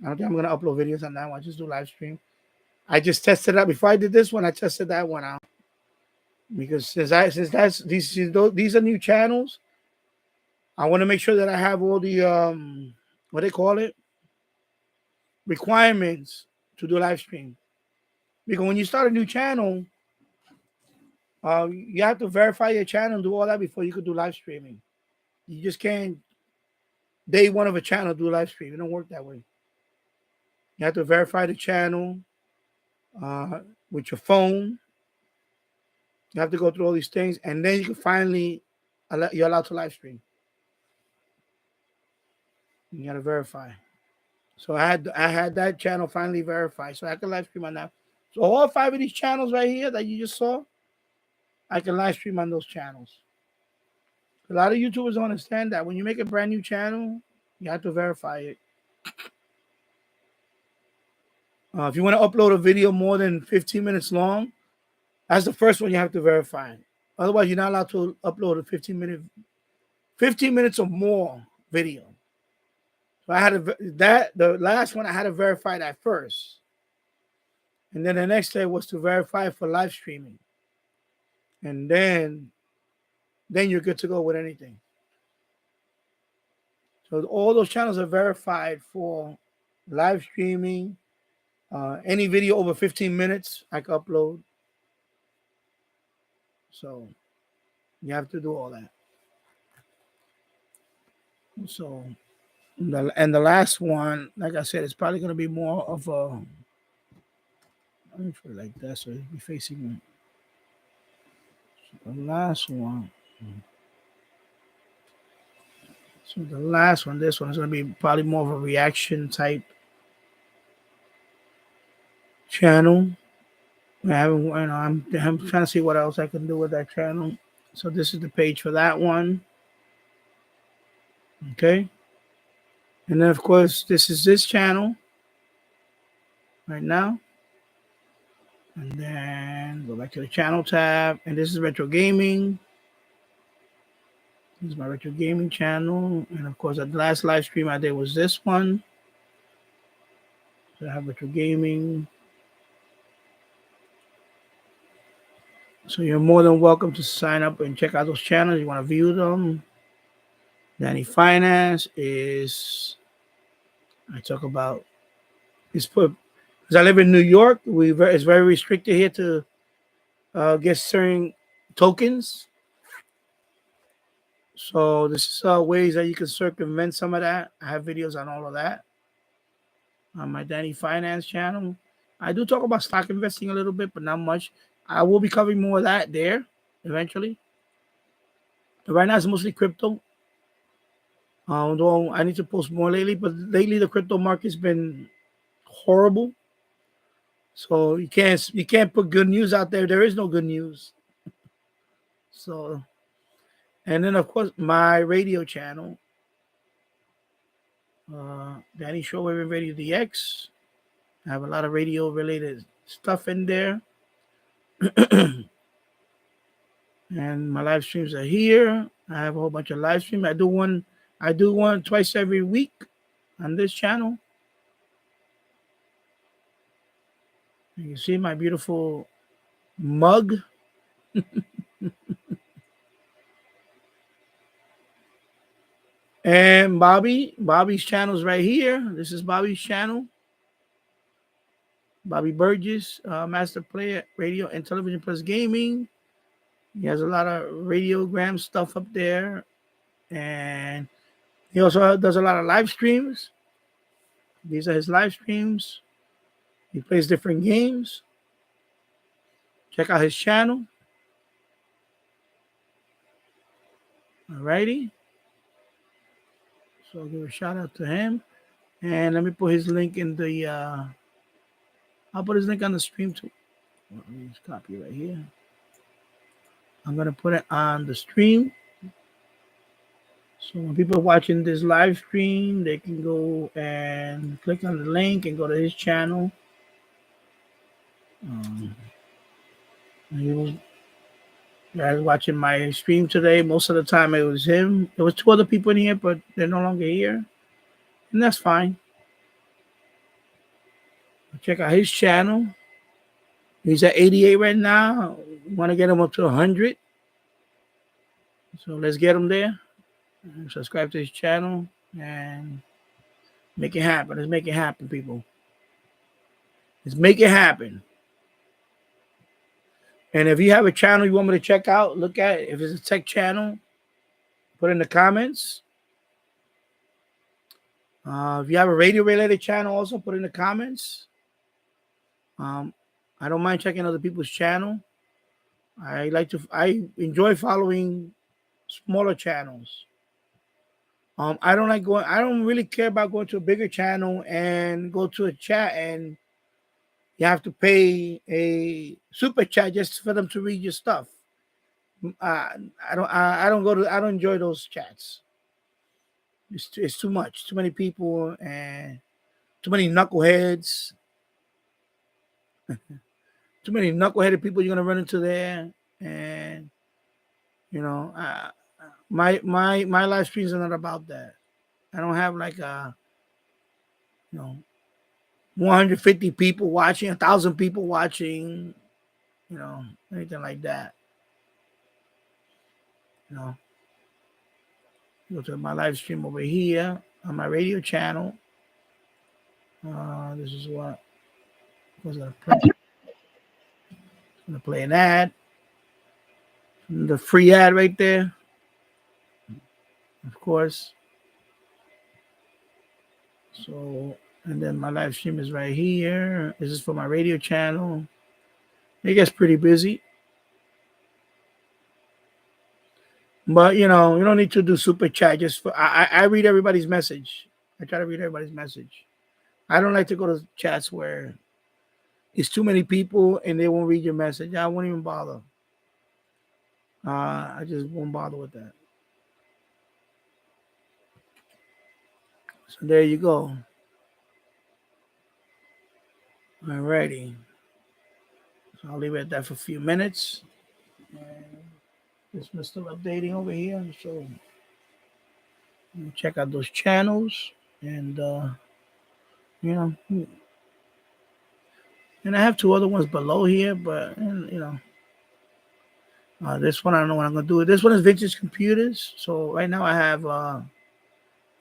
I don't think I'm gonna upload videos on that one. I just do live stream. I just tested out before I did this one. I tested that one out because since these are new channels, I want to make sure that I have all the what they call it requirements to do live stream. Because when you start a new channel, you have to verify your channel and do all that before you could do live streaming. You just can't day one of a channel do live stream. It don't work that way. You have to verify the channel with your phone. You have to go through all these things, and then you can finally you're allowed to live stream. You gotta verify. So I had that channel finally verified, so I can live stream on that. So all 5 of these channels right here that you just saw, I can live stream on those channels. A lot of YouTubers don't understand that when you make a brand new channel, you have to verify it. If you want to upload a video more than 15 minutes long, that's the first one you have to verify. Otherwise, you're not allowed to upload a 15 minutes or more video. So I had the last one I had to verify that first. And then the next step was to verify for live streaming. And then you're good to go with anything. So all those channels are verified for live streaming. Any video over 15 minutes, I can upload. So you have to do all that. So, the last one, like I said, it's probably going to be more of a, let me put it like that, so it'll be facing the last one. So the last one, this one is going to be probably more of a reaction type channel. I'm trying to see what else I can do with that channel. So this is the page for that one. Okay. And then, of course, this is this channel right now. And then go back to the channel tab. And this is retro gaming. This is my retro gaming channel. And of course, the last live stream I did was this one. So I have retro gaming. So you're more than welcome to sign up and check out those channels. You want to view them. Danny Finance is, I talk about, it's put, because I live in New York, it's very restricted here to get certain tokens. So this is ways that you can circumvent some of that. I have videos on all of that on my Danny Finance channel. I do talk about stock investing a little bit, but not much. I will be covering more of that there eventually. But right now it's mostly crypto. Although I need to post more lately, but lately the crypto market's been horrible. So you can't put good news out there. There is no good news. So, and then of course my radio channel, Danny Shortwave Radio DX. I have a lot of radio related stuff in there. And my live streams are here. I have a whole bunch of live streams. I do one twice every week on this channel. You can see my beautiful mug. And Bobby's channel is right here. This is Bobby's channel. Bobby Burgess, Master Player, Radio and Television Plus Gaming. He has a lot of radiogram stuff up there. And he also does a lot of live streams. These are his live streams. He plays different games. Check out his channel. Alrighty. So I'll give a shout out to him. And let me put his link in the I'll put his link on the stream too. Let me just copy right here. I'm gonna put it on the stream. So when people are watching this live stream, they can go and click on the link and go to his channel. He was guys watching my stream today. Most of the time it was him. There was two other people in here, but they're no longer here. And that's fine. Check out his channel. He's at 88 right now. Want to get him up to 100. So let's get him there. Subscribe to his channel and make it happen. Let's make it happen, people. Let's make it happen. And if you have a channel you want me to check out, look at it. If it's a tech channel, put in the comments. If you have a radio-related channel, also put in the comments. I don't mind checking other people's channel. I enjoy following smaller channels. I don't really care about going to a bigger channel and go to a chat and you have to pay a super chat just for them to read your stuff. I don't enjoy those chats. It's too much, too many people and too many knuckleheads. Too many knuckleheaded people you're gonna run into there, and you know, my live streams are not about that. I don't have like 150 people watching, 1,000 people watching, anything like that. Go to my live stream over here on my radio channel. This is what was gonna play. Gonna play an ad. The free ad right there. Of course. So, and then my live stream is right here. This is for my radio channel. It gets pretty busy. But, you don't need to do super chat. I read everybody's message. I try to read everybody's message. I don't like to go to chats where it's too many people and they won't read your message. I won't even bother. I just won't bother with that. So there you go. Alrighty. So I'll leave it at that for a few minutes. And this one's still updating over here. So check out those channels. And, you know, and I have two other ones below here, but, you know, this one, I don't know what I'm going to do. This one is vintage computers. So right now I have a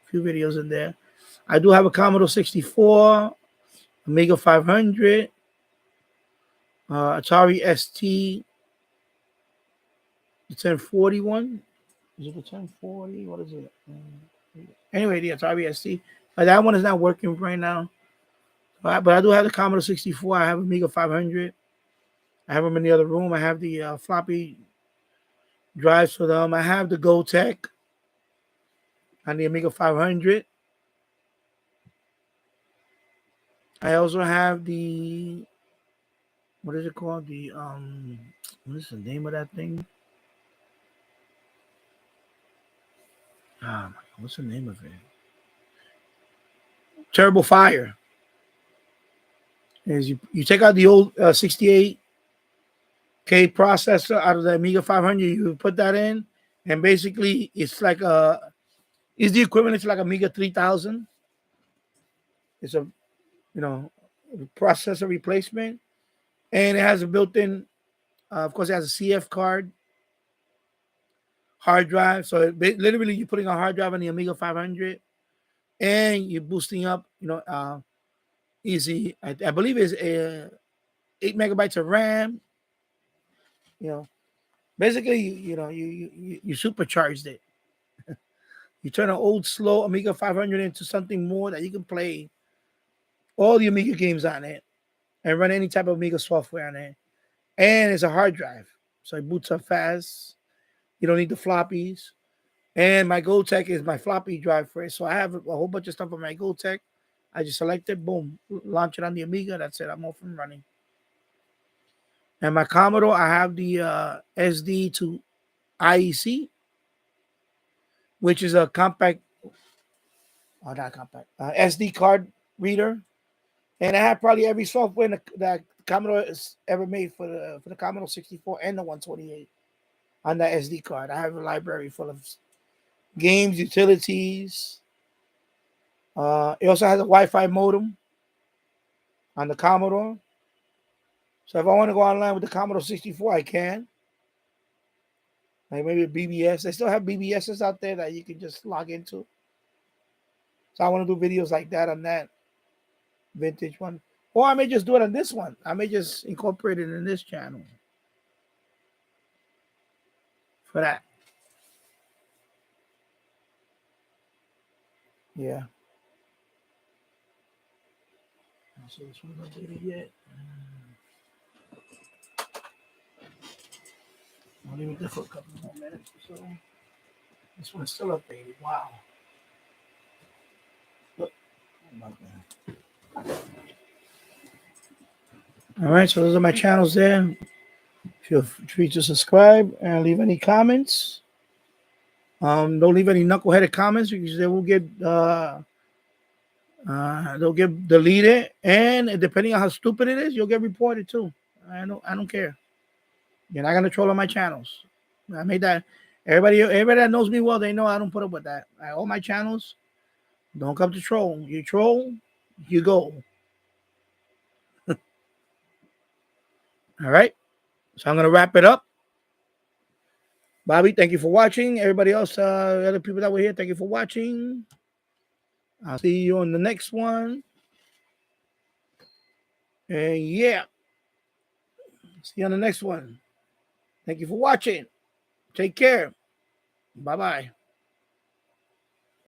few videos in there. I do have a Commodore 64, Amiga 500, Atari ST, the 1041. Is it the 1040? What is it? Anyway, the Atari ST. That one is not working right now. But I do have the Commodore 64. I have Amiga 500. I have them in the other room. I have the floppy drives for them. I have the Tech on the Amiga 500. I also have the, what is it called? The what is the name of that thing? What's the name of it? Terrible Fire. Is you take out the old 68K processor out of the Amiga 500, you put that in, and basically it's like it's the equivalent to like Amiga 3000. It's a, you know, processor replacement, and it has a built-in, of course, it has a CF card, hard drive. So literally, you're putting a hard drive on the Amiga 500, and you're boosting up, easy. I believe it's 8 megabytes of RAM. You know, basically, you supercharged it. You turn an old slow Amiga 500 into something more that you can play all the Amiga games on it and run any type of Amiga software on it. And it's a hard drive, so it boots up fast. You don't need the floppies. And my Tech is my floppy drive for it. So I have a whole bunch of stuff on my Tech. I just select it, boom, launch it on the Amiga. That's it. I'm off and running. And my Commodore, I have the SD to IEC, which is a compact, not compact, SD card reader. And I have probably every software that Commodore has ever made for the Commodore 64 and the 128 on that SD card. I have a library full of games, utilities. It also has a Wi-Fi modem on the Commodore. So if I want to go online with the Commodore 64, I can. Like maybe BBS. They still have BBSs out there that you can just log into. So I want to do videos like that on that vintage one. Or I may just do it on this one. I may just incorporate it in this channel for that. Yeah. So this one's not updated yet. I'll leave it there for a couple more minutes or so. This one's still updated. Wow. Look. All right, so those are my channels there. Feel free to subscribe and leave any comments. Don't leave any knuckleheaded comments because they'll get deleted, and depending on how stupid it is, you'll get reported too. I don't care. You're not gonna troll on my channels. I made that. Everybody that knows me well, they know I don't put up with that. All my channels, don't come to troll. You troll, you go. All right. So I'm gonna wrap it up. Bobby, thank you for watching. Everybody else, other people that were here, thank you for watching. I'll see you on the next one. And yeah, see you on the next one. Thank you for watching. Take care. Bye-bye.